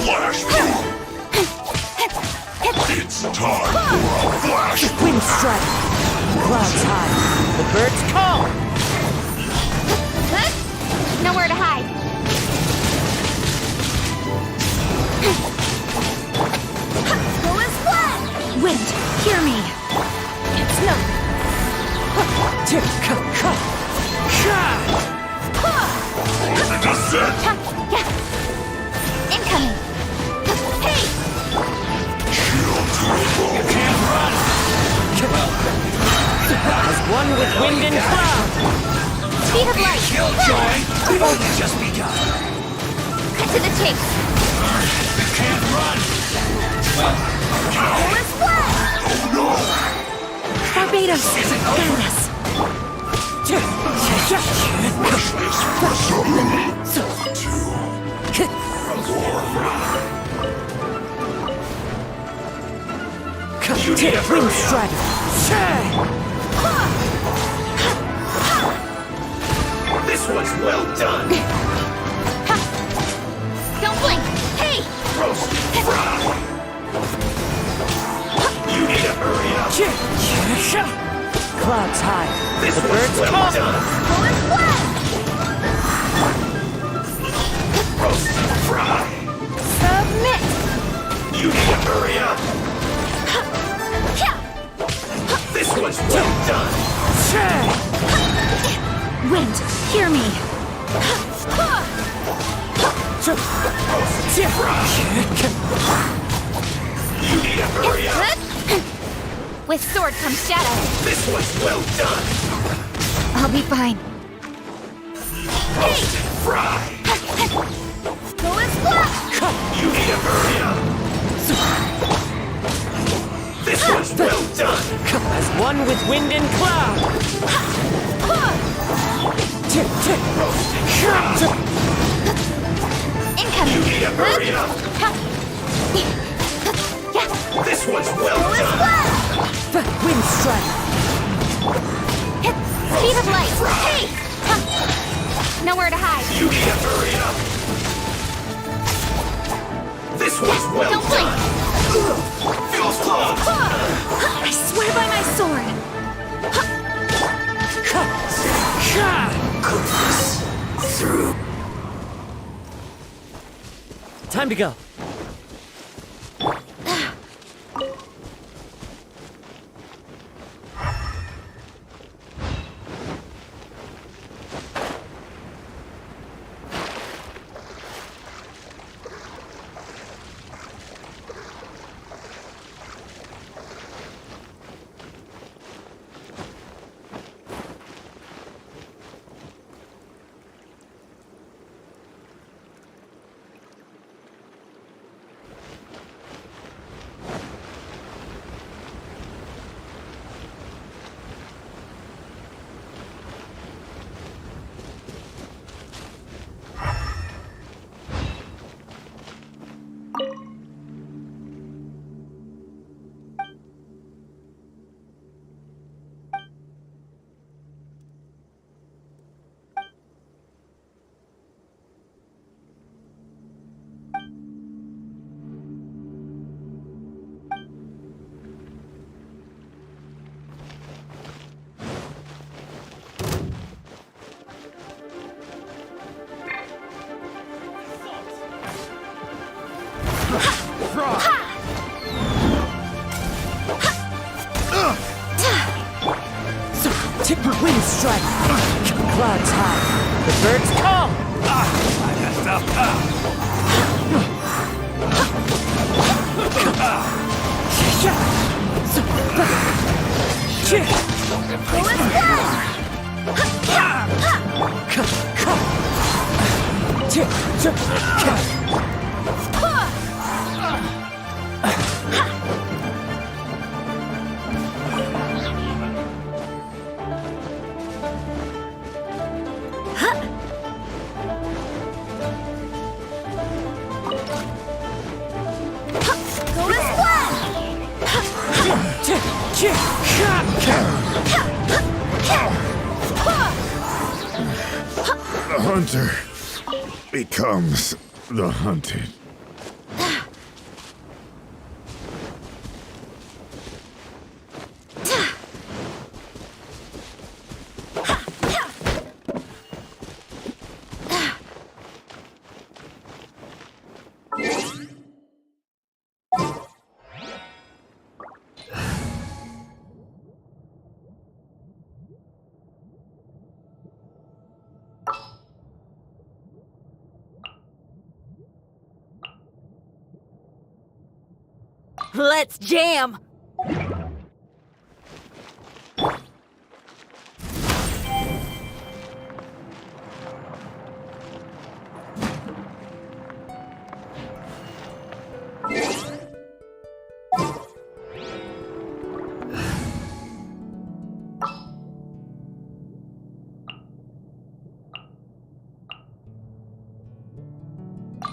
Flash move. It's time for a flash move. Wind strike! Clouds high, the birds call! Nowhere to hide. Go as planned. Wind, hear me. It's no... Incoming. Hey! You can't run! As one with wind and cloud! Speed of light. Killjoy, we've only just begun. Cut to the chase. You can't run. Well, Go as planned. oh no! Barbados, guide us. Wish this for some. 2, 4. You need a Wind strike! This was well done. Don't blink. Hey! Roast fry. You need to hurry up. Clouds high. This The was birds well come. done. Roast, fry. Submit! You need to hurry up. This was well done. Wind, hear me. Roast, fry. You need to hurry up. With sword comes shadow. This was well done. I'll be fine. Roast, fry. Go and fly! You need to hurry up. This was well done. As one with wind and cloud. Roast, fry. Incoming! You need to hurry up. This was well done. Wind strike. Speed of light! Hey! Nowhere to hide. You need to hurry up. This was well Don't blink. done. Feels close. I swear by my sword. Through. Time to go. Wind strike. Clouds high. The birds come. I messed up. The hunter becomes the hunted. Let's jam!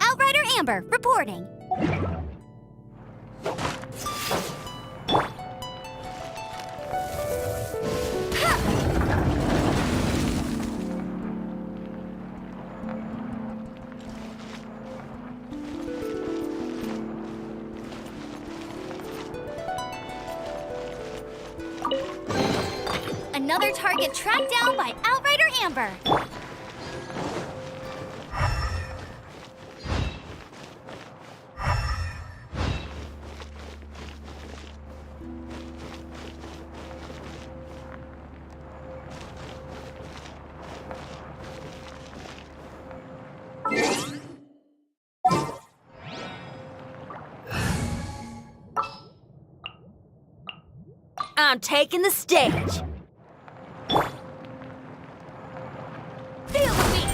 Outrider Amber, reporting. Another target tracked down by Outrider Amber. I'm taking the stage. Feel the beat.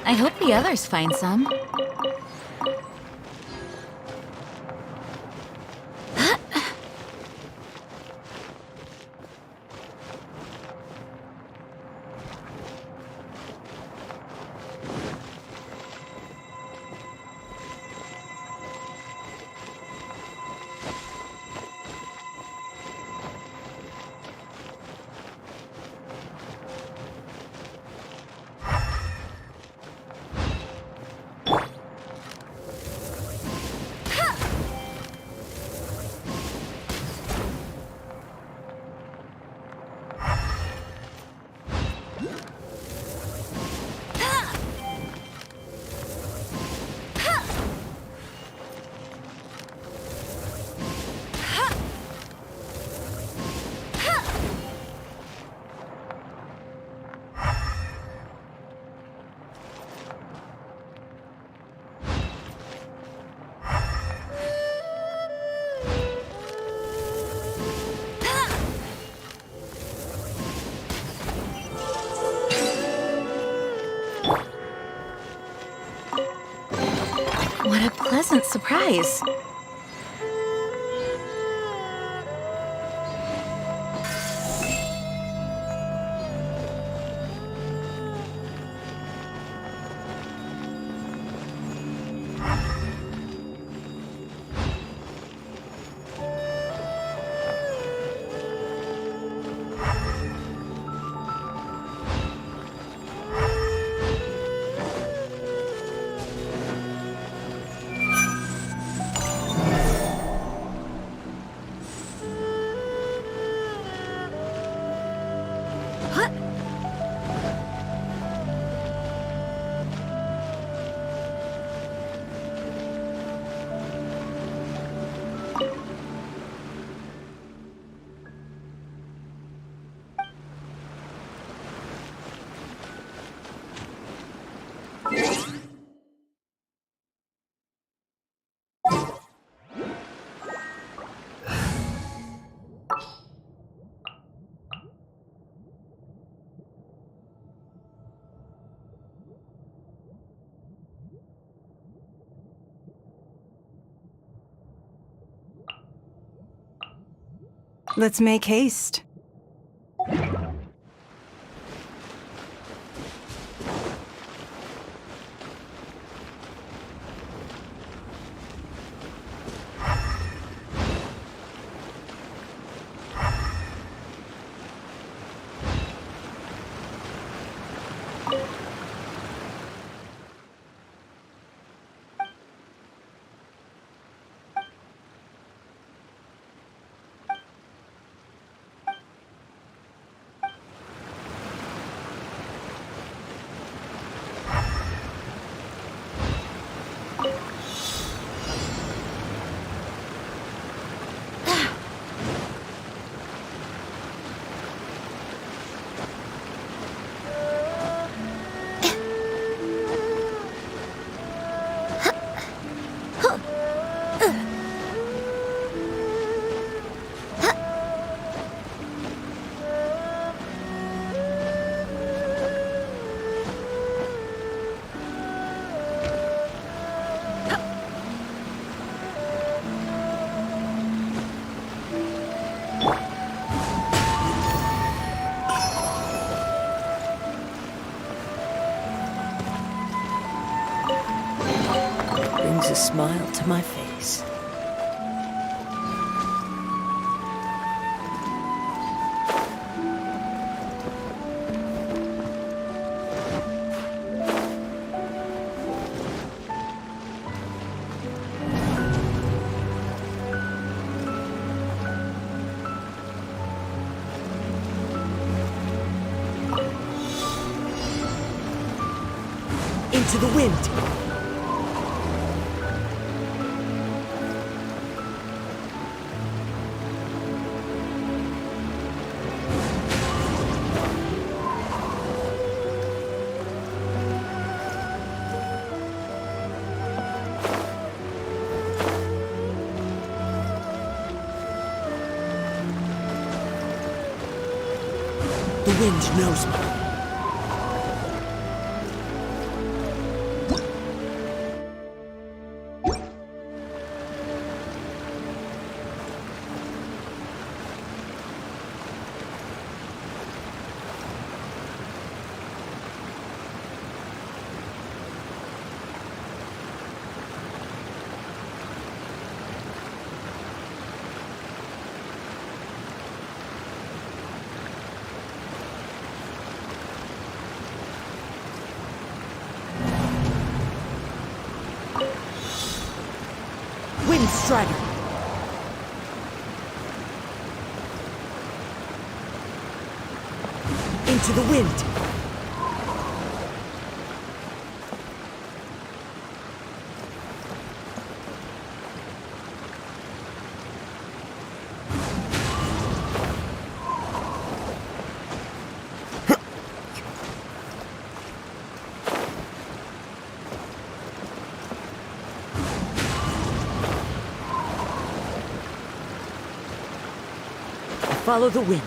I hope the others find some. What a pleasant surprise. Let's make haste. Brings a smile to my face. Into the wind! The wind knows me. Wind Strider! Into the wind! Follow the wind.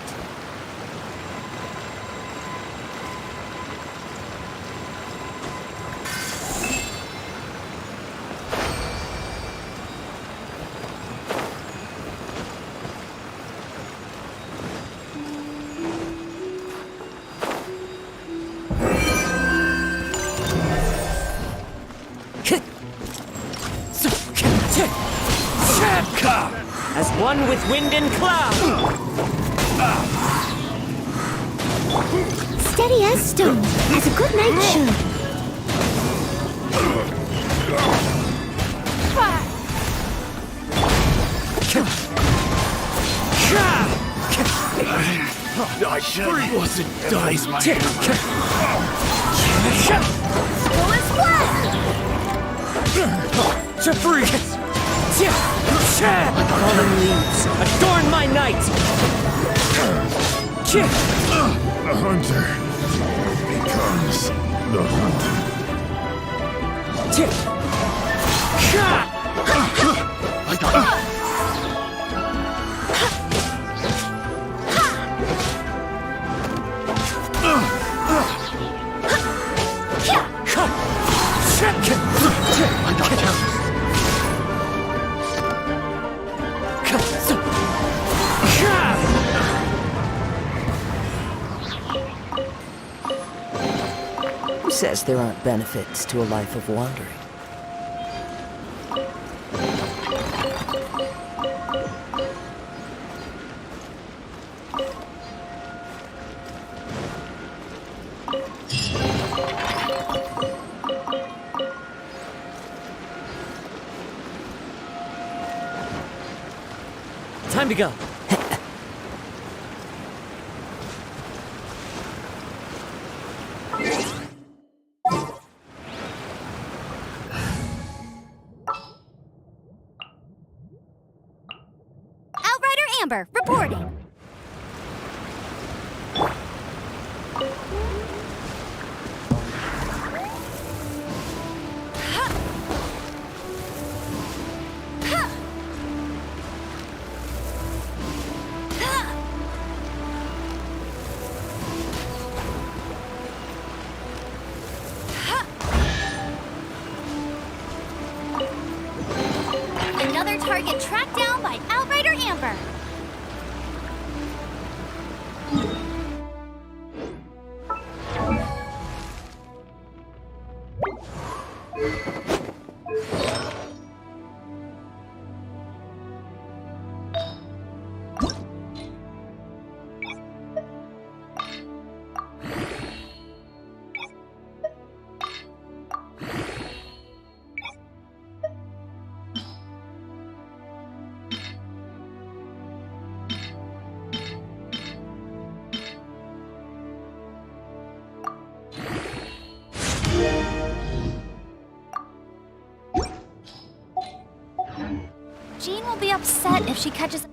As one with wind and cloud! Steady as stone, as a good knight should. I wasn't done. Fallen leaves, adorn my night! The hunter becomes the hunted. I got it. I got careless. Who says there aren't benefits to a life of wandering? Time to go. Outrider Amber, reporting. Another target tracked down by Outrider Amber. Jean will be upset if she catches...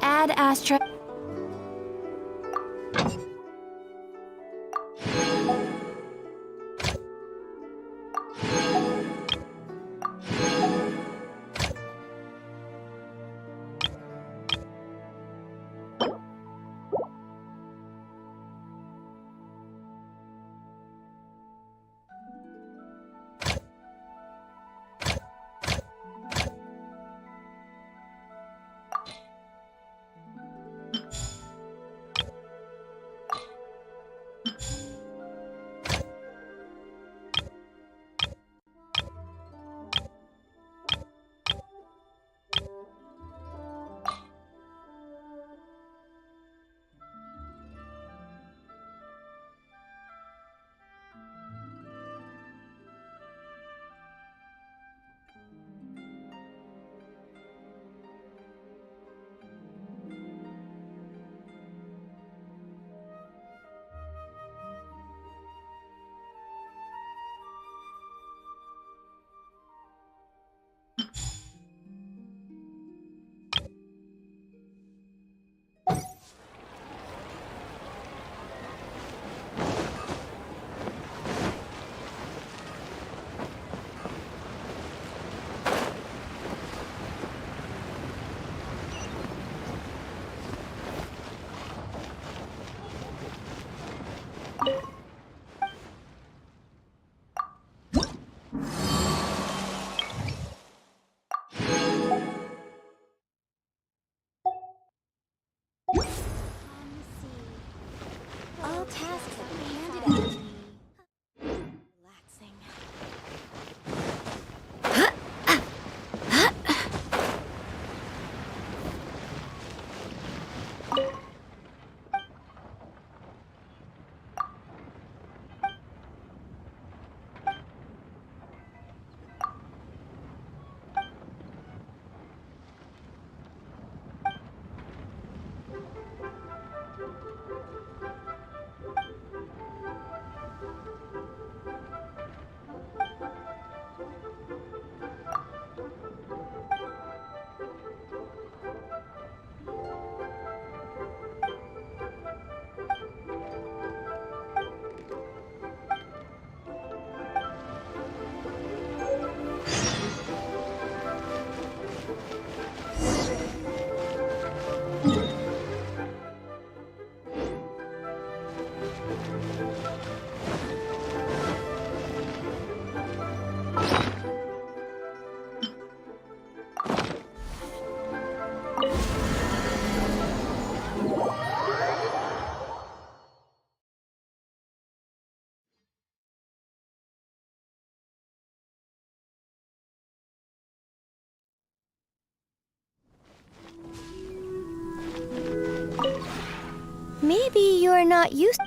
Ad Astra... All tasks have been handed out to me. Relaxing. Maybe you're not used.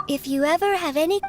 If you ever have any...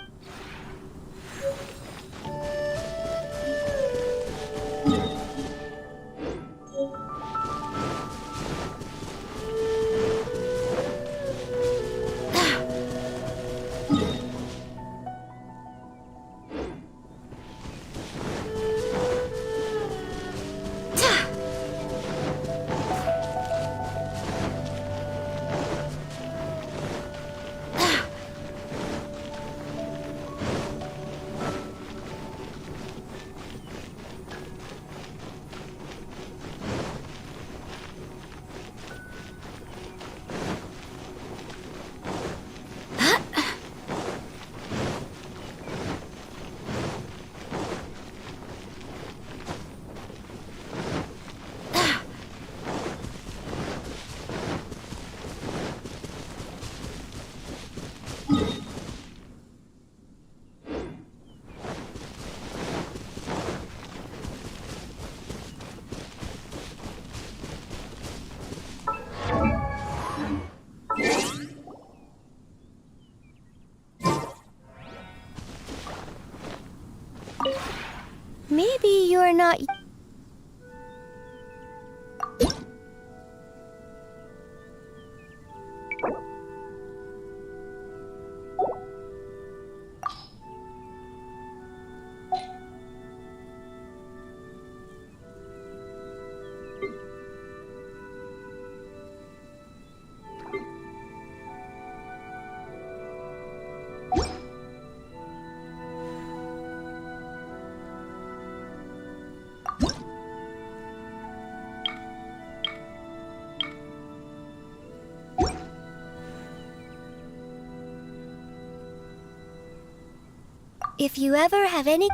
Maybe you're not... If you ever have any...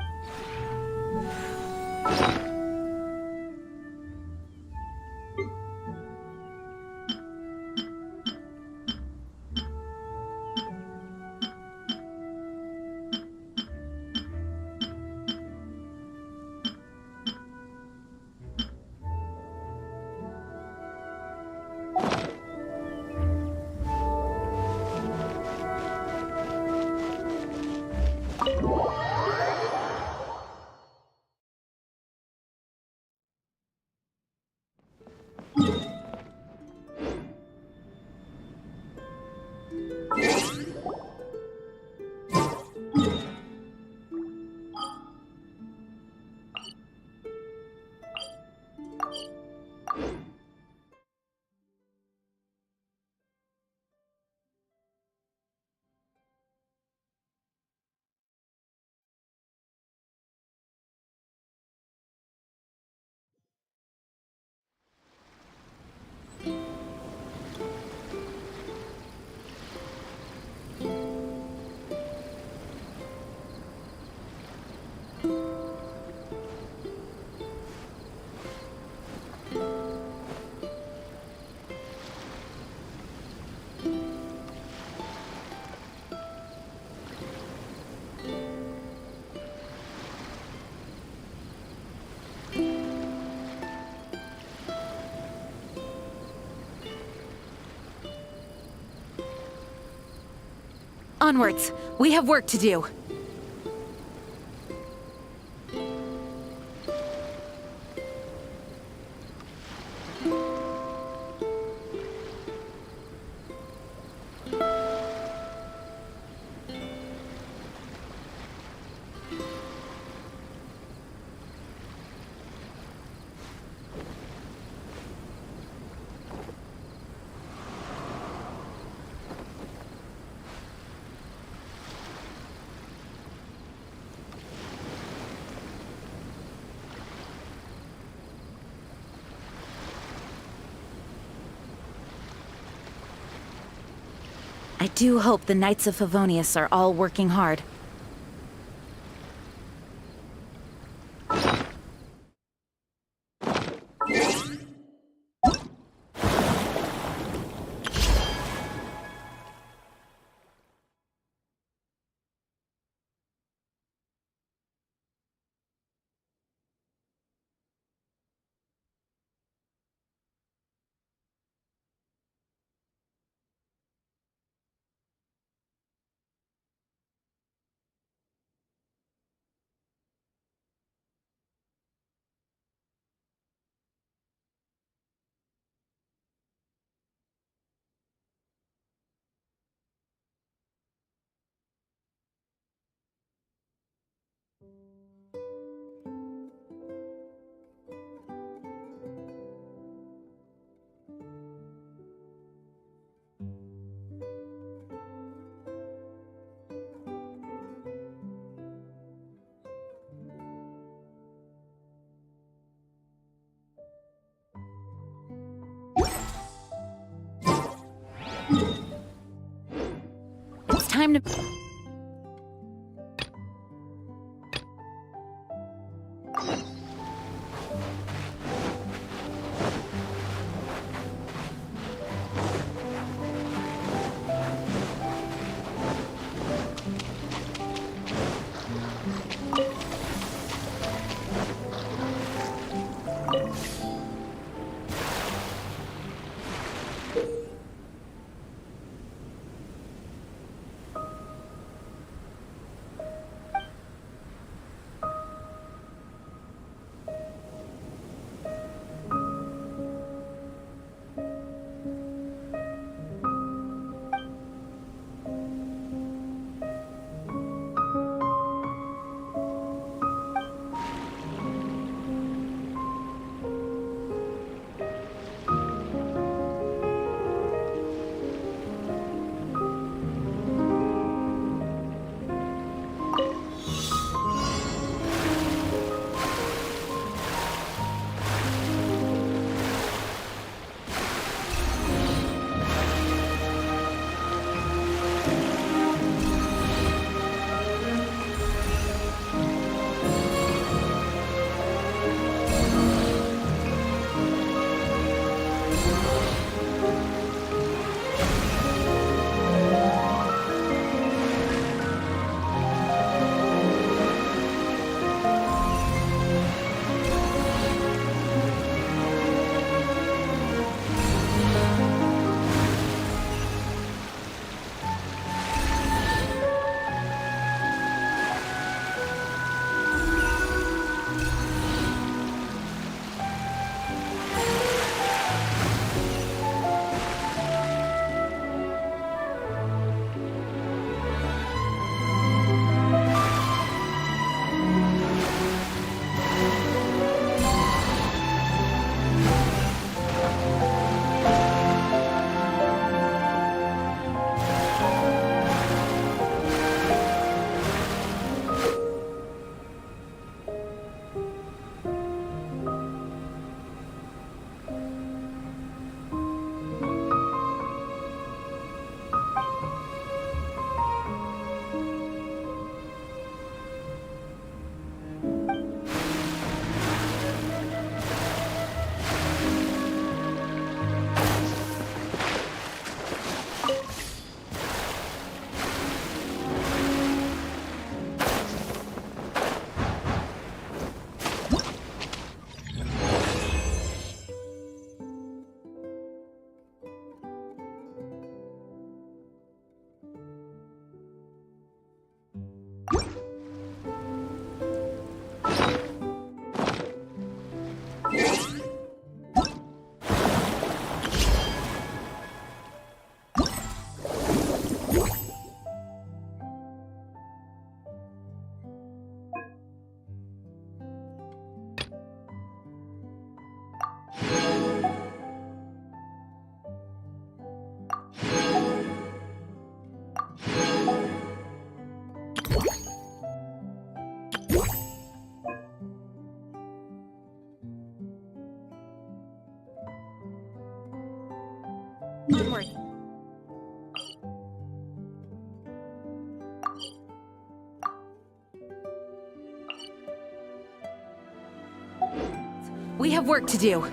Onwards. We have work to do. I do hope the Knights of Favonius are all working hard. It's time to... Good work. We have work to do.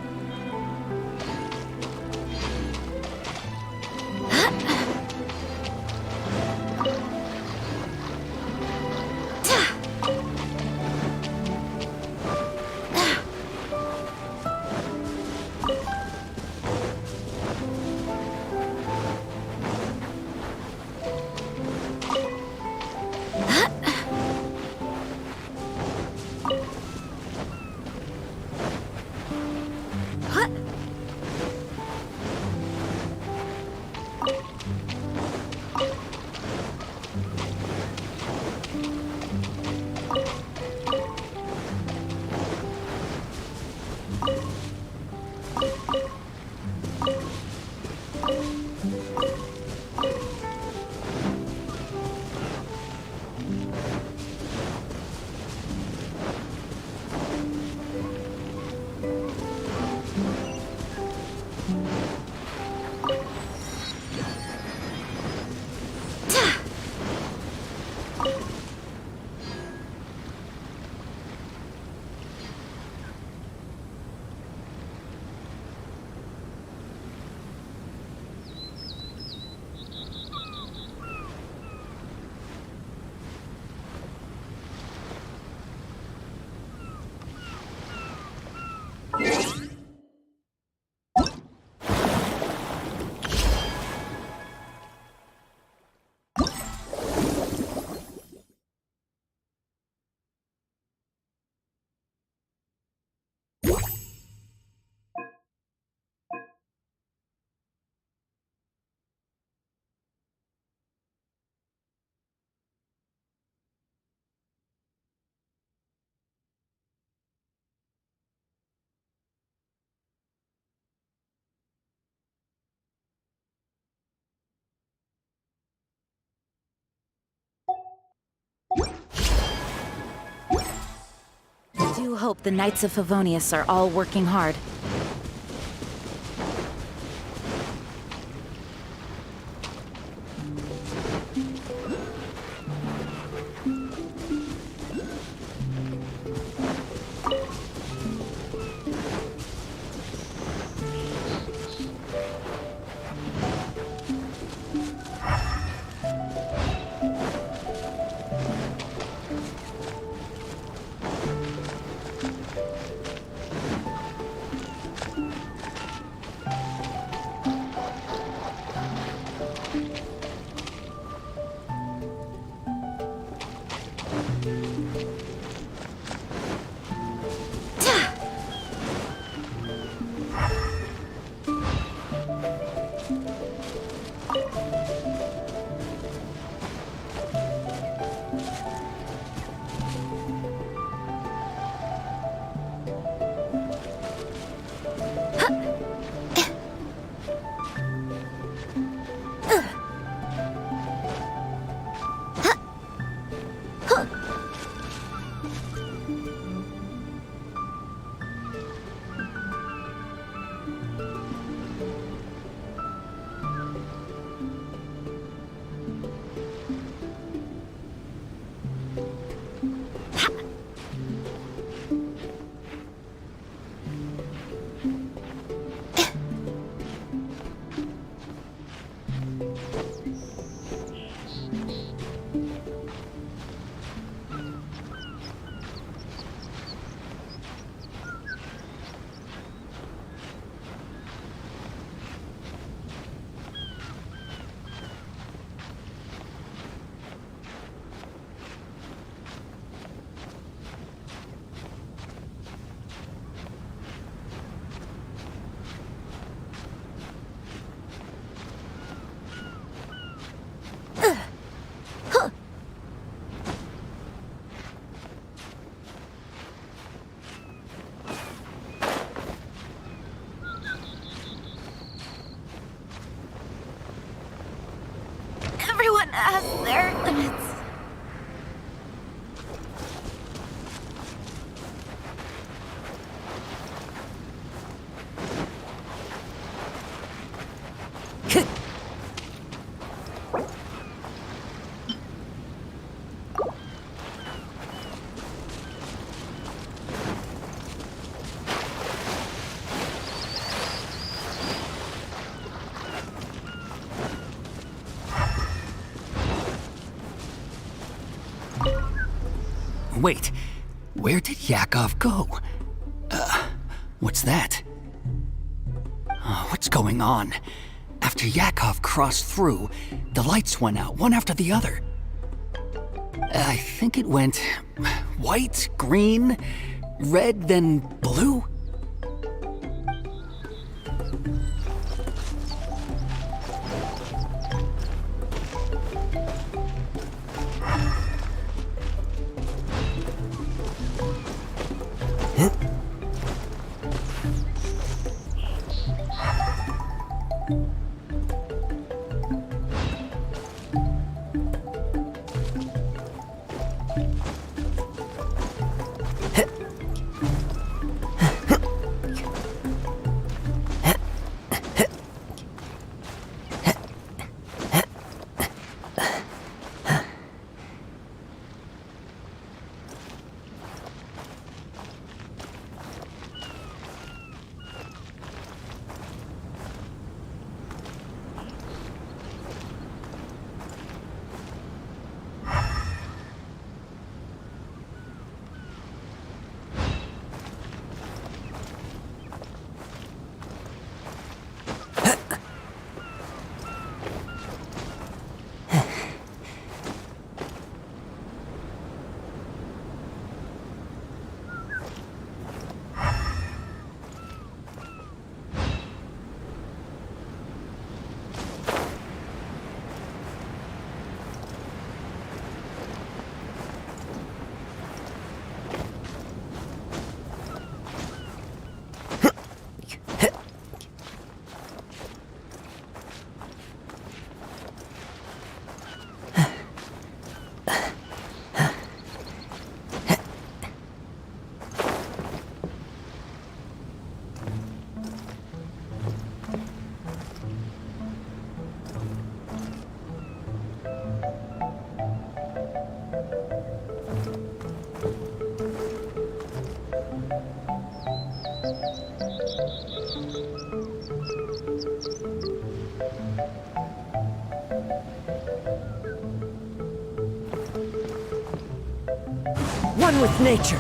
I do hope the Knights of Favonius are all working hard. Has their limits. Wait, where did Yakov go? What's that? What's going on? After Yakov crossed through, the lights went out, one after the other. I think it went white, green, red, then blue? One with nature.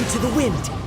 into the wind.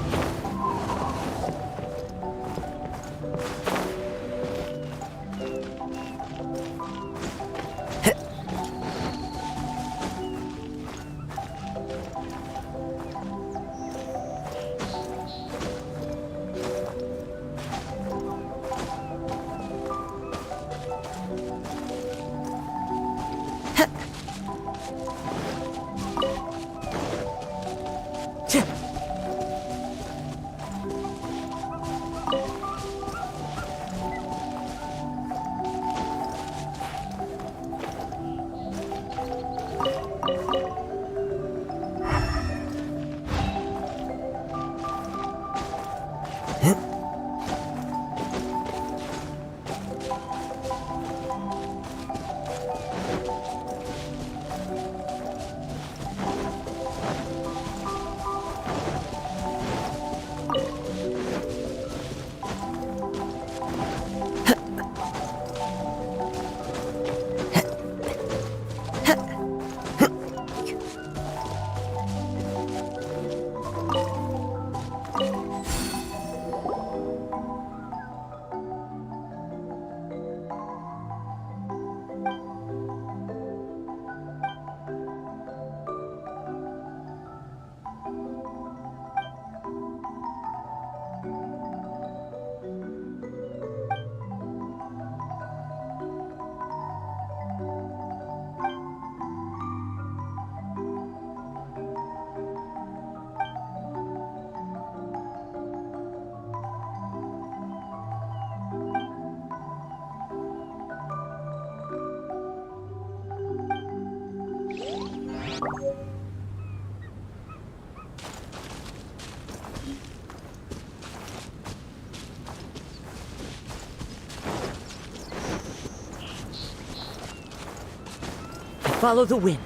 Follow the wind.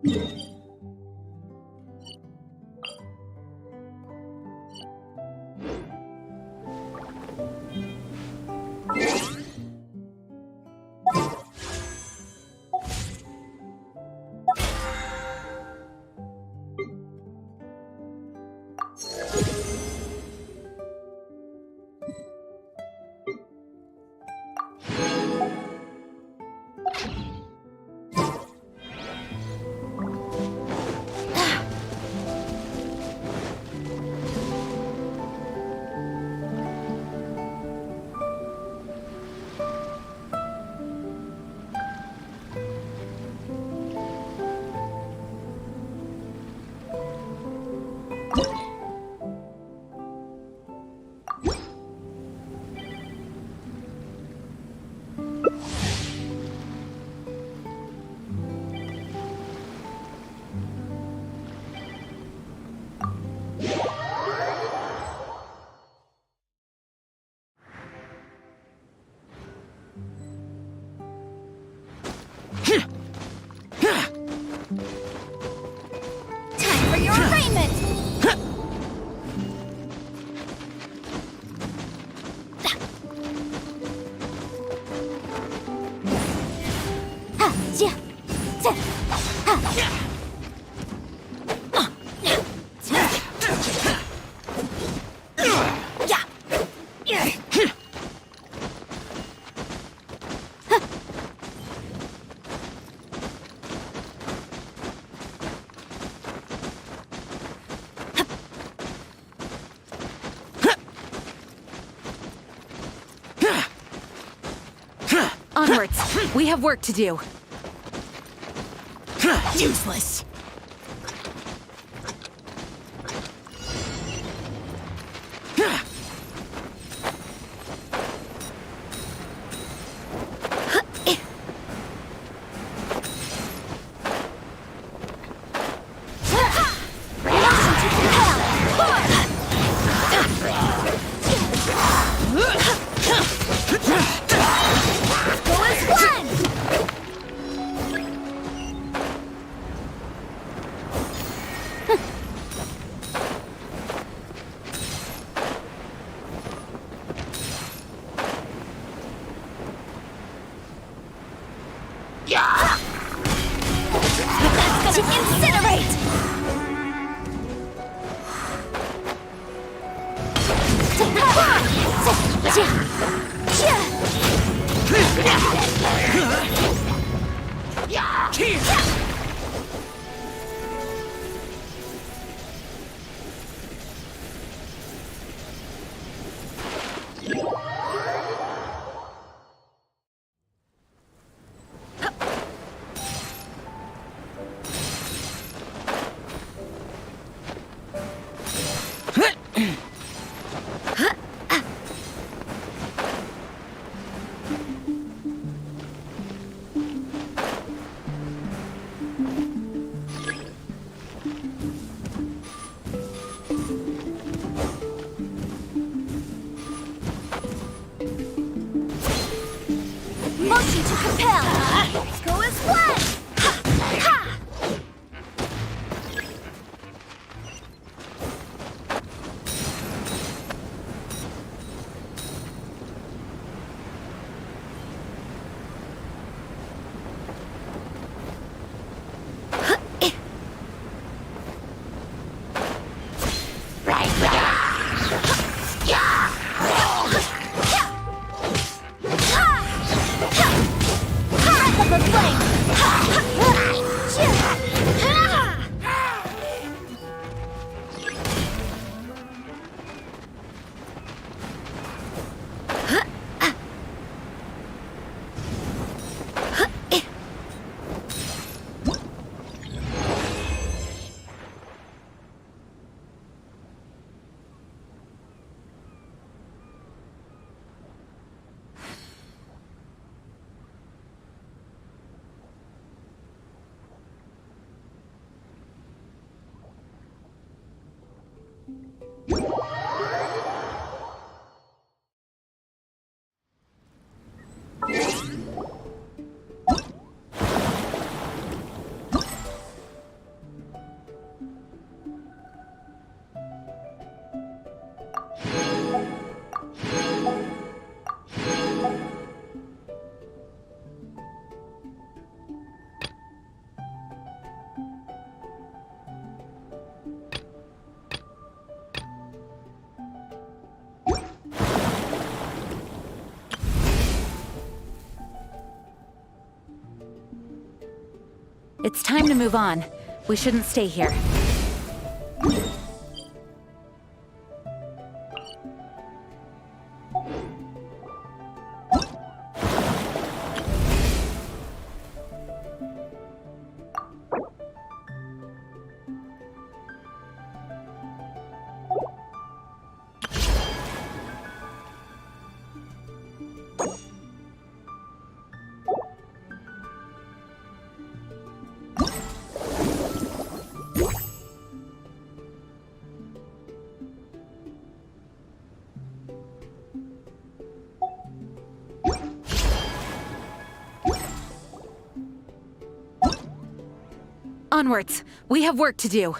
Time for your arraignment! Onwards. We have work to do. Useless. That's gonna incinerate! It's time to move on. We shouldn't stay here. Onwards! We have work to do.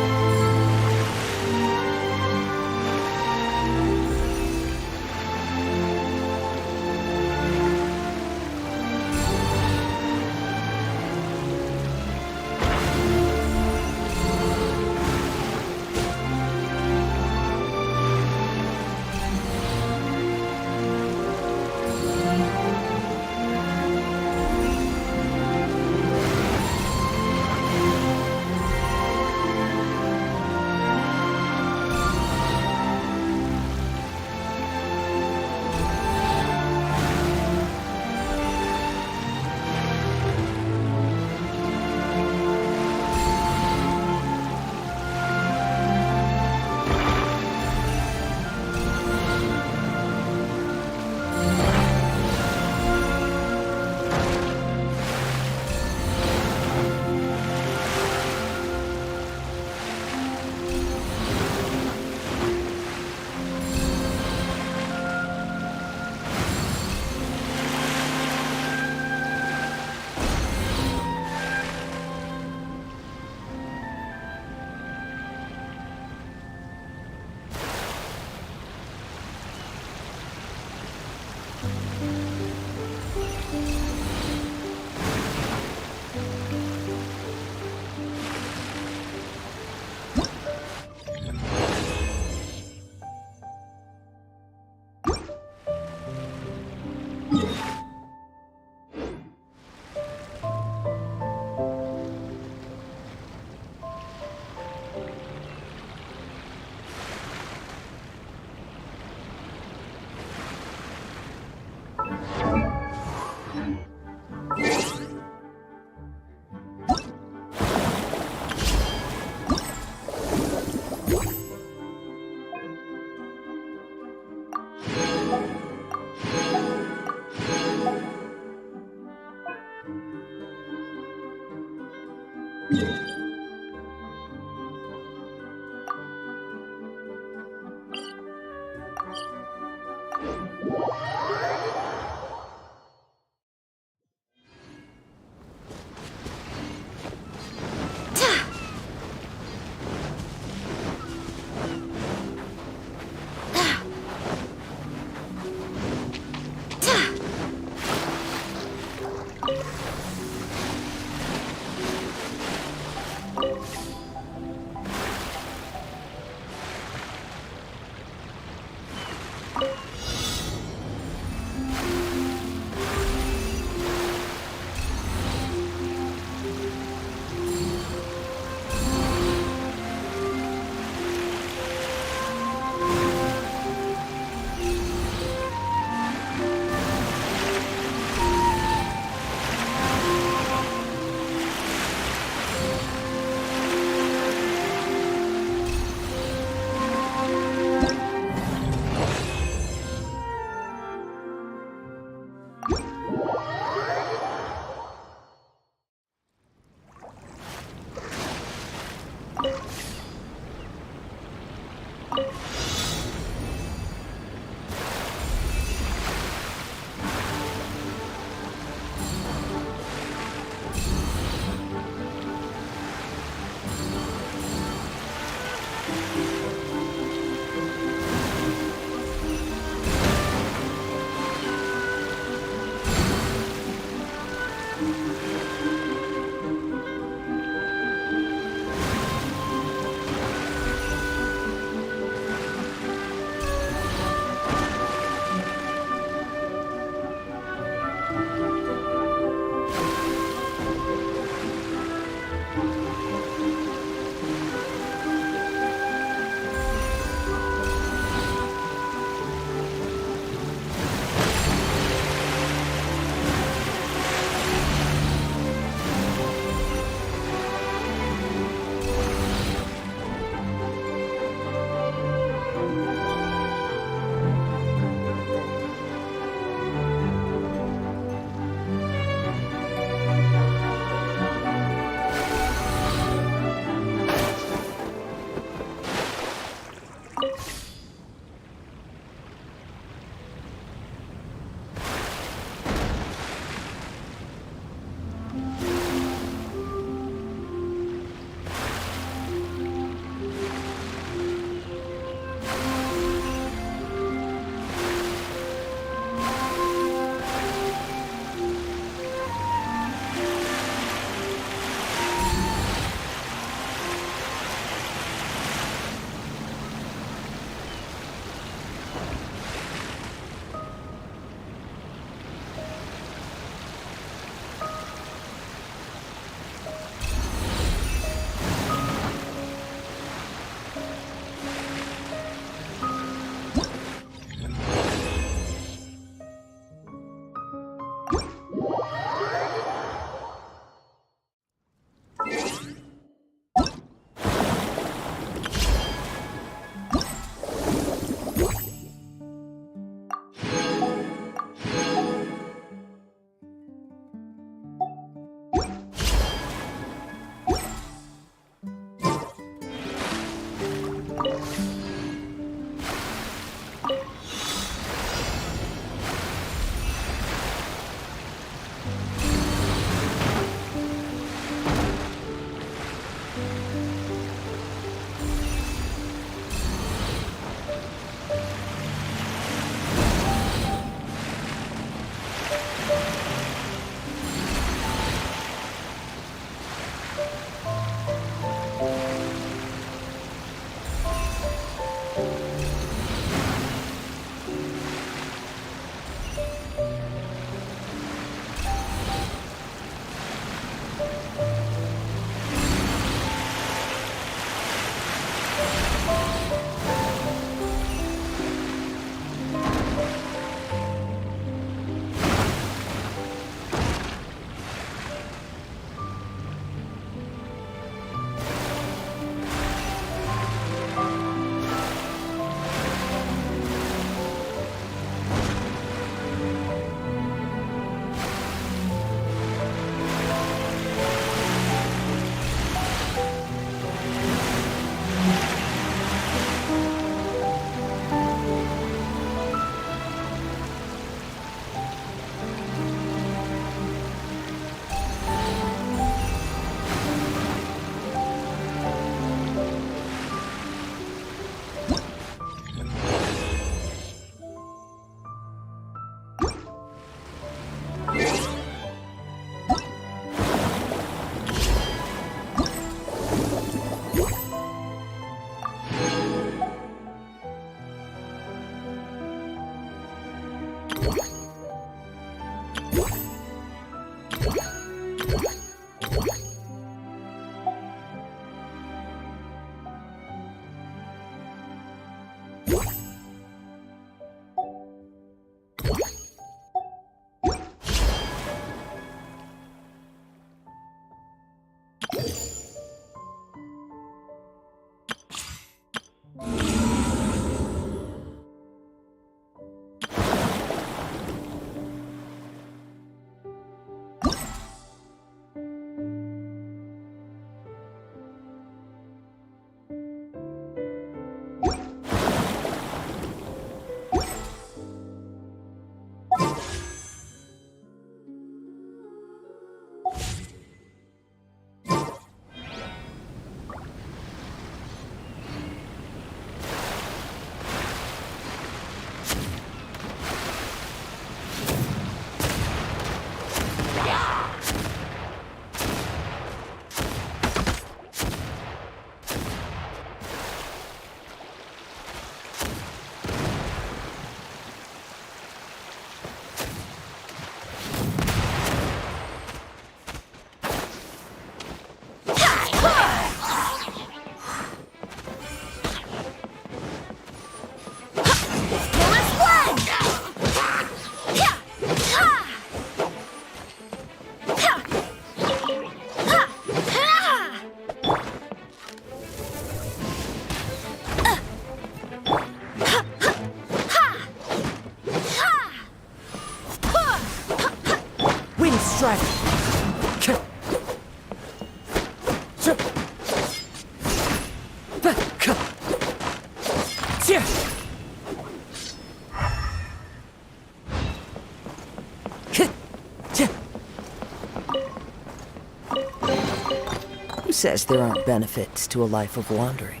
says there aren't benefits to a life of wandering?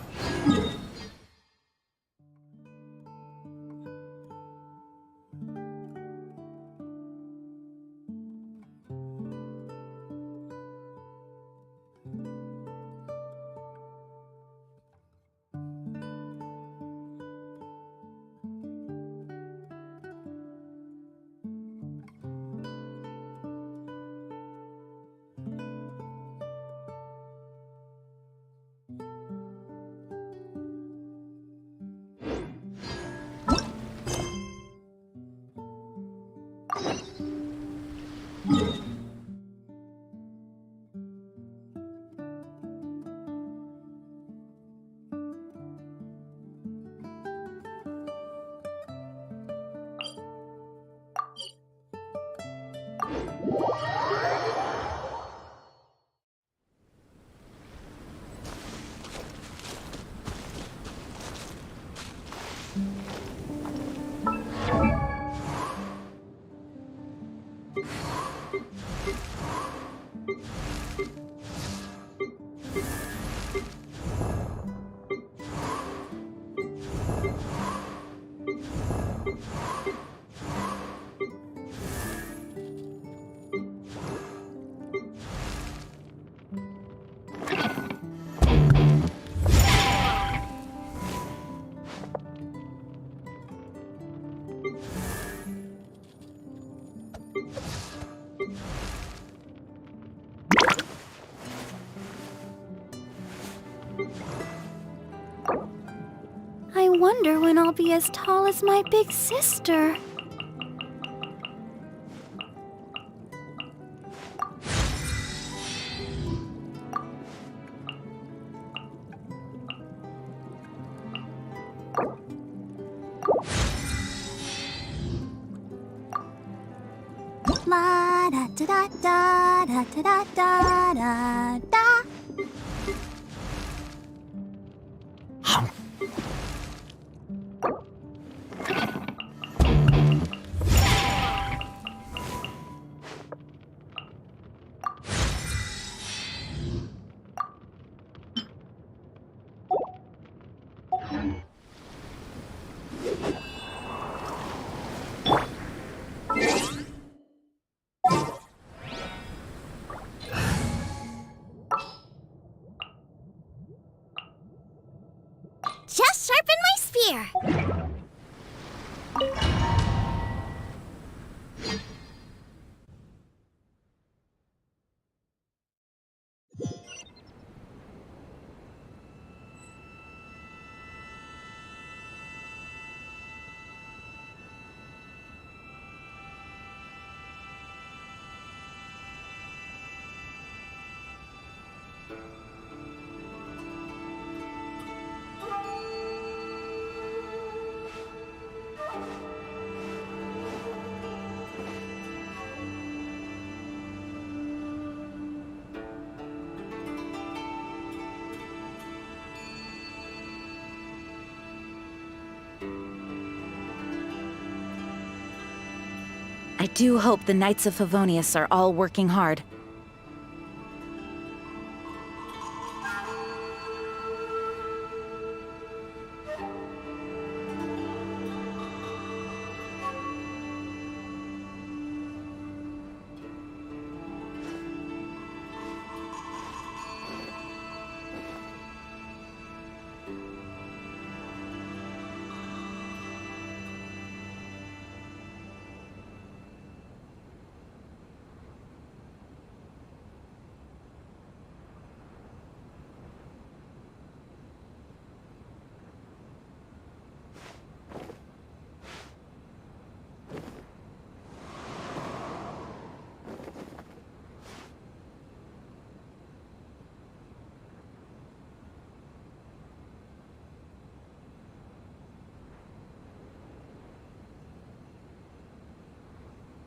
I wonder when I'll be as tall as my big sister. La da da da da da da da da da. Just sharpen my spear. I do hope the Knights of Favonius are all working hard.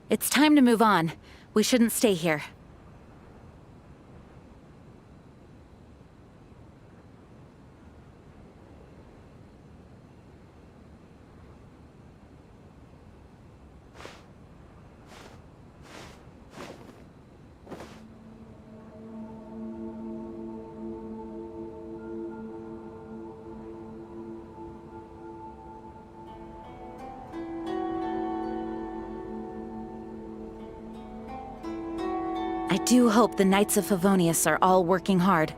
It's time to move on. We shouldn't stay here. do hope the Knights of Favonius are all working hard.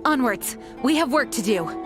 Onwards! We have work to do!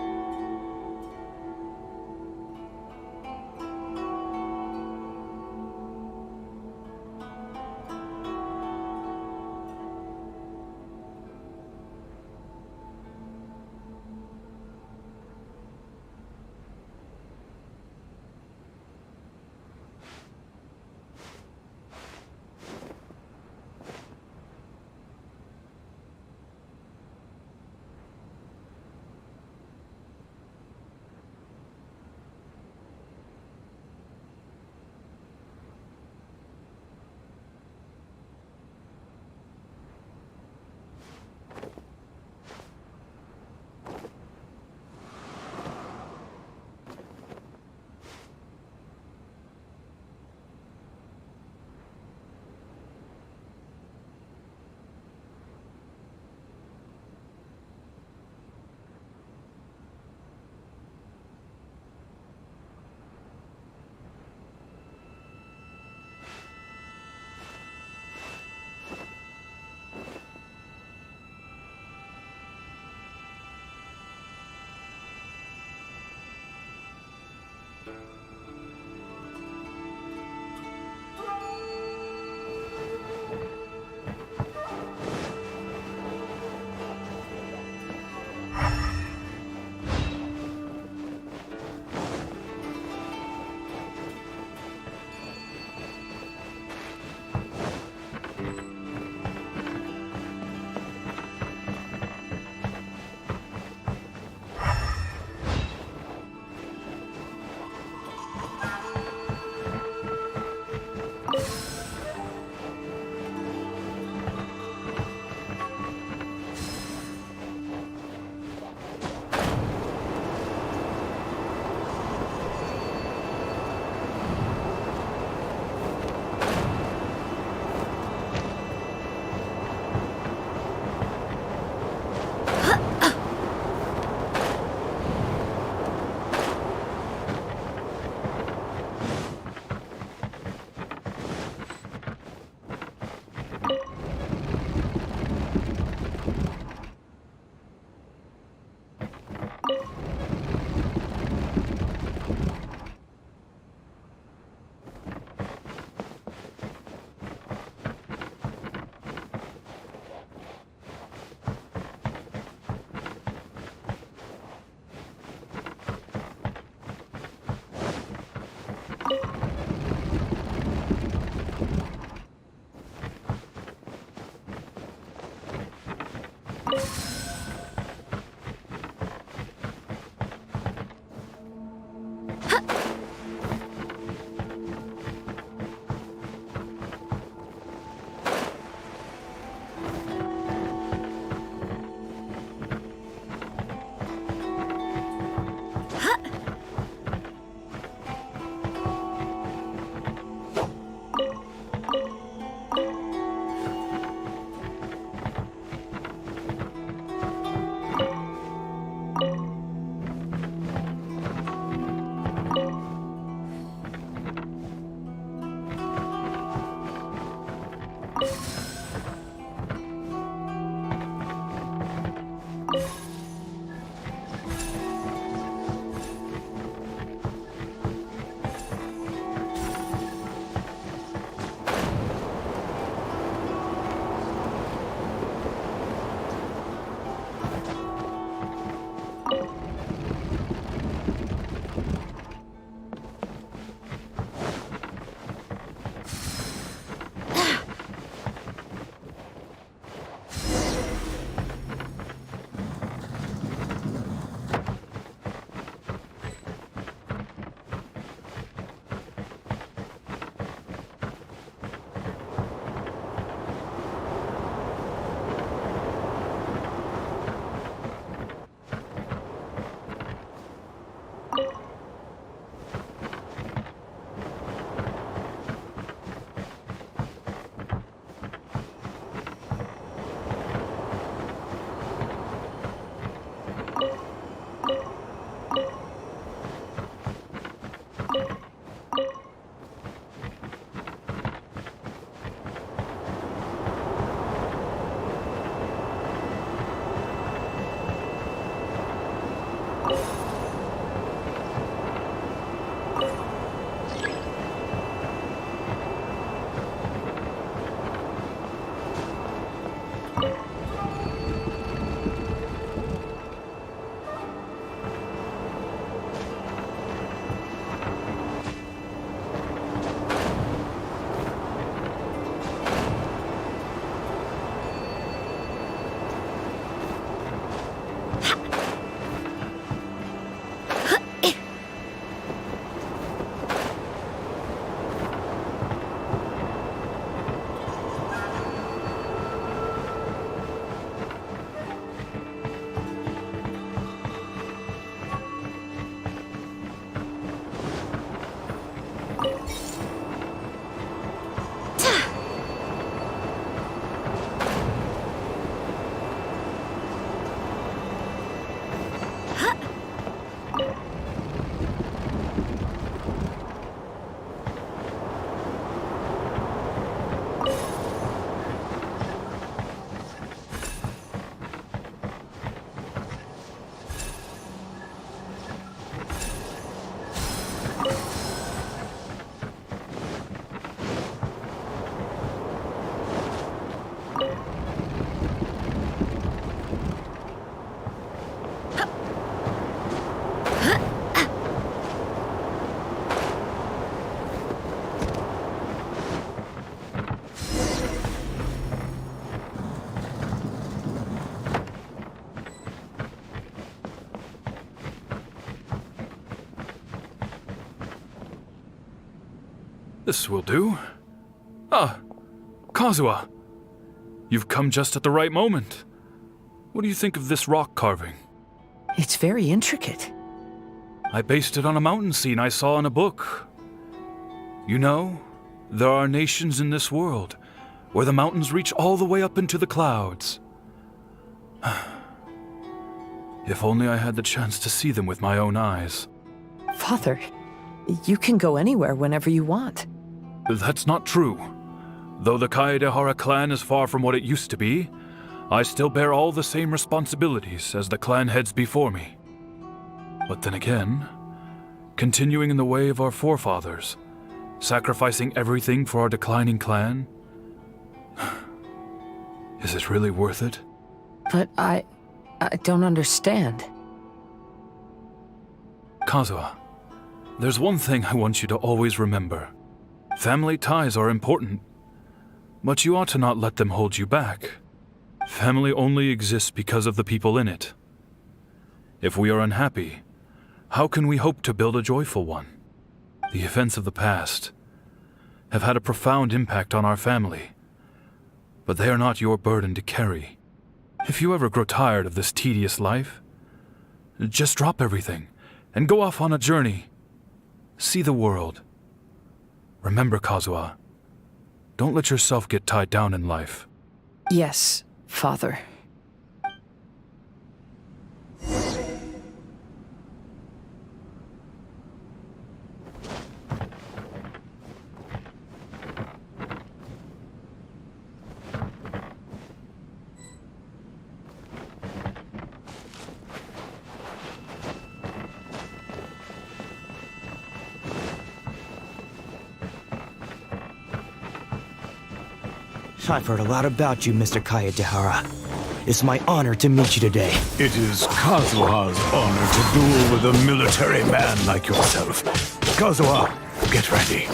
This will do. Ah, Kazuha. You've come just at the right moment. What do you think of this rock carving? It's very intricate. I based it on a mountain scene I saw in a book. You know, there are nations in this world where the mountains reach all the way up into the clouds. If only I had the chance to see them with my own eyes. Father, you can go anywhere whenever you want. That's not true. Though the Kaedehara clan is far from what it used to be, I still bear all the same responsibilities as the clan heads before me. But then again, continuing in the way of our forefathers, sacrificing everything for our declining clan, is it really worth it? But I don't understand. Kazuha, there's one thing I want you to always remember. Family ties are important, but you ought to not let them hold you back. Family only exists because of the people in it. If we are unhappy, how can we hope to build a joyful one? The events of the past have had a profound impact on our family, but they are not your burden to carry. If you ever grow tired of this tedious life, just drop everything and go off on a journey. See the world. Remember, Kazuha, don't let yourself get tied down in life. Yes, Father. I've heard a lot about you, Mr. Kaedehara. It's my honor to meet you today. It is Kazuha's honor to duel with a military man like yourself. Kazuha, get ready.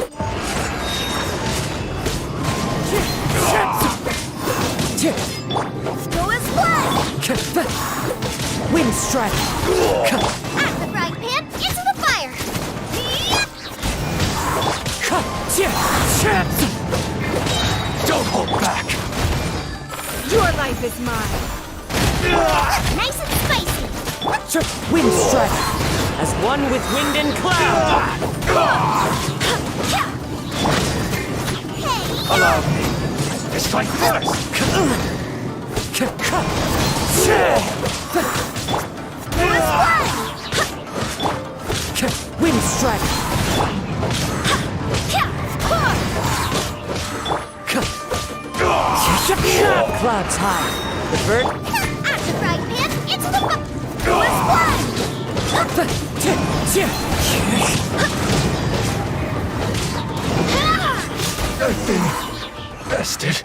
Go as one! Wind strike! At the frying pan, into the fire! Don't hold back! Your life is mine! Nice and spicy! Wind strike! As one with wind and cloud! Allow me to strike first! Wind strike! Clouds high. The bird. At the frying pan, into the go as one! I've been bested.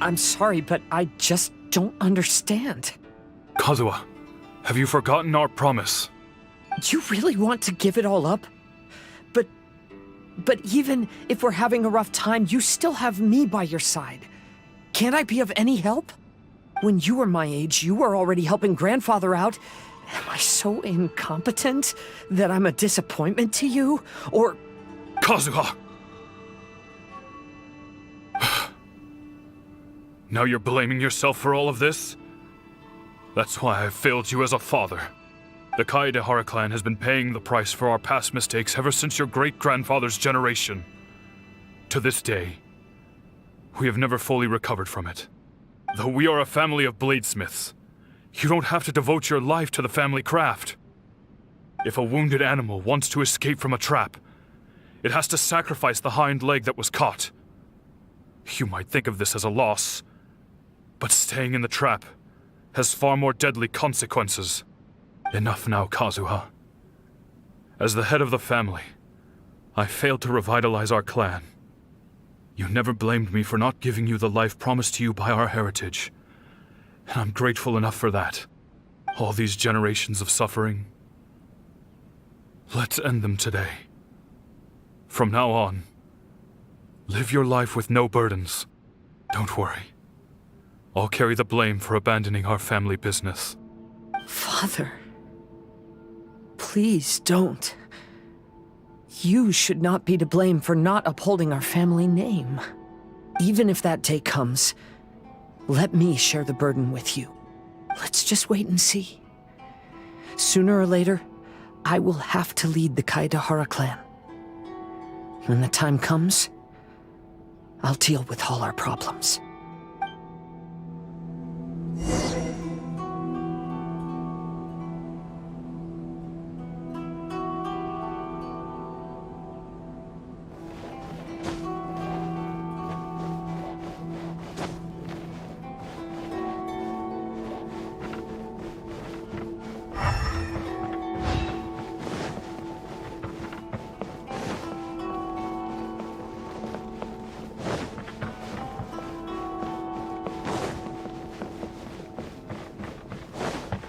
I'm sorry, but I just don't understand. Kazuha, have you forgotten our promise? You really want to give it all up? But even if we're having a rough time, you still have me by your side. Can't I be of any help? When you were my age, you were already helping grandfather out. Am I so incompetent that I'm a disappointment to you? Or... Kazuha! Now you're blaming yourself for all of this? That's why I failed you as a father. The Kaedehara clan has been paying the price for our past mistakes ever since your great-grandfather's generation. To this day, we have never fully recovered from it. Though we are a family of bladesmiths, you don't have to devote your life to the family craft. If a wounded animal wants to escape from a trap, it has to sacrifice the hind leg that was caught. You might think of this as a loss, but staying in the trap has far more deadly consequences. Enough now, Kazuha. As the head of the family, I failed to revitalize our clan. You never blamed me for not giving you the life promised to you by our heritage, and I'm grateful enough for that. All these generations of suffering, let's end them today. From now on, live your life with no burdens. Don't worry. I'll carry the blame for abandoning our family business. Father, please don't. You should not be to blame for not upholding our family name. Even if that day comes, let me share the burden with you. Let's just wait and see. Sooner or later, I will have to lead the Kaedehara clan. When the time comes, I'll deal with all our problems.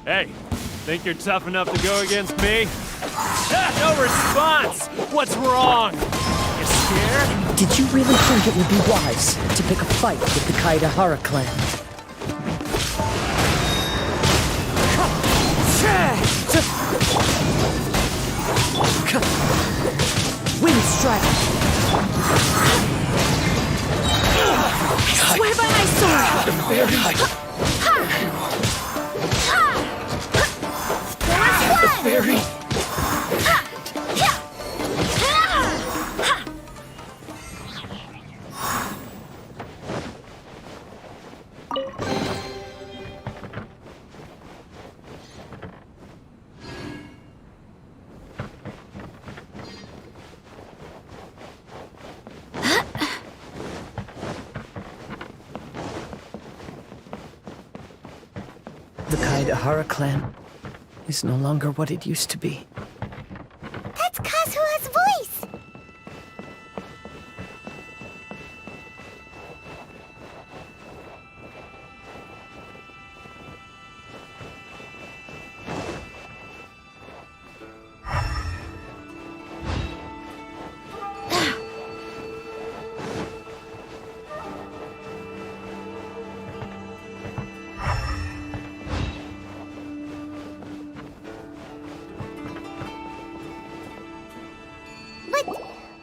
Hey, think you're tough enough to go against me? No response! What's wrong? You scared? Did you really think it would be wise to pick a fight with the Kaedehara clan? Wind strike! Swear by my sword! Very... The Kaedehara clan is no longer what it used to be. That's Kazuha's voice!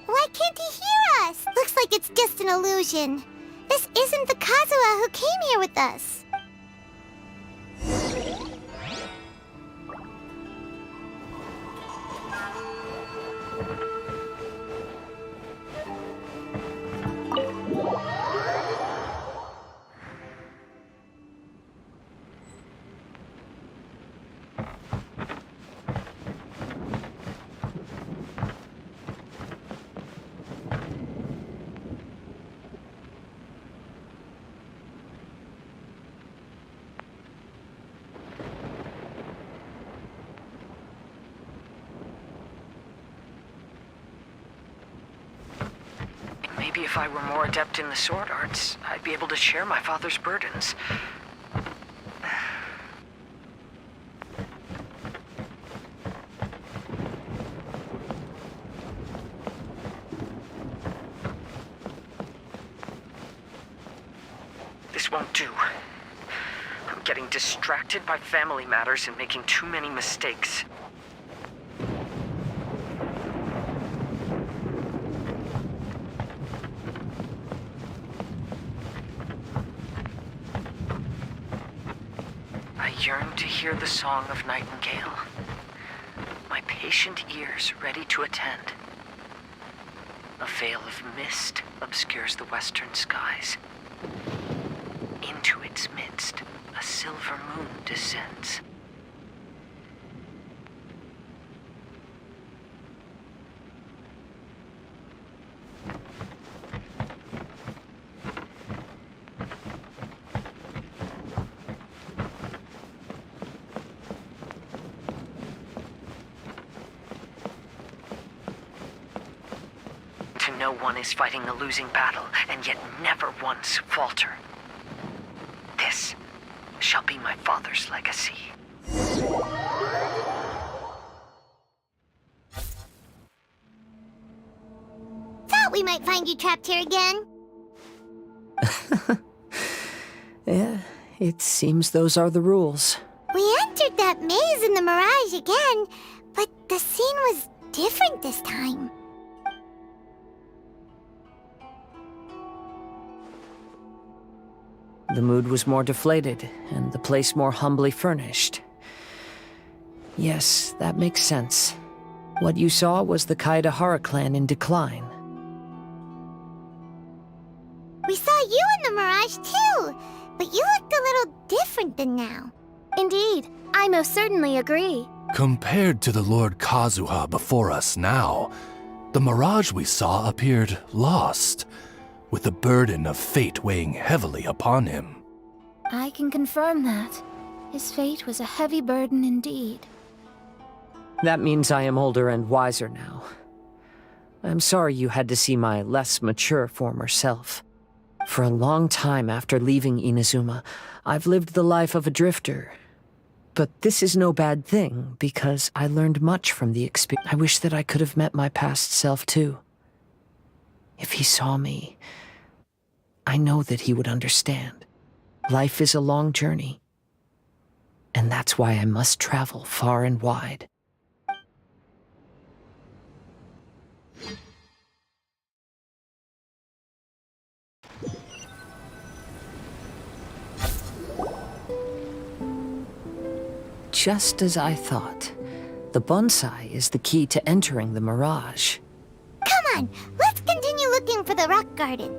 Why can't he hear us? Looks like it's just an illusion. This isn't the Kazuha who came here with us. Maybe if I were more adept in the sword arts, I'd be able to share my father's burdens. This won't do. I'm getting distracted by family matters and making too many mistakes. I yearn to hear the song of nightingale. My patient ears ready to attend. A veil of mist obscures the western skies. Into its midst, a silver moon descends. To know one is fighting a losing battle, and yet never once falter. This shall be my father's legacy. Thought we might find you trapped here again. Yeah, it seems those are the rules. We entered that maze in the Mirage again, but the scene was different this time. The mood was more deflated, and the place more humbly furnished. Yes, that makes sense. What you saw was the Kaedahara clan in decline. We saw you in the Mirage too, but you looked a little different than now. Indeed, I most certainly agree. Compared to the Lord Kazuha before us now, the mirage we saw appeared lost, with the burden of fate weighing heavily upon him. I can confirm that. His fate was a heavy burden indeed. That means I am older and wiser now. I'm sorry you had to see my less mature former self. For a long time after leaving Inazuma, I've lived the life of a drifter. But this is no bad thing, because I learned much from the experience. I wish that I could have met my past self too. If he saw me, I know that he would understand. Life is a long journey, and that's why I must travel far and wide. Just as I thought, the bonsai is the key to entering the Mirage. Come on, let's continue looking for the rock garden.